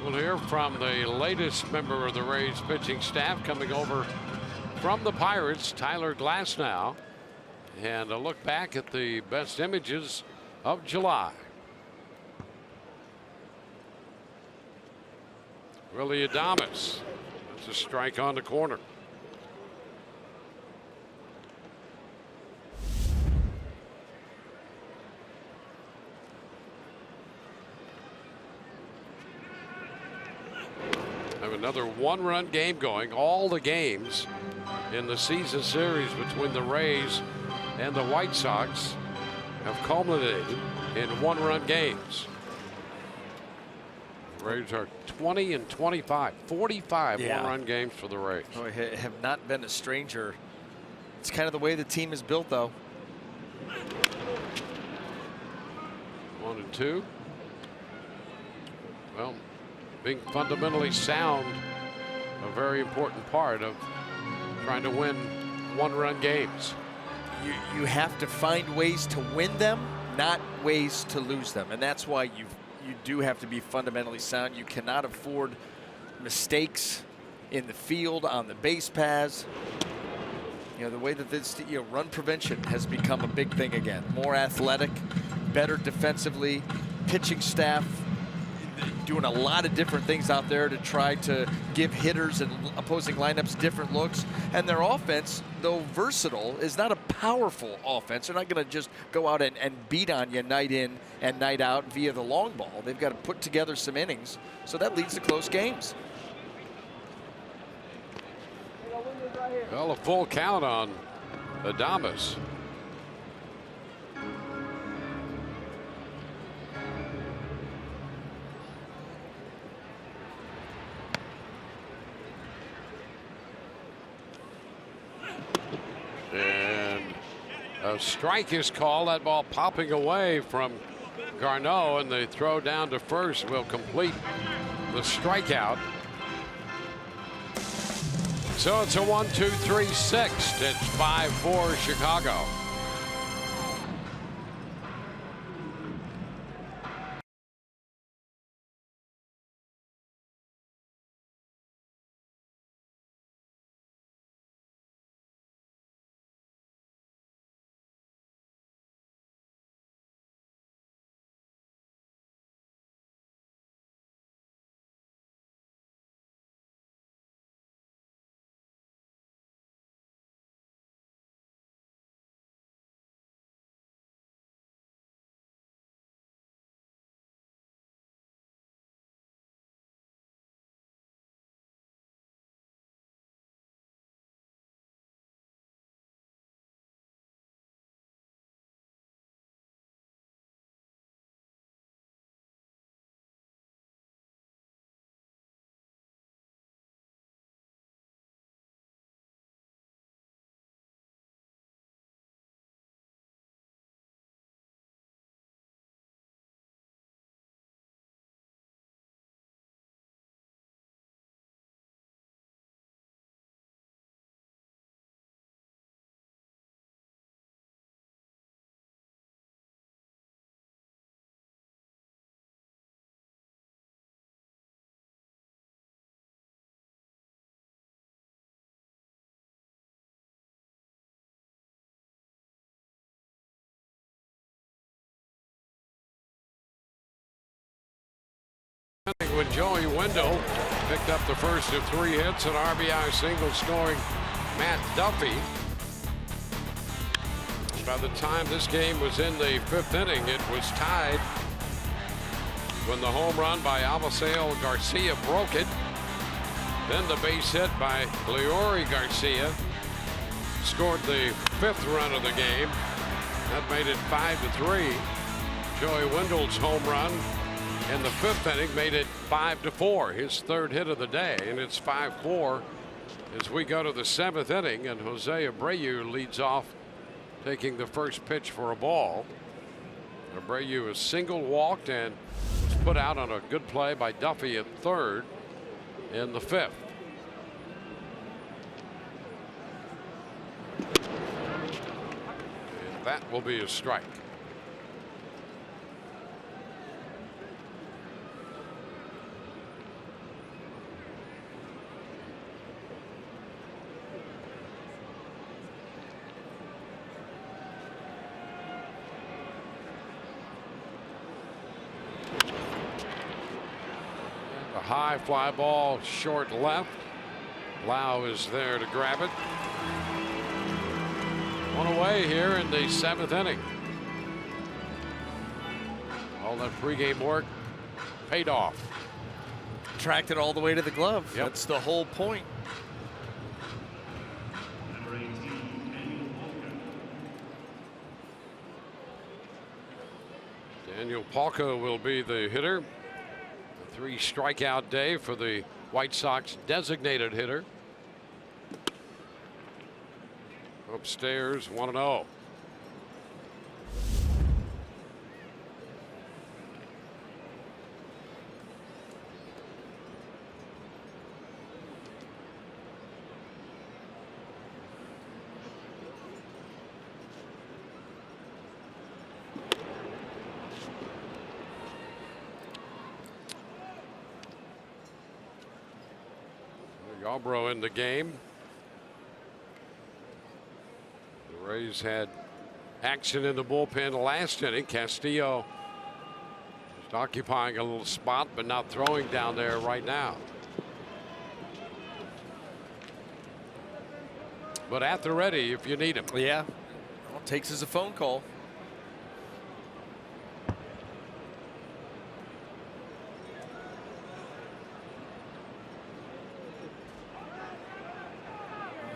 We'll hear from the latest member of the Rays pitching staff coming over from the Pirates, Tyler Glasnow, and a look back at the best images of July. Willie Adames. That's a strike on the corner. Have another 1-run game going. All the games in the season series between the Rays and the White Sox have culminated in 1-run games. Rays are 20 and 25, 45 1-run games for the Rays. Oh, have not been a stranger. It's kind of the way the team is built, though. 1 and 2. Well, being fundamentally sound, a very important part of trying to win 1-run games. You have to find ways to win them, not ways to lose them, and that's why you do have to be fundamentally sound. You cannot afford mistakes in the field, on the base paths. You know, the way that this run prevention has become a big thing again. More athletic, better defensively, pitching staff doing a lot of different things out there to try to give hitters and opposing lineups different looks. And their offense, though versatile, is not a powerful offense. They're not going to just go out and beat on you night in and night out via the long ball. They've got to put together some innings, so that leads to close games. Well, a full count on Adames. And a strike is called. That ball popping away from Garneau, and the throw down to first will complete the strikeout. So it's a 1-2-3-6. It's 5-4 Chicago. When Joey Wendell picked up the first of 3 hits, an RBI single scoring Matt Duffy. By the time this game was in the 5th inning, it was tied when the home run by Abisail Garcia broke it. Then the base hit by Leori Garcia scored the 5th run of the game. That made it 5-3. Joey Wendell's home run in the 5th inning made it 5-4, his 3rd hit of the day, and it's 5-4 as we go to the 7th inning, and Jose Abreu leads off, taking the first pitch for a ball. Abreu is single walked and was put out on a good play by Duffy at 3rd in the 5th. And that will be a strike. High fly ball, short left. Lau is there to grab it. 1 away here in the 7th inning. All that pregame work paid off. Tracked it all the way to the glove. Yep. That's the whole point. Daniel Palka will be the hitter. 3 strikeout day for the White Sox designated hitter. Upstairs 1-0. Yarbrough in the game. The Rays had action in the bullpen last inning. Castillo just occupying a little spot, but not throwing down there right now. But at the ready if you need him. Yeah. All it takes is a phone call.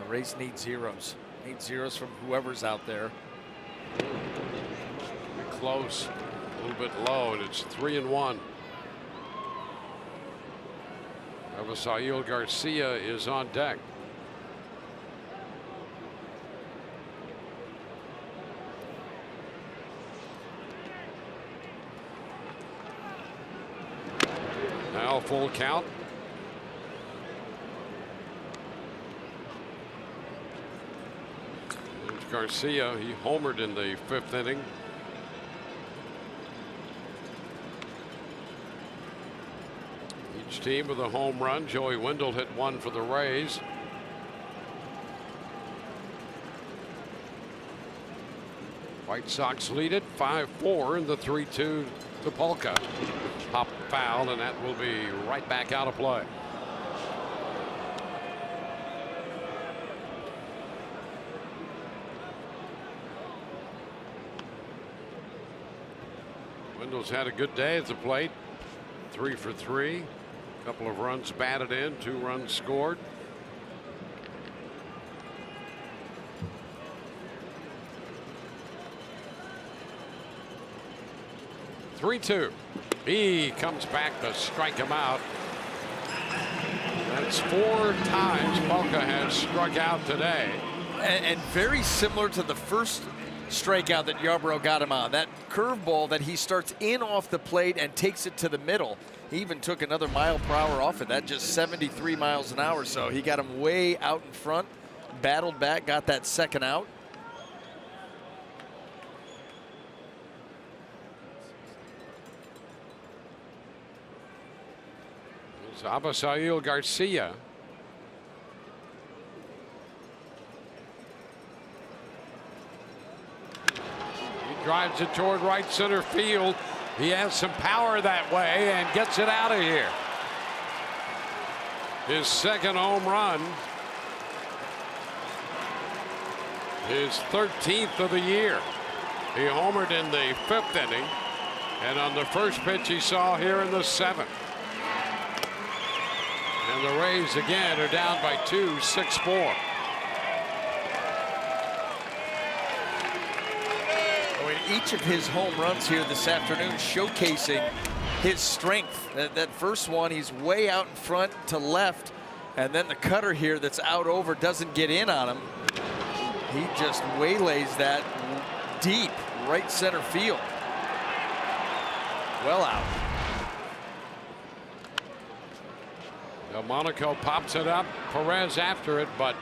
Rays need zeros. Need zeros from whoever's out there. Close, a little bit low, and it's 3-1. Abisail Garcia is on deck. Now full count. Garcia, he homered in the 5th inning. Each team with a home run. Joey Wendell hit 1 for the Rays. White Sox lead it 5-4 in the 3-2 to Palka. Pop foul, and that will be right back out of play. Wendell's had a good day at the plate. 3 for 3. A couple of runs batted in, 2 runs scored. "3-2. He comes back to strike him out. That's 4 times Palka has struck out today. And very similar to the first strikeout that Yarbrough got him on. That curveball that he starts in off the plate and takes it to the middle. He even took another mile per hour off it. That just 73 miles an hour. So he got him way out in front, battled back, got that second out. It's Abisail Garcia. Drives it toward right center field. He has some power that way and gets it out of here. His second home run. His 13th of the year. He homered in the 5th inning, and on the first pitch he saw here in the 7th. And the Rays again are down by 2, 6-4. Each of his home runs here this afternoon showcasing his strength. That first one, he's way out in front to left, and then the cutter here that's out over doesn't get in on him. He just waylays that deep right center field. Well out. Delmonico pops it up. Perez after it, but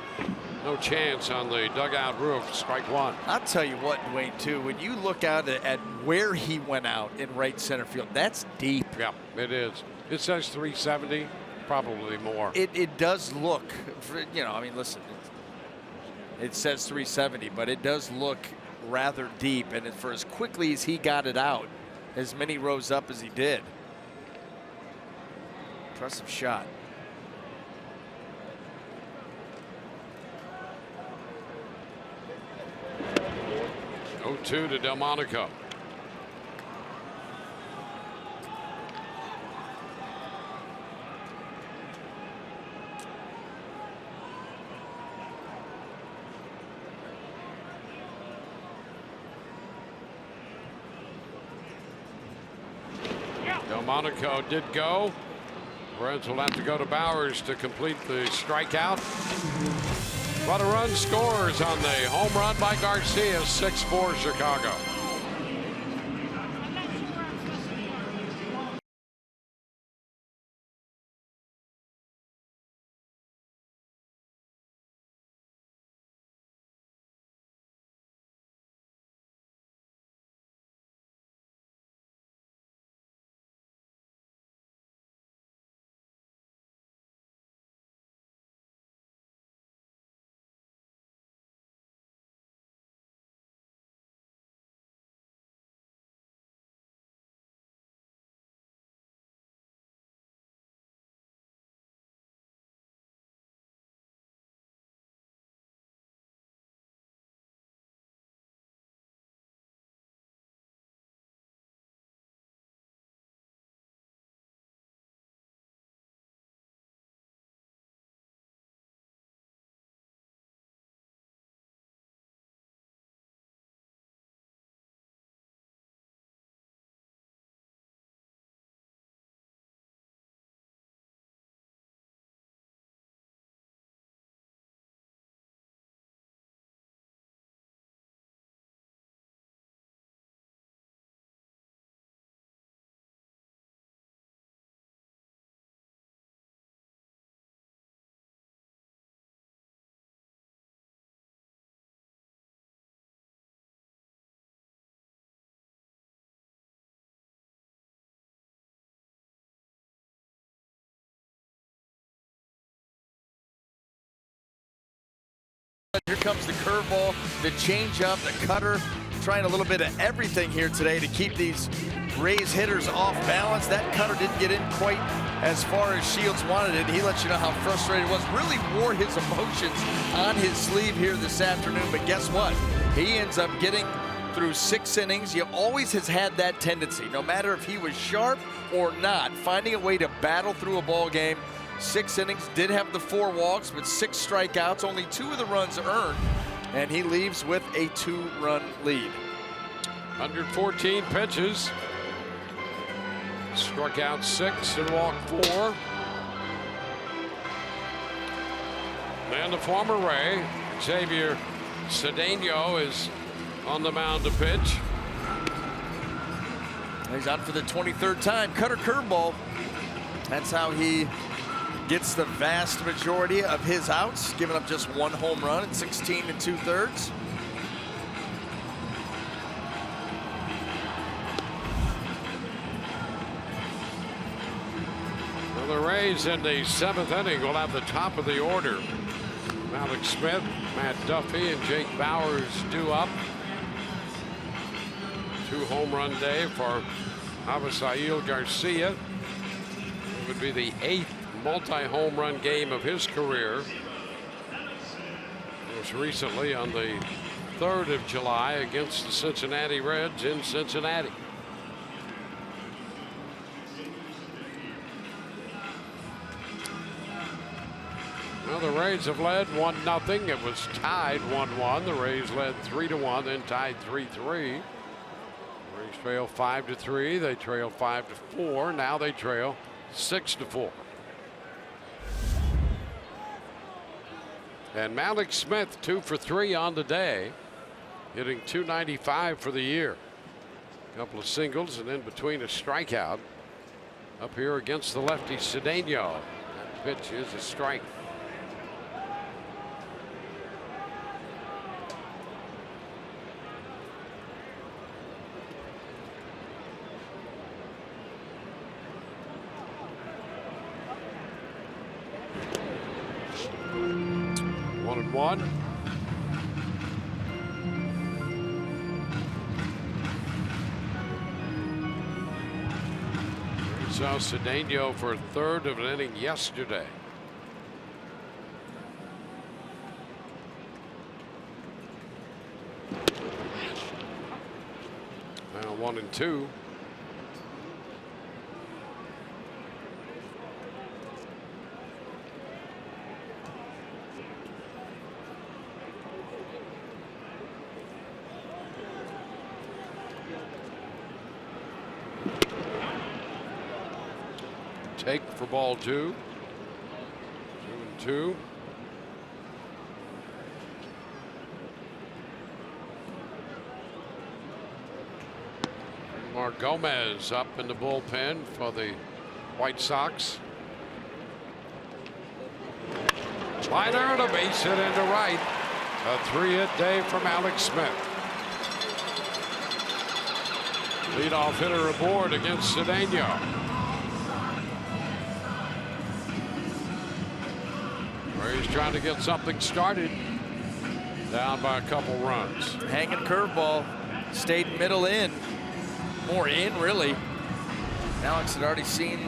no chance on the dugout roof. Strike one. I'll tell you what, Dwayne, too, when you look out at where he went out in right center field, that's deep. Yeah, it is. It says 370, probably more. It does look, you know, I mean, listen, it says 370, but it does look rather deep. And for as quickly as he got it out, as many rows up as he did. Impressive shot. 0-2 to Delmonico. Delmonico did go. Reds will have to go to Bowers to complete the strikeout. But a run scores on the home run by Garcia, 6-4 Chicago. Here comes the curveball, the changeup, the cutter, trying a little bit of everything here today to keep these Rays hitters off balance. That cutter didn't get in quite as far as Shields wanted it. He lets you know how frustrated he was. Really wore his emotions on his sleeve here this afternoon. But guess what? He ends up getting through 6 innings. He always has had that tendency, no matter if he was sharp or not, finding a way to battle through a ball game. 6 innings, did have the 4 walks, but 6 strikeouts, only 2 of the runs earned, and he leaves with a 2-run lead. 114 pitches. Struck out 6 and walked 4. And the former Ray, Xavier Cedeno, is on the mound to pitch. He's out for the 23rd time. Cutter curveball. That's how he gets the vast majority of his outs, giving up just 1 home run in 16 2/3. Well, the Rays in the 7th inning will have the top of the order. Alex Smith, Matt Duffy, and Jake Bowers due up. 2 home run day for Avisail Garcia. It would be the 8th multi-home run game of his career. Most recently on the 3rd of July against the Cincinnati Reds in Cincinnati. Well, the Rays have led 1-0. It was tied 1-1. The Rays led 3-1, then tied 3-3. Rays trail 5-3. They trail 5-4. Now they trail 6-4. And Malik Smith 2 for 3 on the day, hitting .295 for the year. A couple of singles and in between a strikeout. Up here against the lefty Cedeno. That pitch is a strike. One. We saw Cedeno for a third of an inning yesterday. Now 1-2. Take for ball 2. 2-2. Mark Gomez up in the bullpen for the White Sox. Liner and a base hit into right. A 3-hit day from Alex Smith. Leadoff hitter aboard against Cedeno. He's trying to get something started. Down by a couple runs. Hanging curveball. Stayed middle in. More in, really. Alex had already seen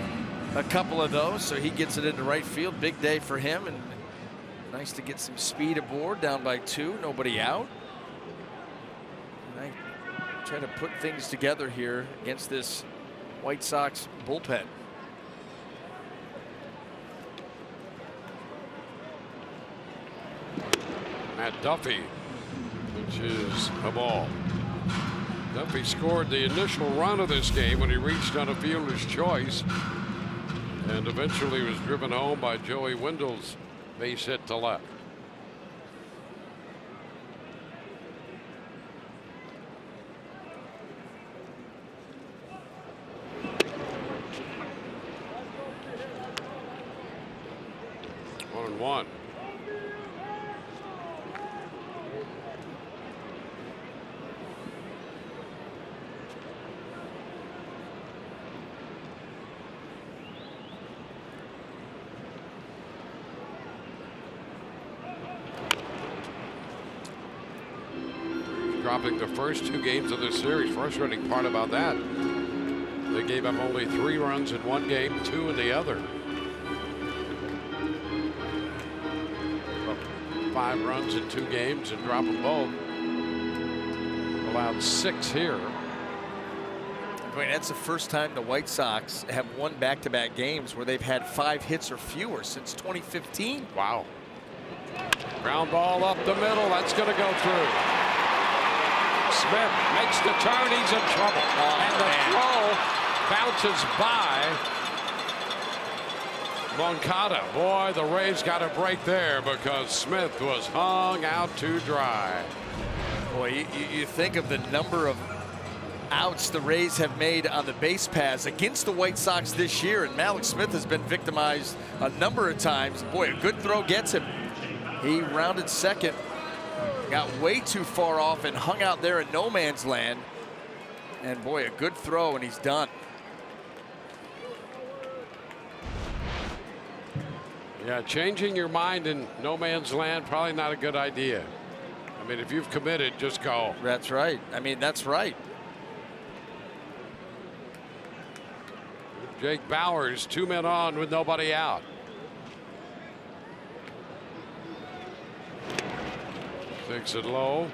a couple of those, so he gets it into right field. Big day for him, and nice to get some speed aboard. Down by 2, nobody out. And I try to put things together here against this White Sox bullpen. Matt Duffy, which is a ball. Duffy scored the initial run of this game when he reached on a fielder's choice and eventually was driven home by Joey Wendell's base hit to left. One. Dropping the first 2 games of this series. Frustrating part about that, they gave up only 3 runs in one game, 2 in the other. 5 runs in 2 games and drop them both. Allowed 6 here. I mean, that's the first time the White Sox have won back-to-back games where they've had 5 hits or fewer since 2015. Wow. Ground ball up the middle. That's going to go through. Smith makes the turn. He's in trouble. And the throw bounces by Moncada. Boy, the Rays got a break there because Smith was hung out to dry. Boy, you think of the number of outs the Rays have made on the base paths against the White Sox this year, and Malik Smith has been victimized a number of times. Boy, a good throw gets him. He rounded second, got way too far off and hung out there in no man's land. And boy, a good throw and he's done. Yeah, changing your mind in no man's land, probably not a good idea. I mean, if you've committed, just go. That's right. I mean, that's right. Jake Bowers, 2 men on with nobody out. Takes it low.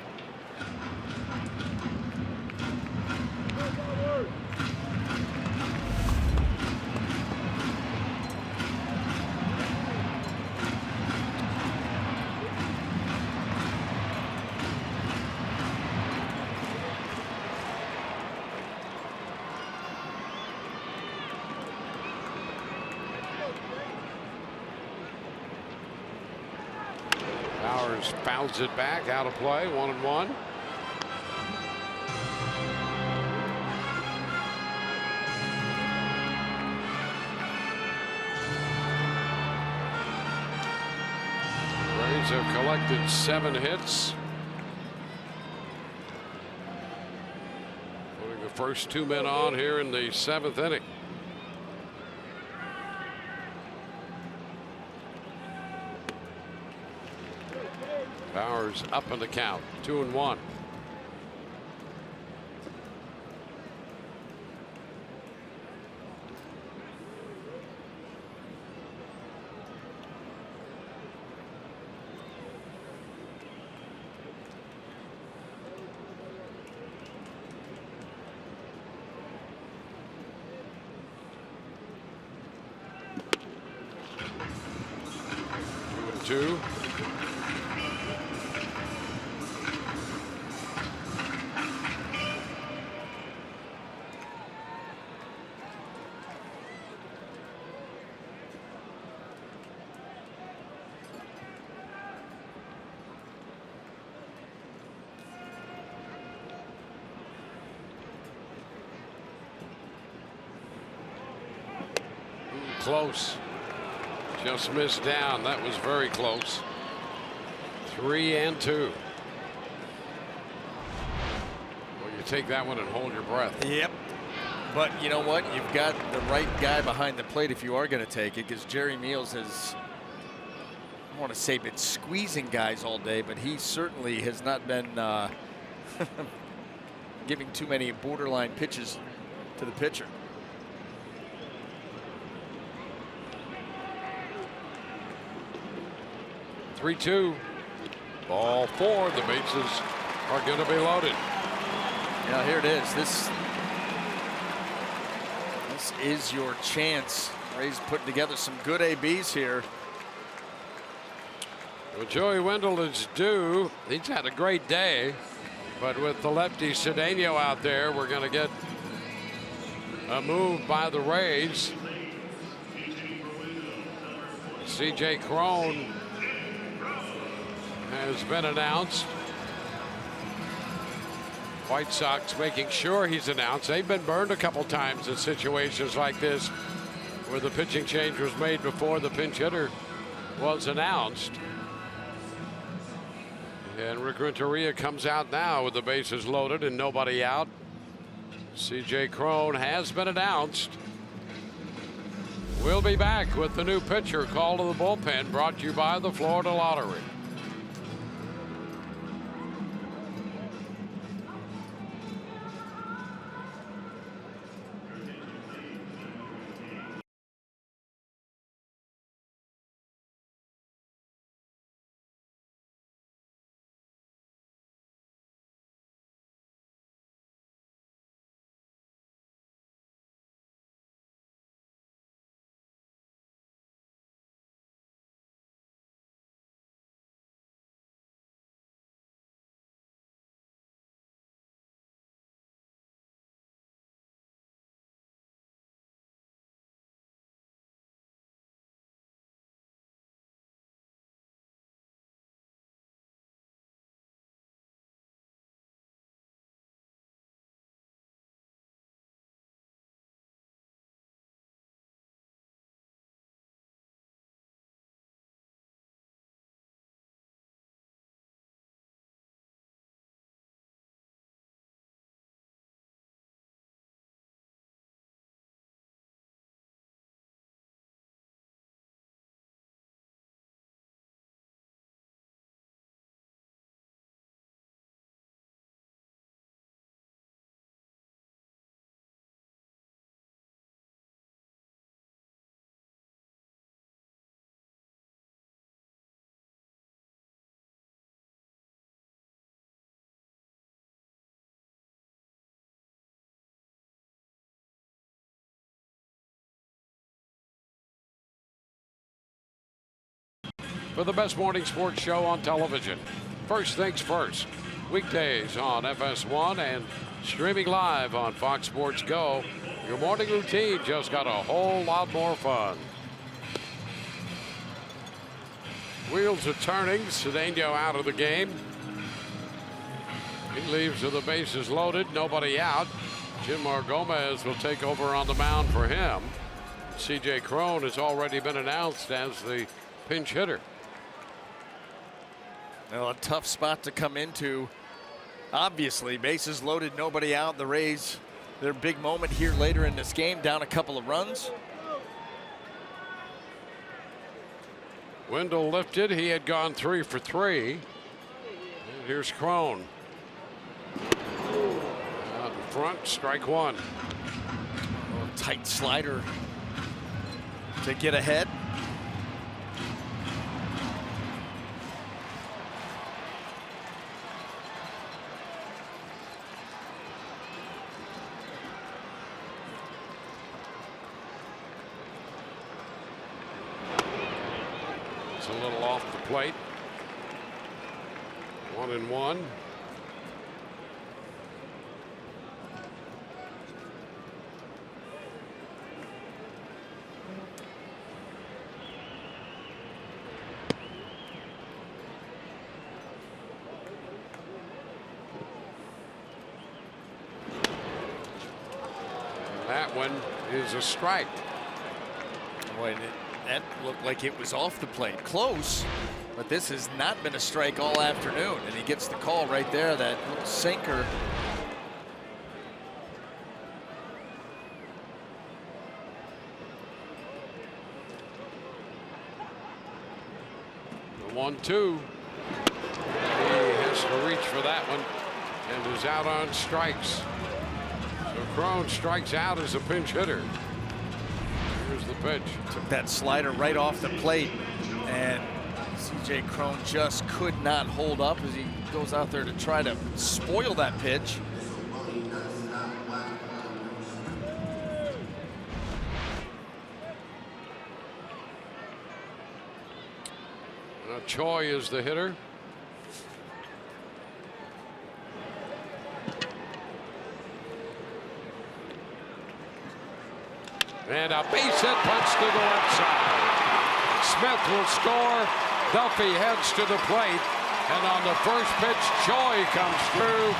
Bowers fouls it back, out of play, 1-1. Rays have collected 7 hits. Putting the first 2 men on here in the 7th inning. Bowers up in the count, 2-1. Two. Close. Just missed down. That was very close. 3-2. Well, you take that one and hold your breath. Yep. But you know what? You've got the right guy behind the plate if you are going to take it, because Jerry Meals has, I don't want to say been squeezing guys all day, but he certainly has not been giving too many borderline pitches to the pitcher. Three-two. Ball 4. The bases are going to be loaded. Yeah, here it is. This is your chance. Rays putting together some good ABs here. Well, Joey Wendell is due. He's had a great day, but with the lefty Cedeno out there, we're going to get a move by the Rays. C.J. Cron has been announced. White Sox making sure he's announced. They've been burned a couple times in situations like this where the pitching change was made before the pinch hitter was announced. And Rick Renteria comes out now with the bases loaded and nobody out. C.J. Cron has been announced. We'll be back with the new pitcher call to the bullpen, brought to you by the Florida Lottery. for the best morning sports show on television. First Things First, weekdays on FS1 and streaming live on Fox Sports Go. Your morning routine just got a whole lot more fun. Wheels are turning. Cedeno out of the game. He leaves with the bases loaded, nobody out. Jimar Gomez will take over on the mound for him. C.J. Cron has already been announced as the pinch hitter. Well, a tough spot to come into. Obviously, bases loaded, nobody out. The Rays, their big moment here later in this game, down a couple of runs. Wendell lifted. He had gone 3 for 3. And here's Cron. Out in front, strike one. Tight slider to get ahead. It's a little off the plate. 1-1. That one is a strike. Boy, that looked like it was off the plate. Close, but this has not been a strike all afternoon. And he gets the call right there, that little sinker. The 1-2. He has to reach for that one and is out on strikes. So Cron strikes out as a pinch hitter. Here's the pitch. Took that slider right off the plate, and C.J. Cron just could not hold up as he goes out there to try to spoil that pitch. Choi is the hitter. And a base hit punch to the left side. Smith will score. Duffy heads to the plate. And on the first pitch, Choi comes through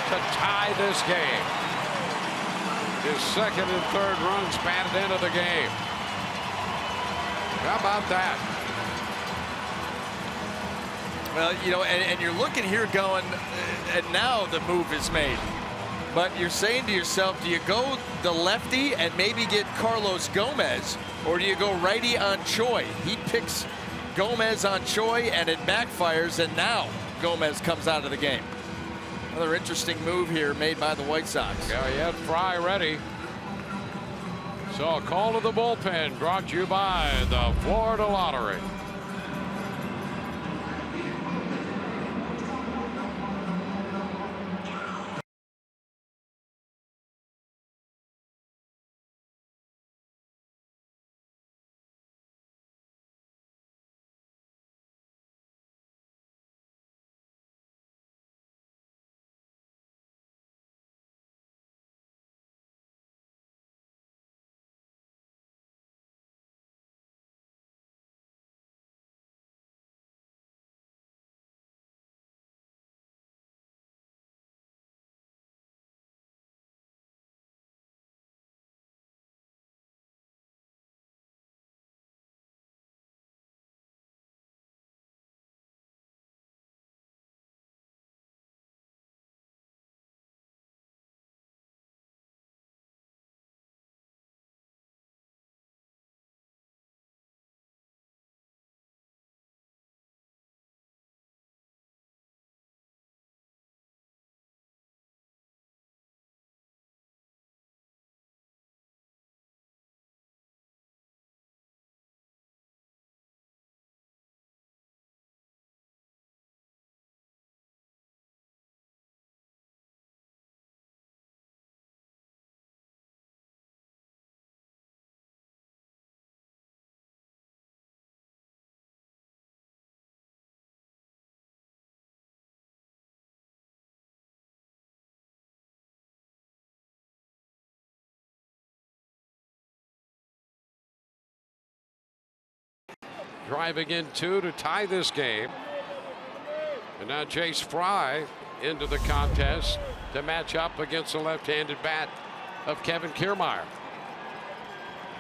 to tie this game. His second and third runs batted into the game. How about that? Well, you know, and you're looking here going, and now the move is made. But you're saying to yourself, do you go the lefty and maybe get Carlos Gomez, or do you go righty on Choi? He picks Gomez on Choi, and it backfires, and now Gomez comes out of the game. Another interesting move here made by the White Sox. Yeah, he had Fry ready. So a call to the bullpen brought to you by the Florida Lottery. driving in 2 to tie this game. And now Jace Fry into the contest to match up against the left-handed bat of Kevin Kiermaier.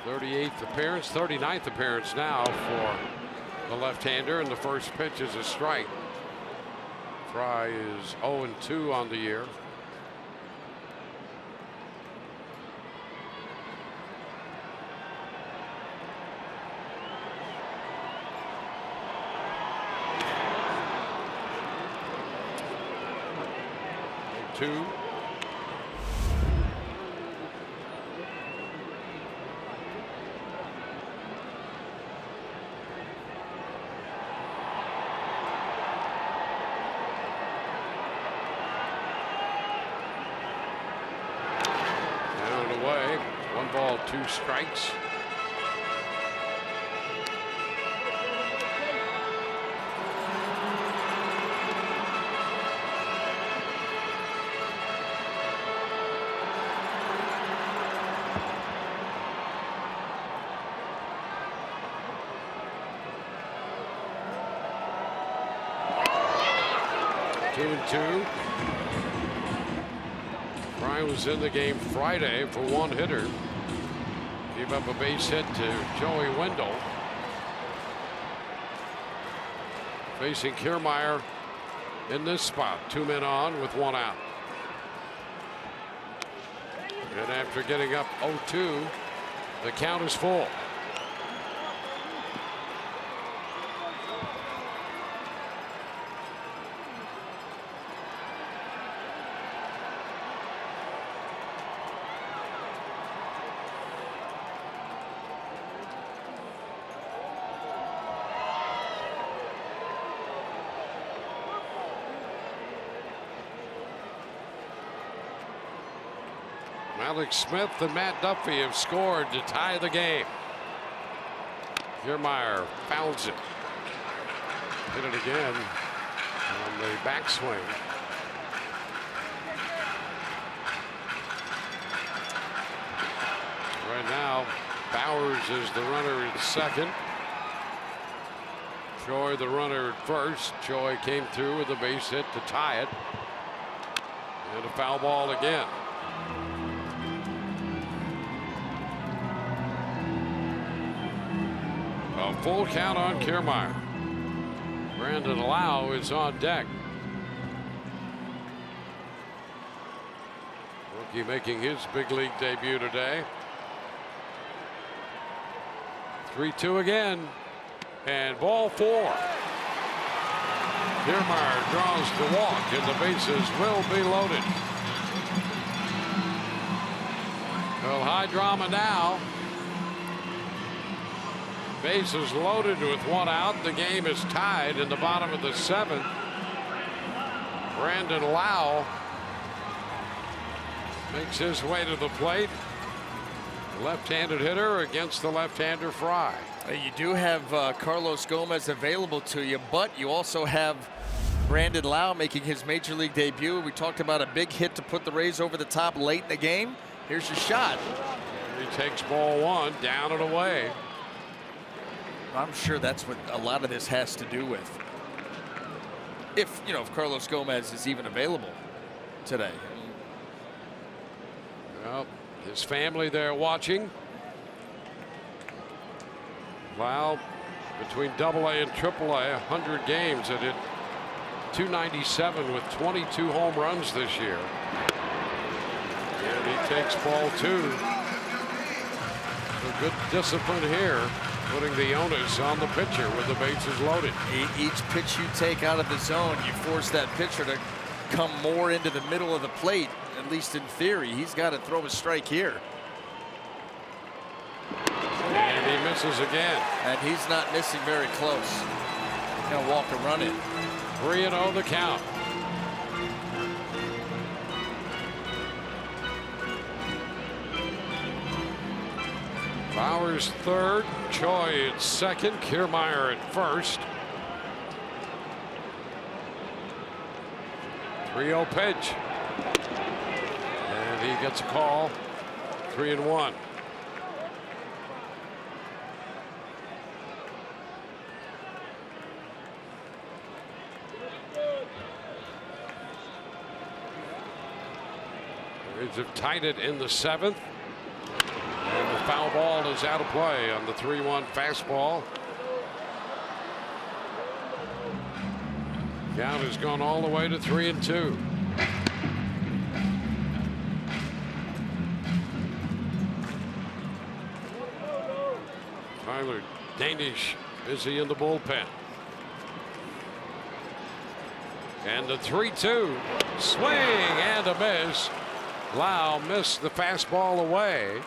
38th appearance, 39th appearance now for the left-hander, and the first pitch is a strike. Fry is 0-2 on the year. Two. Away. 1 ball, 2 strikes. Two and two. Fry was in the game Friday for 1 hitter. Gave up a base hit to Joey Wendell. Facing Kiermaier in this spot. 2 men on with 1 out. And after getting up 0-2, the count is full. Alex Smith and Matt Duffy have scored to tie the game. Kiermaier fouls it. Hit it again on the backswing. Right now, Bowers is the runner at second. Choi the runner at first. Choi came through with a base hit to tie it. And a foul ball again. A full count on Kiermaier. Brandon Lau is on deck. Rookie making his big league debut today. 3-2 again. And ball 4. Kiermaier draws the walk, and the bases will be loaded. Well, high drama now. Bases loaded with 1 out. The game is tied in the bottom of the 7th. Brandon Lau makes his way to the plate. Left-handed hitter against the left-hander Fry. You do have Carlos Gomez available to you, but you also have Brandon Lau making his major league debut. We talked about a big hit to put the Rays over the top late in the game. Here's your shot. He takes ball 1 down and away. I'm sure that's what a lot of this has to do with. If Carlos Gomez is even available today. Well, his family there watching. Lau between AA and AAA, 100 games and hit .297 with 22 home runs this year. And he takes ball 2. A good discipline here, putting the onus on the pitcher with the bases loaded. Each pitch you take out of the zone, you force that pitcher to come more into the middle of the plate, at least in theory. He's got to throw a strike here. And he misses again. And he's not missing very close. He's going to walk a run in. 3-0 the count. Bowers third, Choi at second, Kiermaier at first. 3-0 pitch. And he gets a call. 3-1. Rays have tied it in the 7th. And the foul ball is out of play on the 3-1 fastball. Count has gone all the way to 3-2. Tyler Danish busy in the bullpen. And the 3-2 swing and a miss. Lau missed the fastball away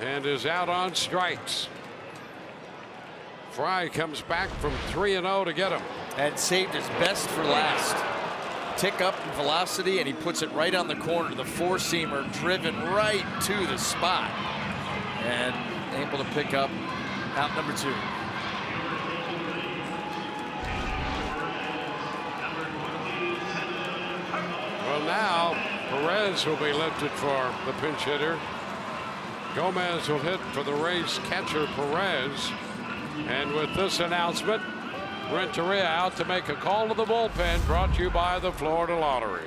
and is out on strikes. Fry comes back from 3-0 to get him. And saved his best for last. Tick up in velocity, and he puts it right on the corner. The four-seamer driven right to the spot. And able to pick up out number 2. Well, now Perez will be lifted for the pinch hitter. Gomez will hit for the Rays catcher Perez. And with this announcement, Renteria out to make a call to the bullpen, brought to you by the Florida Lottery.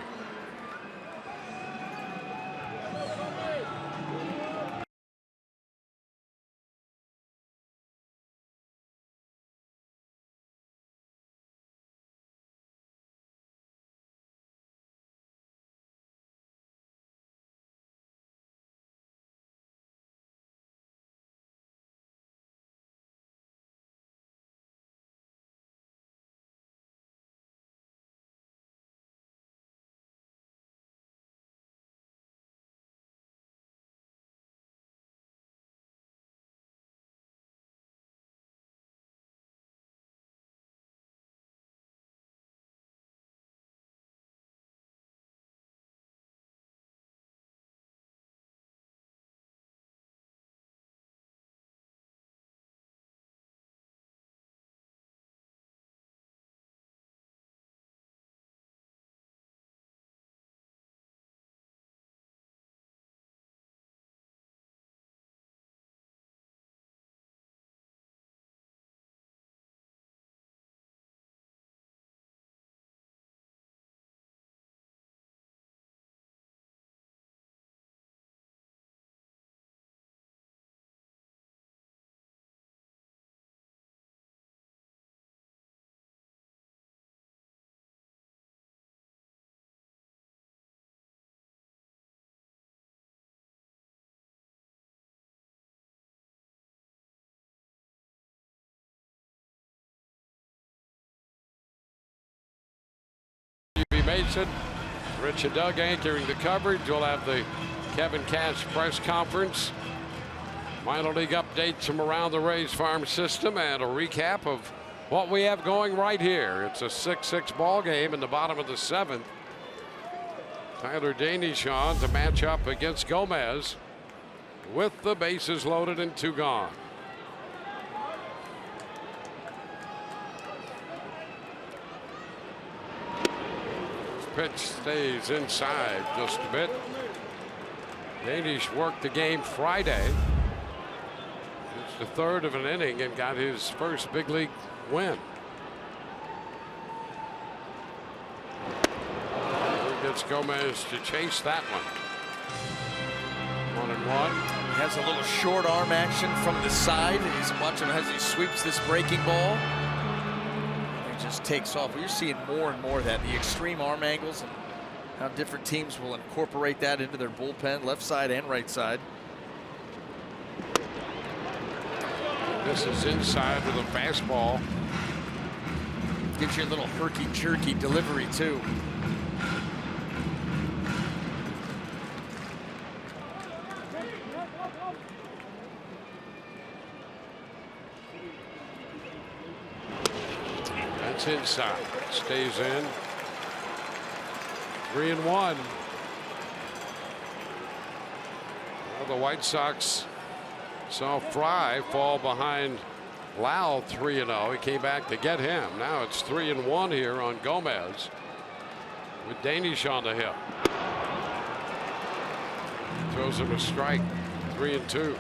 Mason, Rich and Doug anchoring the coverage. We'll have the Kevin Cash press conference. Minor league updates from around the Rays farm system and a recap of what we have going right here. It's a 6-6 ball game in the bottom of the 7th. Tyler Danish on to match up against Gomez with the bases loaded and 2 gone. Pitch stays inside just a bit. Danish worked the game Friday. It's the 3rd of an inning and got his first big league win. He gets Gomez to chase that one. 1-1. Has a little short arm action from the side. He's watching as he sweeps this breaking ball. Just takes off. We're seeing more and more of that, the extreme arm angles and how different teams will incorporate that into their bullpen, left side and right side. This is inside with a fastball. Gives you a little herky-jerky delivery too. Inside, stays in. 3-1. Well, the White Sox saw Fry fall behind Lau 3-0. He came back to get him. Now it's 3-1 here on Gomez with Danish on the hip. Throws him a strike. 3-2.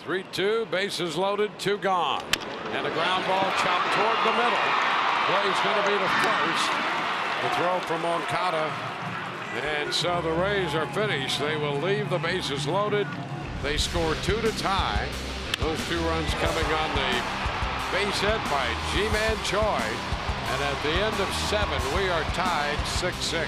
3-2, bases loaded, 2 gone. And a ground ball chopped toward the middle. Play's going to be the first. The throw from Moncada. And so the Rays are finished. They will leave the bases loaded. They score 2 to tie. Those 2 runs coming on the base hit by G-Man Choi. And at the end of 7, we are tied 6-6.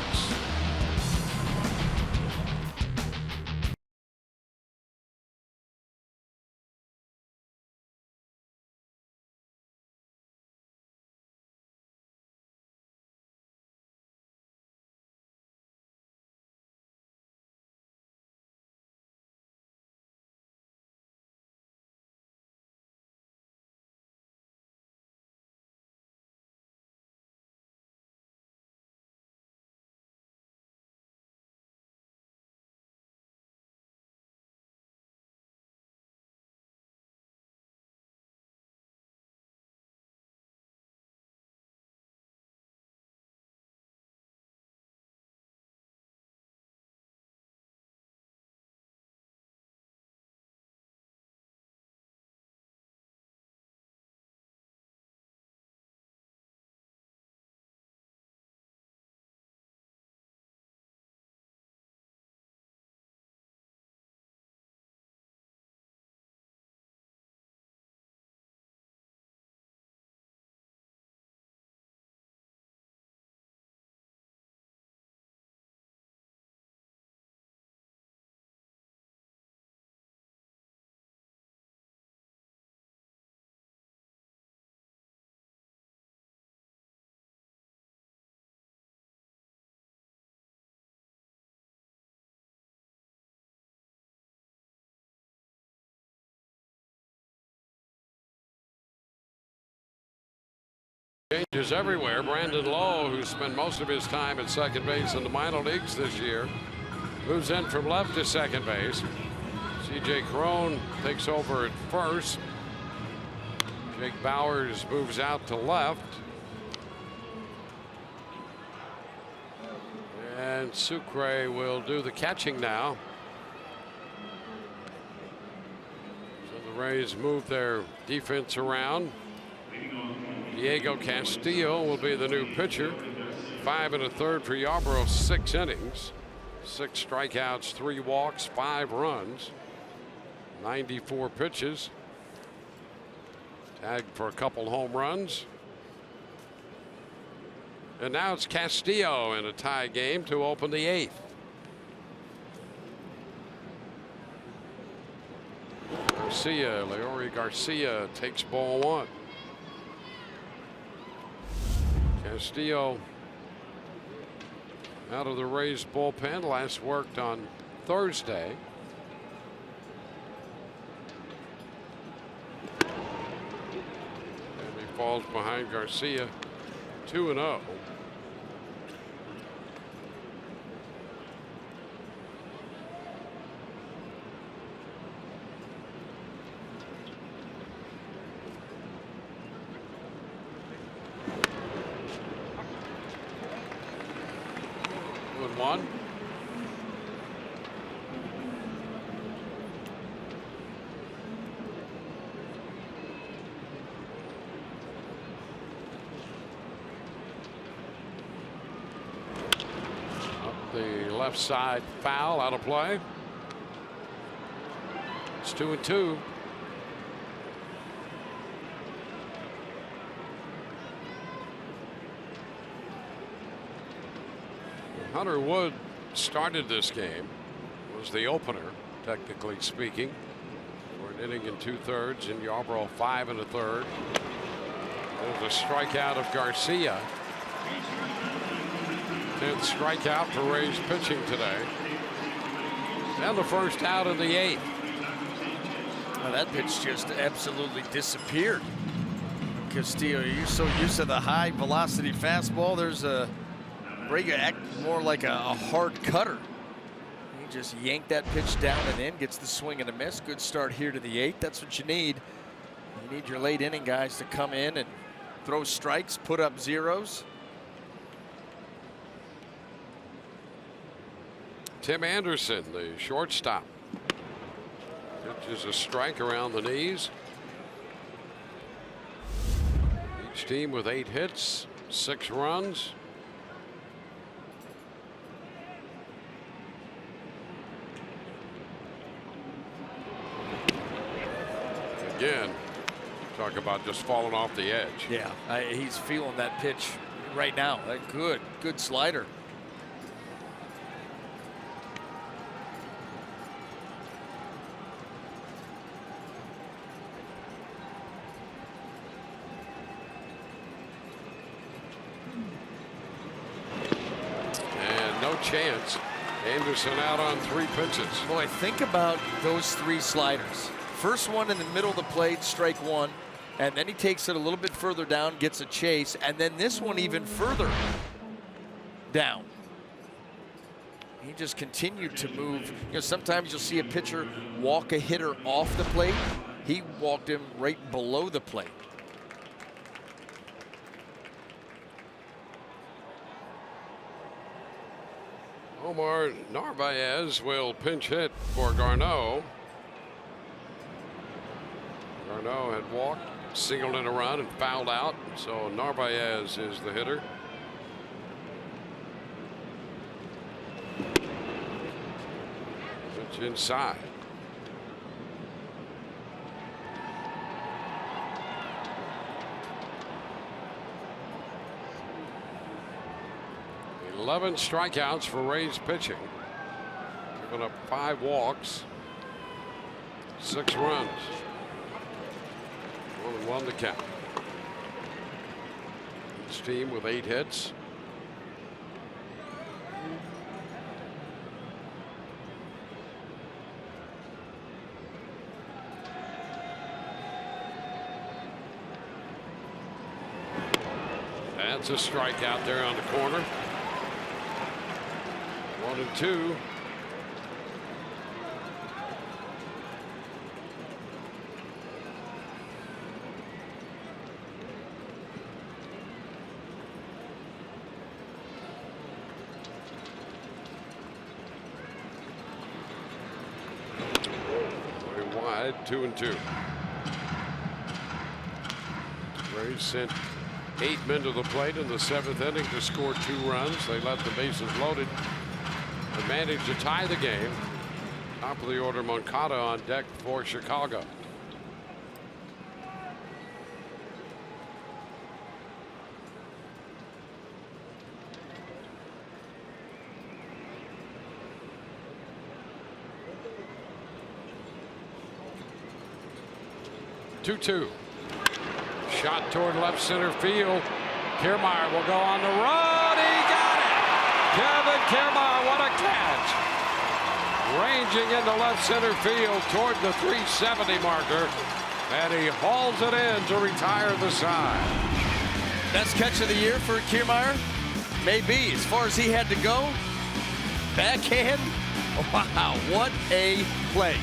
Changes everywhere. Brandon Lowe, who spent most of his time at second base in the minor leagues this year, moves in from left to second base. C.J. Cron takes over at first. Jake Bowers moves out to left. And Sucre will do the catching now. So the Rays move their defense around. Diego Castillo will be the new pitcher. 5 1/3 for Yarbrough, 6 innings, 6 strikeouts, 3 walks, 5 runs, 94 pitches. Tagged for a couple home runs. And now it's Castillo in a tie game to open the 8th. Leori Garcia takes ball 1. Castillo out of the Rays bullpen, last worked on Thursday. And he falls behind Garcia, 2-0. One. Up the left side, foul, out of play. It's 2-2. Hunter Wood started this game, was the opener, technically speaking, for an inning and 2/3 in Yarbrough, 5 1/3. There's a strikeout of Garcia. 10th strikeout for Rays pitching today. And the first out in the 8th. Well, that pitch just absolutely disappeared. Castillo, you're so used to the high velocity fastball. There's a Braga act more like a hard cutter. He just yanked that pitch down and in, gets the swing and a miss. Good start here to the 8th. That's what you need. You need your late inning guys to come in and throw strikes, put up zeros. Tim Anderson, the shortstop. Pitch is a strike around the knees. Each team with 8 hits, 6 runs. Again, talk about just falling off the edge. Yeah, he's feeling that pitch right now. Good slider. And no chance. Anderson out on 3 pitches. Boy, think about those 3 sliders. First one in the middle of the plate, strike 1, and then he takes it a little bit further down, gets a chase, and then this one even further down. He just continued to move. You know, sometimes you'll see a pitcher walk a hitter off the plate. He walked him right below the plate. Omar Narvaez will pinch hit for Garneau. Garneau had walked, singled in a run, and fouled out. So Narvaez is the hitter. Pitch inside. Eleven strikeouts for Rays pitching. Giving up 5 walks, 6 runs. 1-1 to count. Each team with 8 hits. That's a strikeout there on the corner. 1-2. Wide, 2-2. Rays sent 8 men to the plate in the 7th inning to score 2 runs. They left the bases loaded and managed to tie the game. Top of the order, Moncada on deck for Chicago. Two. Shot toward left center field. Kiermaier will go on the run. He got it. Kevin Kiermaier, what a catch. Ranging into left center field toward the 370 marker. And he hauls it in to retire the side. Best catch of the year for Kiermaier? Maybe. As far as he had to go, backhand. Wow, what a play.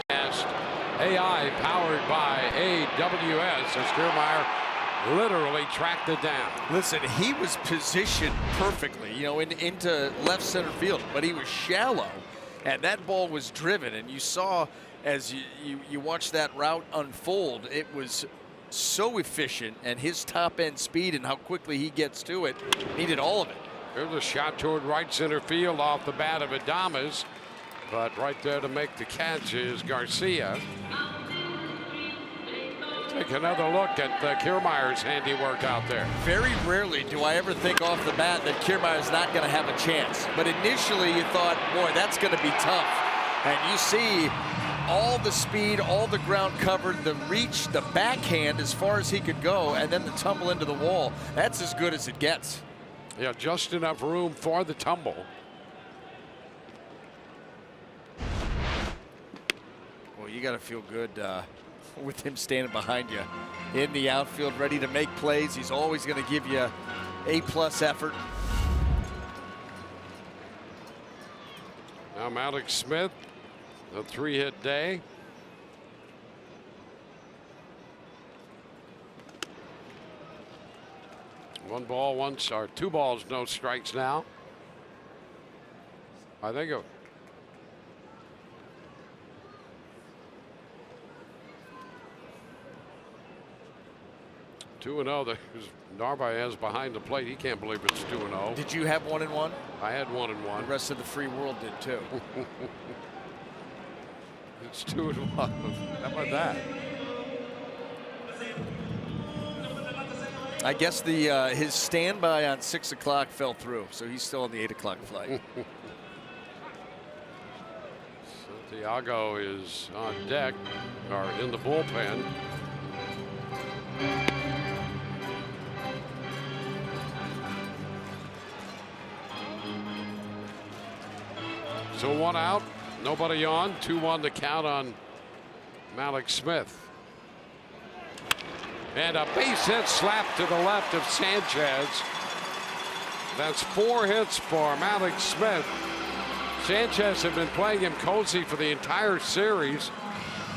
broadcast AI powered by AWS as Kiermaier literally tracked it down. Listen, he was positioned perfectly, you know, into left center field, but he was shallow, and that ball was driven. And you saw as you watched that route unfold, it was so efficient, and his top end speed and how quickly he gets to it needed all of it. There's a shot toward right center field off the bat of Adames, but right there to make the catch is Garcia. Take another look at Kiermaier's handiwork out there. Very rarely do I ever think off the bat that Kiermaier's not going to have a chance. But initially you thought, boy, that's going to be tough. And you see all the speed, all the ground covered, the reach, the backhand as far as he could go, and then the tumble into the wall. That's as good as it gets. Yeah, just enough room for the tumble. Well, you got to feel good with him standing behind you in the outfield, ready to make plays. He's always going to give you A+ effort. Now Mallex Smith, a 3-hit day. Two balls, no strikes now. I think it. 2-0. There's Narvaez behind the plate. He can't believe it's 2-0. Did you have 1-1? I had 1-1. The rest of the free world did too. It's 2-1. How about that? I guess the his standby on 6 o'clock fell through, so he's still on the 8 o'clock flight. Santiago is on deck, or in the bullpen. So 1 out, nobody on. 2-1 to count on Mallex Smith. And a base hit slap to the left of Sanchez. That's 4 hits for Mallex Smith. Sanchez had been playing him cozy for the entire series.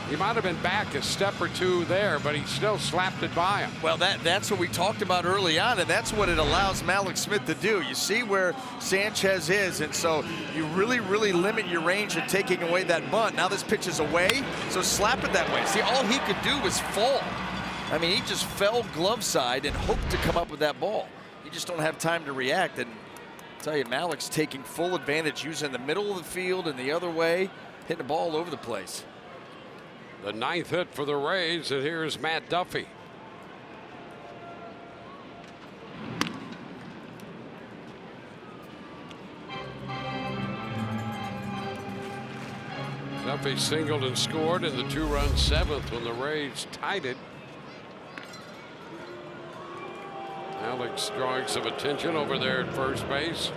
He might have been back a step or two there, but he still slapped it by him. Well, that's what we talked about early on, and that's what it allows Mallex Smith to do. You see where Sanchez is, and so you really, really limit your range in taking away that bunt. Now this pitch is away, so slap it that way. See, all he could do was fall. I mean, he just fell glove side and hoped to come up with that ball. You just don't have time to react, and I'll tell you, Mallex taking full advantage, using the middle of the field and the other way, hitting the ball all over the place. The 9th hit for the Rays, and here's Matt Duffy. Duffy singled and scored in the 2-run 7th when the Rays tied it. Alex drawing some attention over there at first base.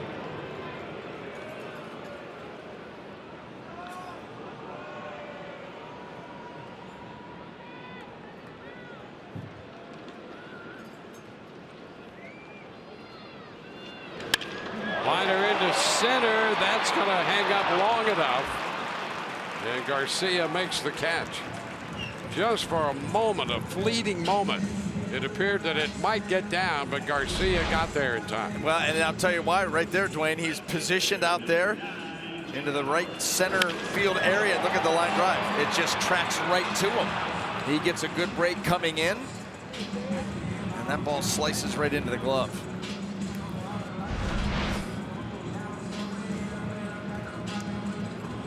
Liner into center. That's going to hang up long enough. And Garcia makes the catch. Just for a moment, a fleeting moment, it appeared that it might get down, but Garcia got there in time. Well, and I'll tell you why right there, Dwayne. He's positioned out there into the right center field area. Look at the line drive. It just tracks right to him. He gets a good break coming in, and that ball slices right into the glove.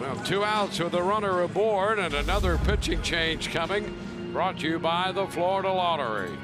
Well, 2 outs with a runner aboard and another pitching change coming. Brought to you by the Florida Lottery.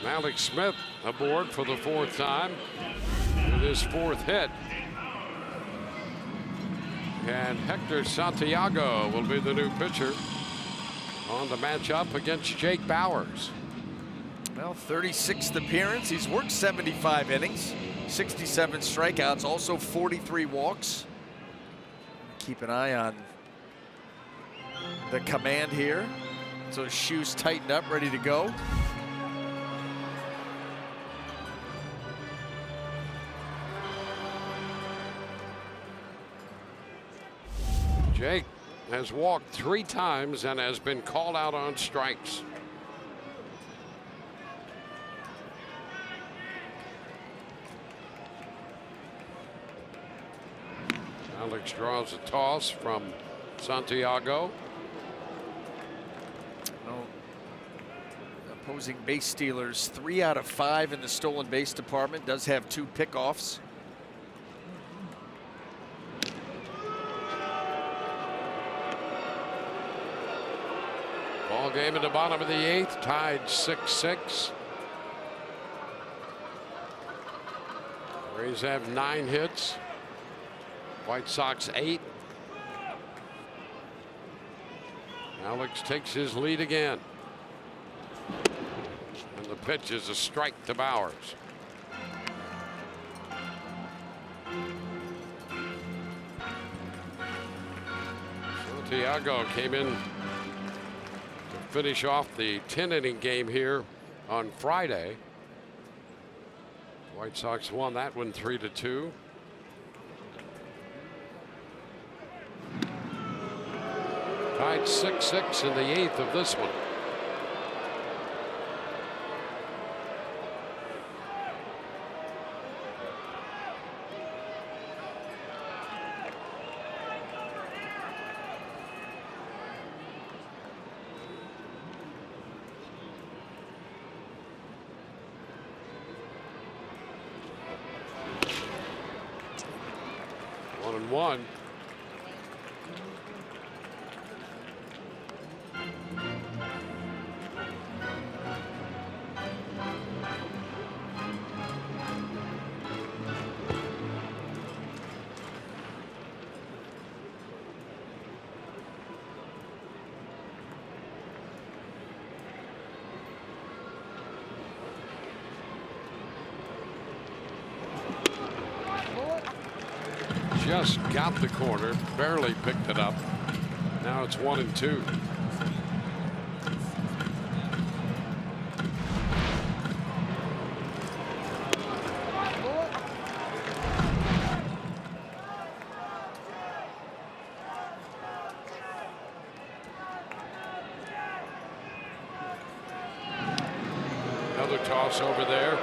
Alex Smith aboard for the 4th time with his 4th hit. And Hector Santiago will be the new pitcher on the matchup against Jake Bowers. Well, 36th appearance. He's worked 75 innings, 67 strikeouts, also 43 walks. Keep an eye on the command here. So his shoes tightened up, ready to go. Jake has walked 3 times and has been called out on strikes. Alex draws a toss from Santiago. Well, opposing base stealers, 3 out of 5 in the stolen base department. Does have 2 pickoffs. Ball game in the bottom of the 8th, tied 6-6. Rays have 9 hits. White Sox 8. Alex takes his lead again. And the pitch is a strike to Bowers. Santiago came in to finish off the 10-inning game here on Friday. White Sox won that one 3-2. Tied 6-6 in the 8th of this one. One and one. Just got the corner, barely picked it up. Now it's 1-2. Another toss over there.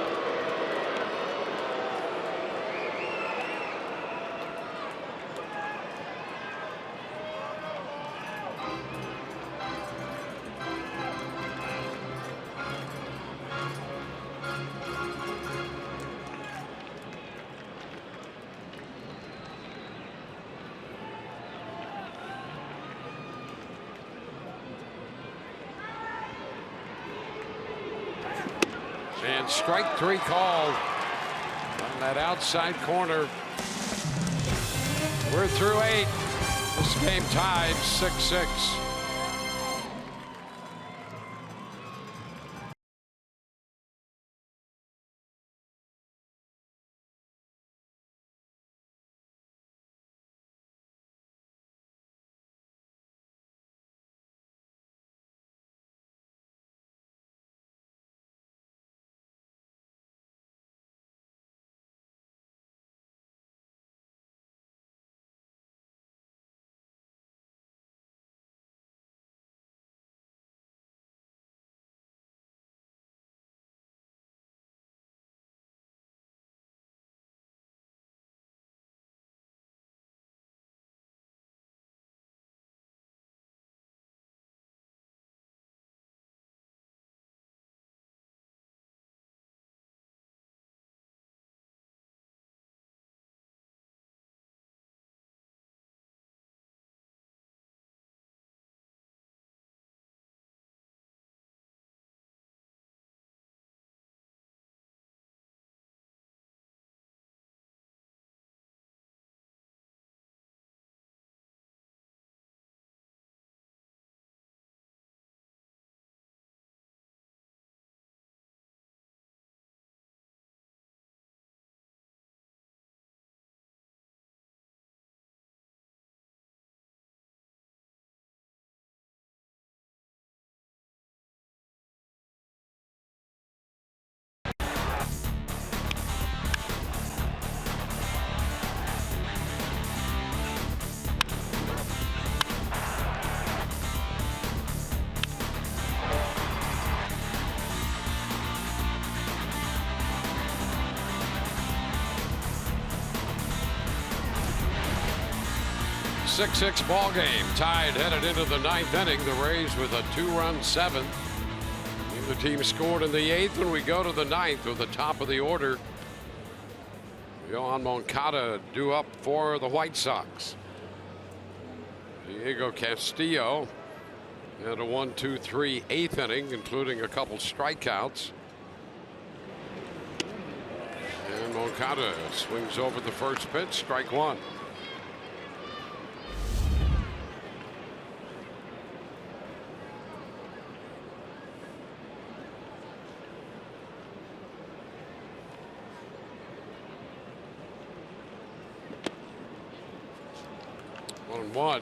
And strike 3 called on that outside corner. We're through 8. This game tied 6-6. 6-6 ball game. Tied headed into the 9th inning. The Rays with a 2-run 7th. The team scored in the 8th when we go to the 9th with the top of the order. Yohan Moncada due up for the White Sox. Diego Castillo had a 1-2-3 8th inning, including a couple strikeouts. And Moncada swings over the first pitch, strike one. One.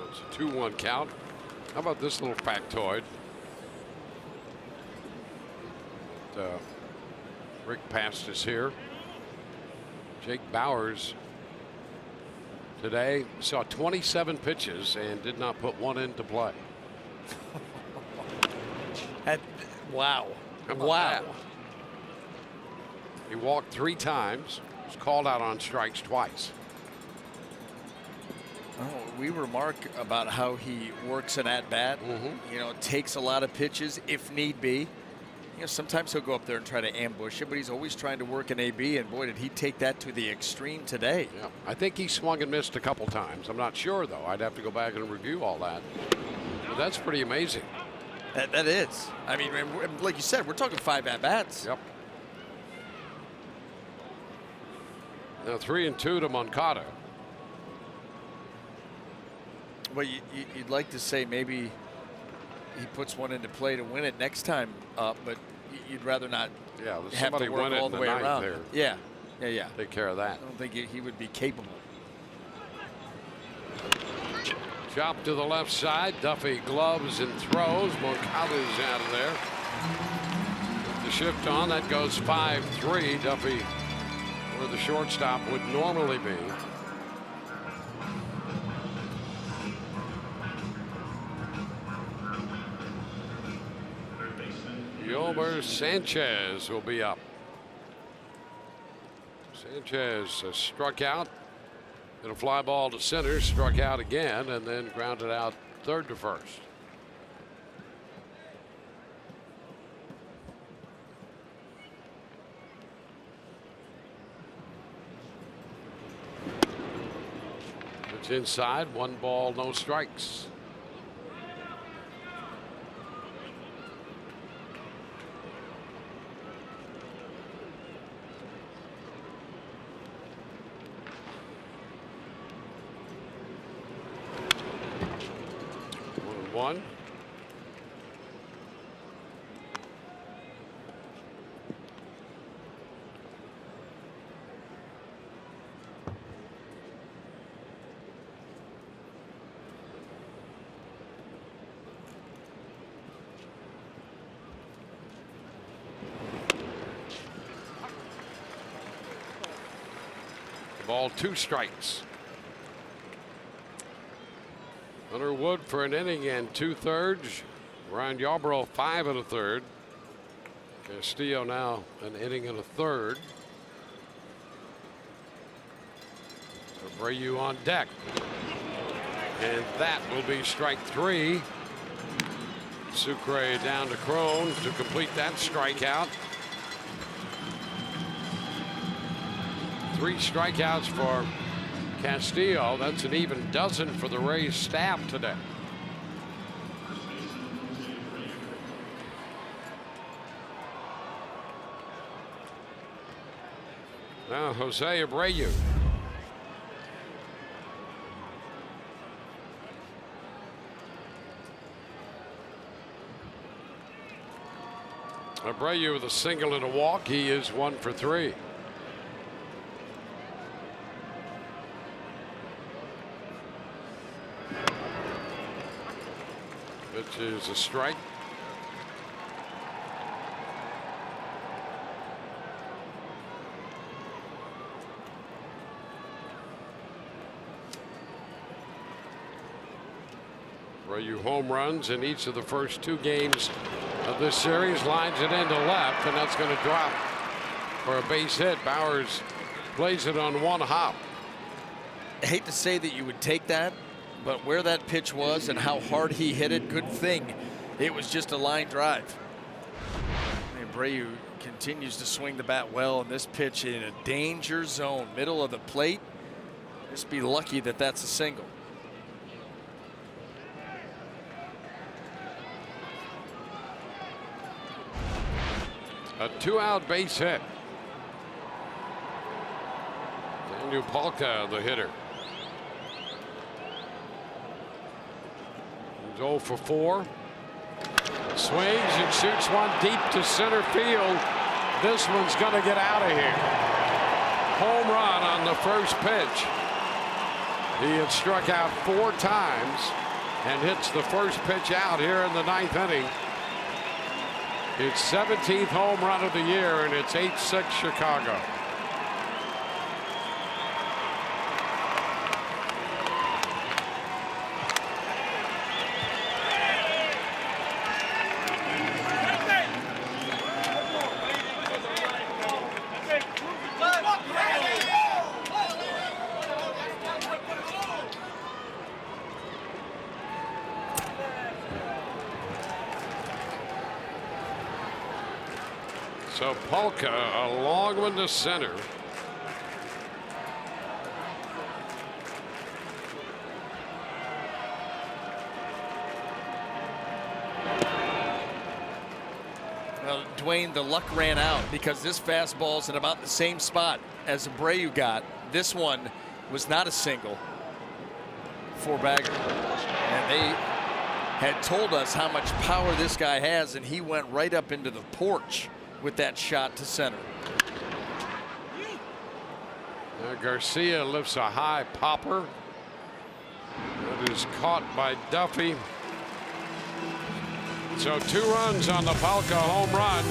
It's a 2-1 count. How about this little factoid? Rick passed us here. Jake Bauers today saw 27 pitches and did not put one into play. Wow. Wow. That? He walked 3 times, was called out on strikes twice. Oh, we remark about how he works an at-bat. You know, takes a lot of pitches if need be. You know, sometimes he'll go up there and try to ambush it, but he's always trying to work an AB, and boy, did he take that to the extreme today. Yeah, I think he swung and missed a couple times. I'm not sure, though. I'd have to go back and review all that. But that's pretty amazing. That is. I mean, like you said, we're talking 5 at-bats. Yep. Now 3-2 to Moncada. Well, you'd like to say maybe he puts one into play to win it next time up, but you'd rather not have to work all the way around. There. Yeah. Take care of that. I don't think he would be capable. Chop to the left side. Duffy gloves and throws. Moncada's out of there. With the shift on, that goes 5-3. Duffy where the shortstop would normally be. Yolmer Sanchez will be up. Sanchez struck out in a fly ball to center, struck out again, and then grounded out third to first. It's inside, 1 ball, no strikes. One. Ball, 2 strikes. Hunter Wood for an inning and 2/3. Ryan Yarbrough 5 1/3. Castillo now an inning and 1/3. Abreu on deck. And that will be strike 3. Sucre down to Crone to complete that strikeout. 3 strikeouts for Castillo. That's an even dozen for the Rays staff today. Now Jose Abreu. Abreu with a single and a walk. He is 1 for 3. Which is a strike. Brayu home runs in each of the first 2 games of this series. Lines it into left, and that's going to drop for a base hit. Bowers plays it on 1 hop. I hate to say that you would take that, but where that pitch was and how hard he hit it, good thing it was just a line drive. And Brayu continues to swing the bat well, and this pitch in a danger zone, middle of the plate. Just be lucky that that's a single. A 2-out base hit. Daniel Palka, the hitter. He's 0 for 4. Swings and shoots one deep to center field. This one's going to get out of here. Home run on the first pitch. He had struck out 4 times and hits the first pitch out here in the 9th inning. It's 17th home run of the year, and it's 8-6 Chicago. So Palka, a long one to center. Well, Dwayne, the luck ran out because this fastball's in about the same spot as Abreu got. This one was not a single for Bagger. And they had told us how much power this guy has, and he went right up into the porch with that shot to center. Garcia lifts a high popper. That is caught by Duffy. So 2 runs on the Palka home run.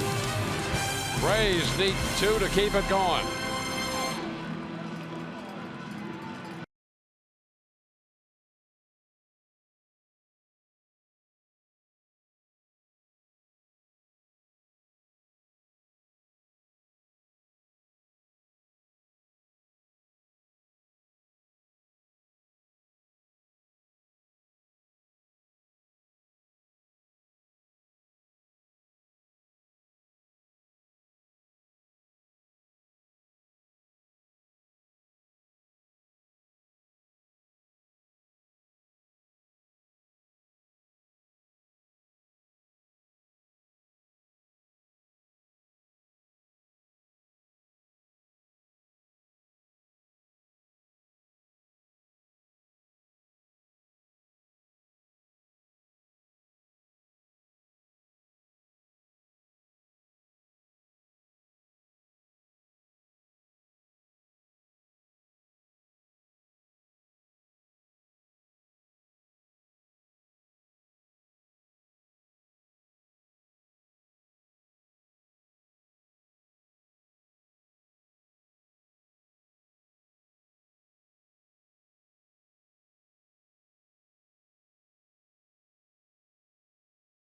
Rays need 2 to keep it going.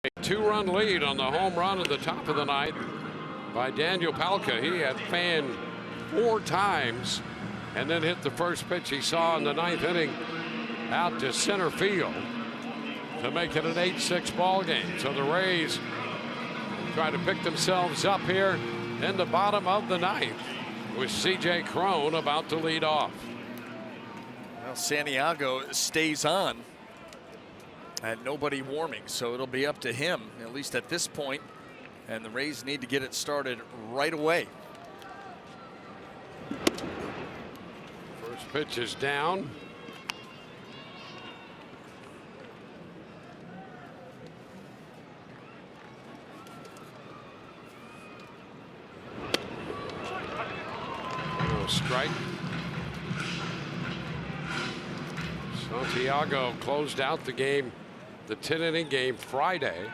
A 2-run lead on the home run at the top of the 9th by Daniel Palka. He had fanned 4 times and then hit the first pitch he saw in the 9th inning out to center field to make it an 8-6 ball game. So the Rays try to pick themselves up here in the bottom of the 9th with C.J. Cron about to lead off. Well, Santiago stays on. And nobody warming, so it'll be up to him, at least at this point. And the Rays need to get it started right away. First pitch is down. No strike. Santiago closed out the game, the 10-inning game Friday.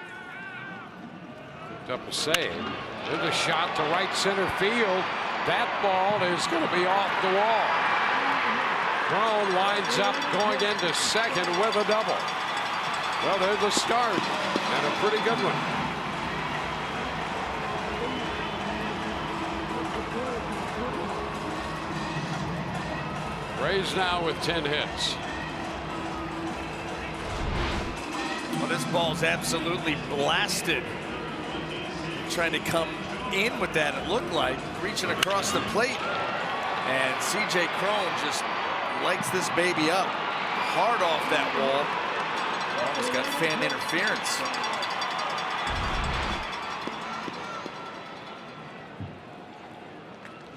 Picked up a save. There's a shot to right center field. That ball is going to be off the wall. Cron winds up going into second with a double. Well, there's the start, and a pretty good one. Rays now with 10 hits. Well, this ball's absolutely blasted. Trying to come in with that, it looked like, reaching across the plate. And CJ Cron just lights this baby up. Hard off that wall. Almost got fan interference.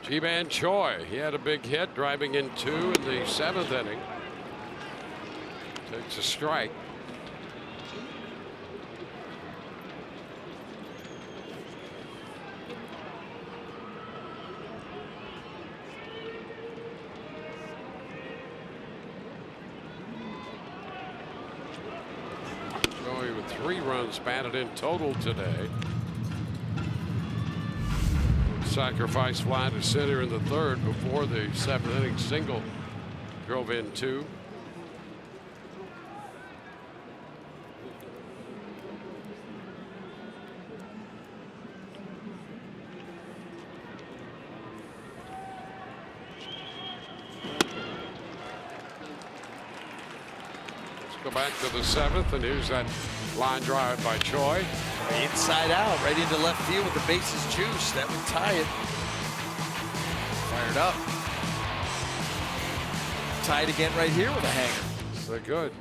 Ji-Man Choi, he had a big hit, driving in 2 in the 7th inning. Takes a strike. Choi with 3 runs batted in total today. Sacrifice fly to center in the 3rd before the 7th inning single drove in 2. Let's go back to the 7th, and here's that line drive by Choi. Inside out, right into left field with the bases juice. That would tie it. Fired up. Tied again right here with a hanger. So good.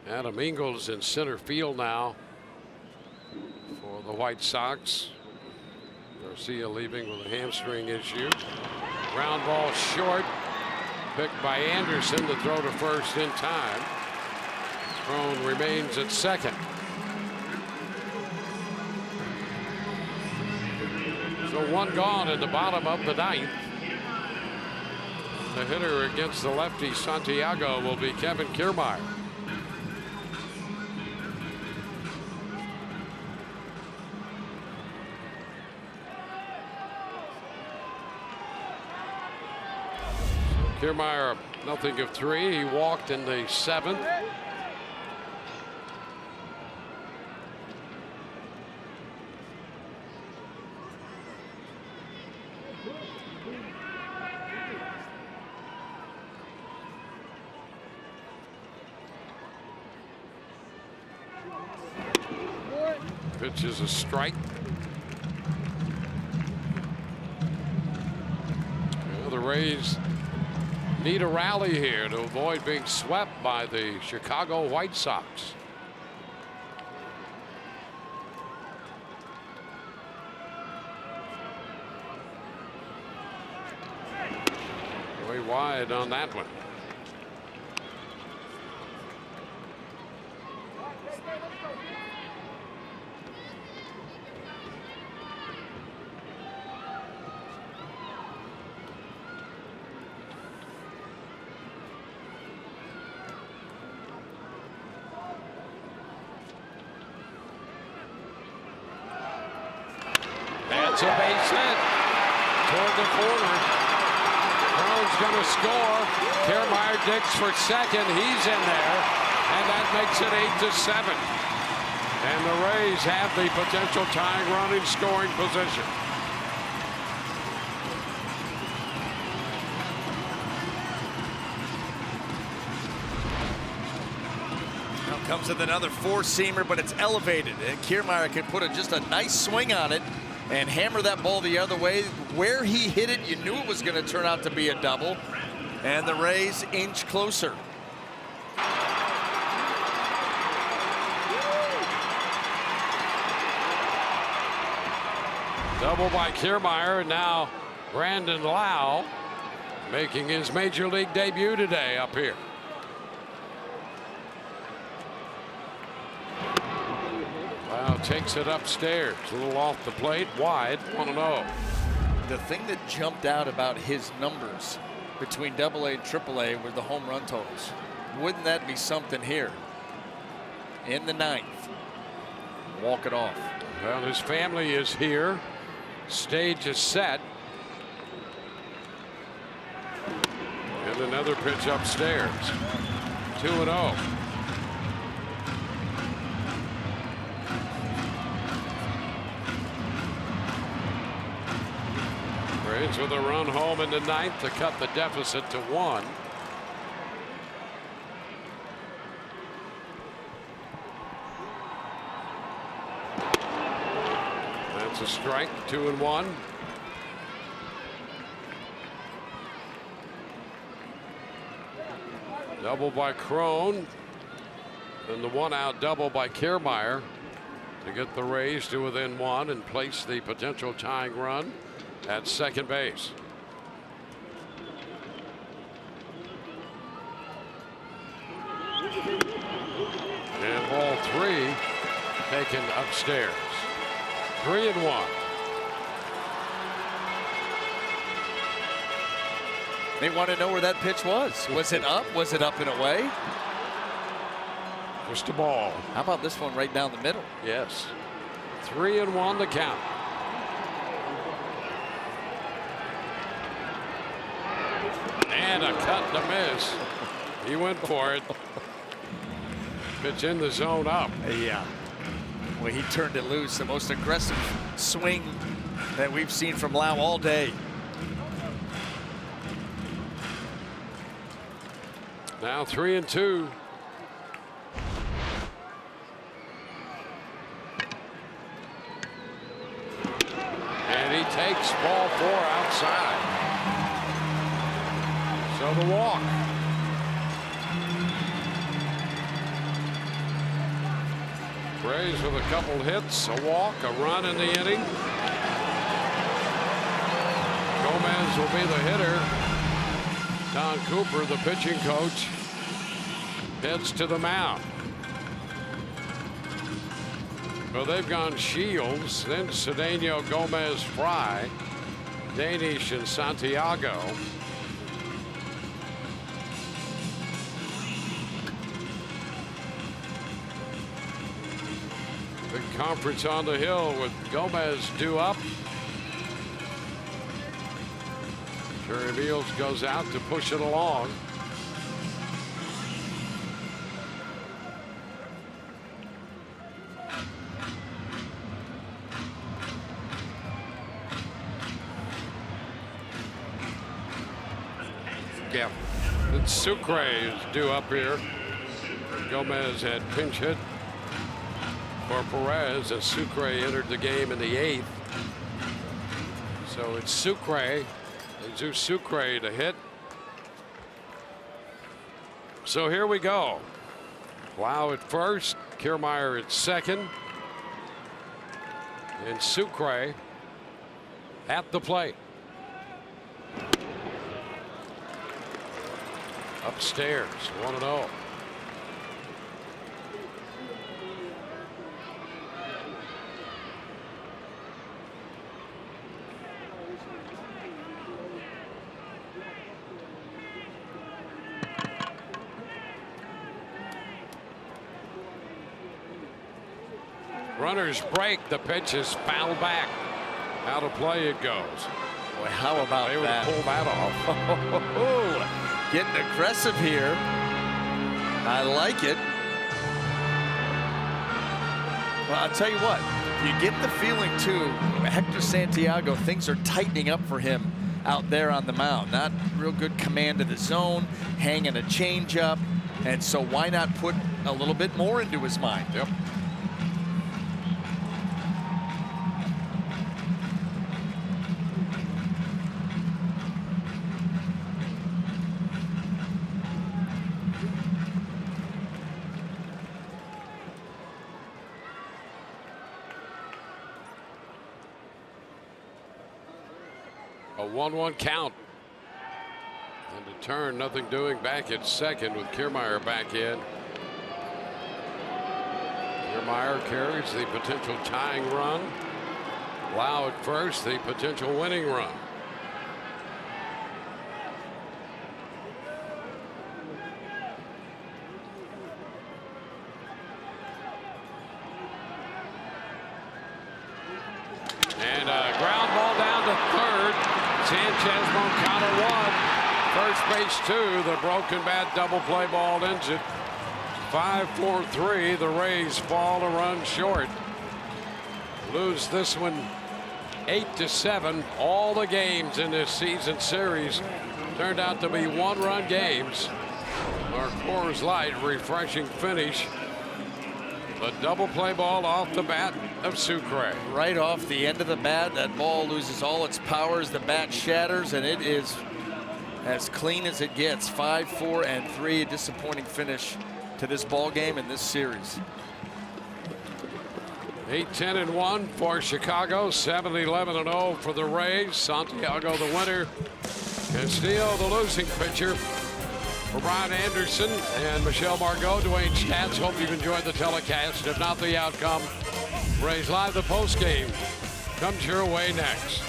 Adam Engels in center field now for the White Sox. Garcia leaving with a hamstring issue. Ground ball short, picked by Anderson to throw to first in time. Cron remains at second. So 1 gone in the bottom of the 9th. The hitter against the lefty Santiago will be Kevin Kiermaier. Kiermaier, nothing of 3. He walked in the 7th. Pitch is a strike. Well, the Rays need a rally here to avoid being swept by the Chicago White Sox. Way wide on that one. That's a base hit toward the corner. Cron's going to score. Kiermaier digs for second. He's in there, and that makes it 8-7. And the Rays have the potential tying run in scoring position. Now comes with another 4-seamer, but it's elevated, and Kiermaier can put just a nice swing on it and hammer that ball the other way. Where he hit it, you knew it was going to turn out to be a double. And the Rays inch closer. Double by Kiermaier, and now Brandon Lau making his major league debut today up here. Lau takes it upstairs, a little off the plate, wide, 1-0. The thing that jumped out about his numbers between AA and AAA were the home run totals. Wouldn't that be something here in the 9th? Walk it off. Well, his family is here. Stage is set. And another pitch upstairs. 2-0. Braves with a run home in the ninth to cut the deficit to 1. That's a strike. 2-1. Double by Crone. And the 1-out double by Kiermaier to get the Rays to within 1 and place the potential tying run at second base. And ball 3 taken upstairs. 3-1. They want to know where that pitch was. Was it up? Was it up and away? Just a ball. How about this one right down the middle? Yes. 3-1 the count. And a cut and a miss. He went for it. Pitch in the zone up. Yeah. Well, he turned it loose. The most aggressive swing that we've seen from Lau all day. Now 3-2. And he takes ball 4 outside. So the walk. Braves with a couple hits, a walk, a run in the inning. Gomez will be the hitter. Don Cooper, the pitching coach, heads to the mound. Well, they've gone Shields, then Cedeno, Gomez, Fry, Danish, and Santiago. Big conference on the hill with Gomez due up. Jerry Meals goes out to push it along. Yeah. It's Sucre is due up here. Gomez had pinch hit for Perez as Sucre entered the game in the 8th. So it's Sucre. Jesus Sucre to hit. So here we go. Lau at first, Kiermaier at second, and Sucre at the plate. Upstairs, 1-0. Runners break. The pitch is fouled back. Out of play it goes. Boy, how about they would that? pull that off. Getting aggressive here. I like it. Well, I'll tell you what. You get the feeling, too, Hector Santiago, things are tightening up for him out there on the mound. Not real good command of the zone, hanging a changeup. And so why not put a little bit more into his mind? Yep. A 1-1 count. And to turn, nothing doing back at second with Kiermaier back in. Kiermaier carries the potential tying run. Lau at first, the potential winning run. And a ground ball down to third. Sanchez Moncada 1, First base 2, the broken bat double play ball ends it. 5-4-3. The Rays fall a run short. Lose this one 8-7. All the games in this season series turned out to be one-run games. Our Coors Light refreshing finish. The double play ball off the bat of Sucre. Right off the end of the bat, that ball loses all its power as the bat shatters, and it is as clean as it gets. 5-4-3. A disappointing finish to this ball game and this series. 8-10-1 for Chicago. 7-11-0 for the Rays. Santiago the winner. Castillo the losing pitcher. For Brian Anderson and Michelle Margot, Dwayne Stats, hope you've enjoyed the telecast. If not, the outcome. Rays Live, the postgame comes your way next.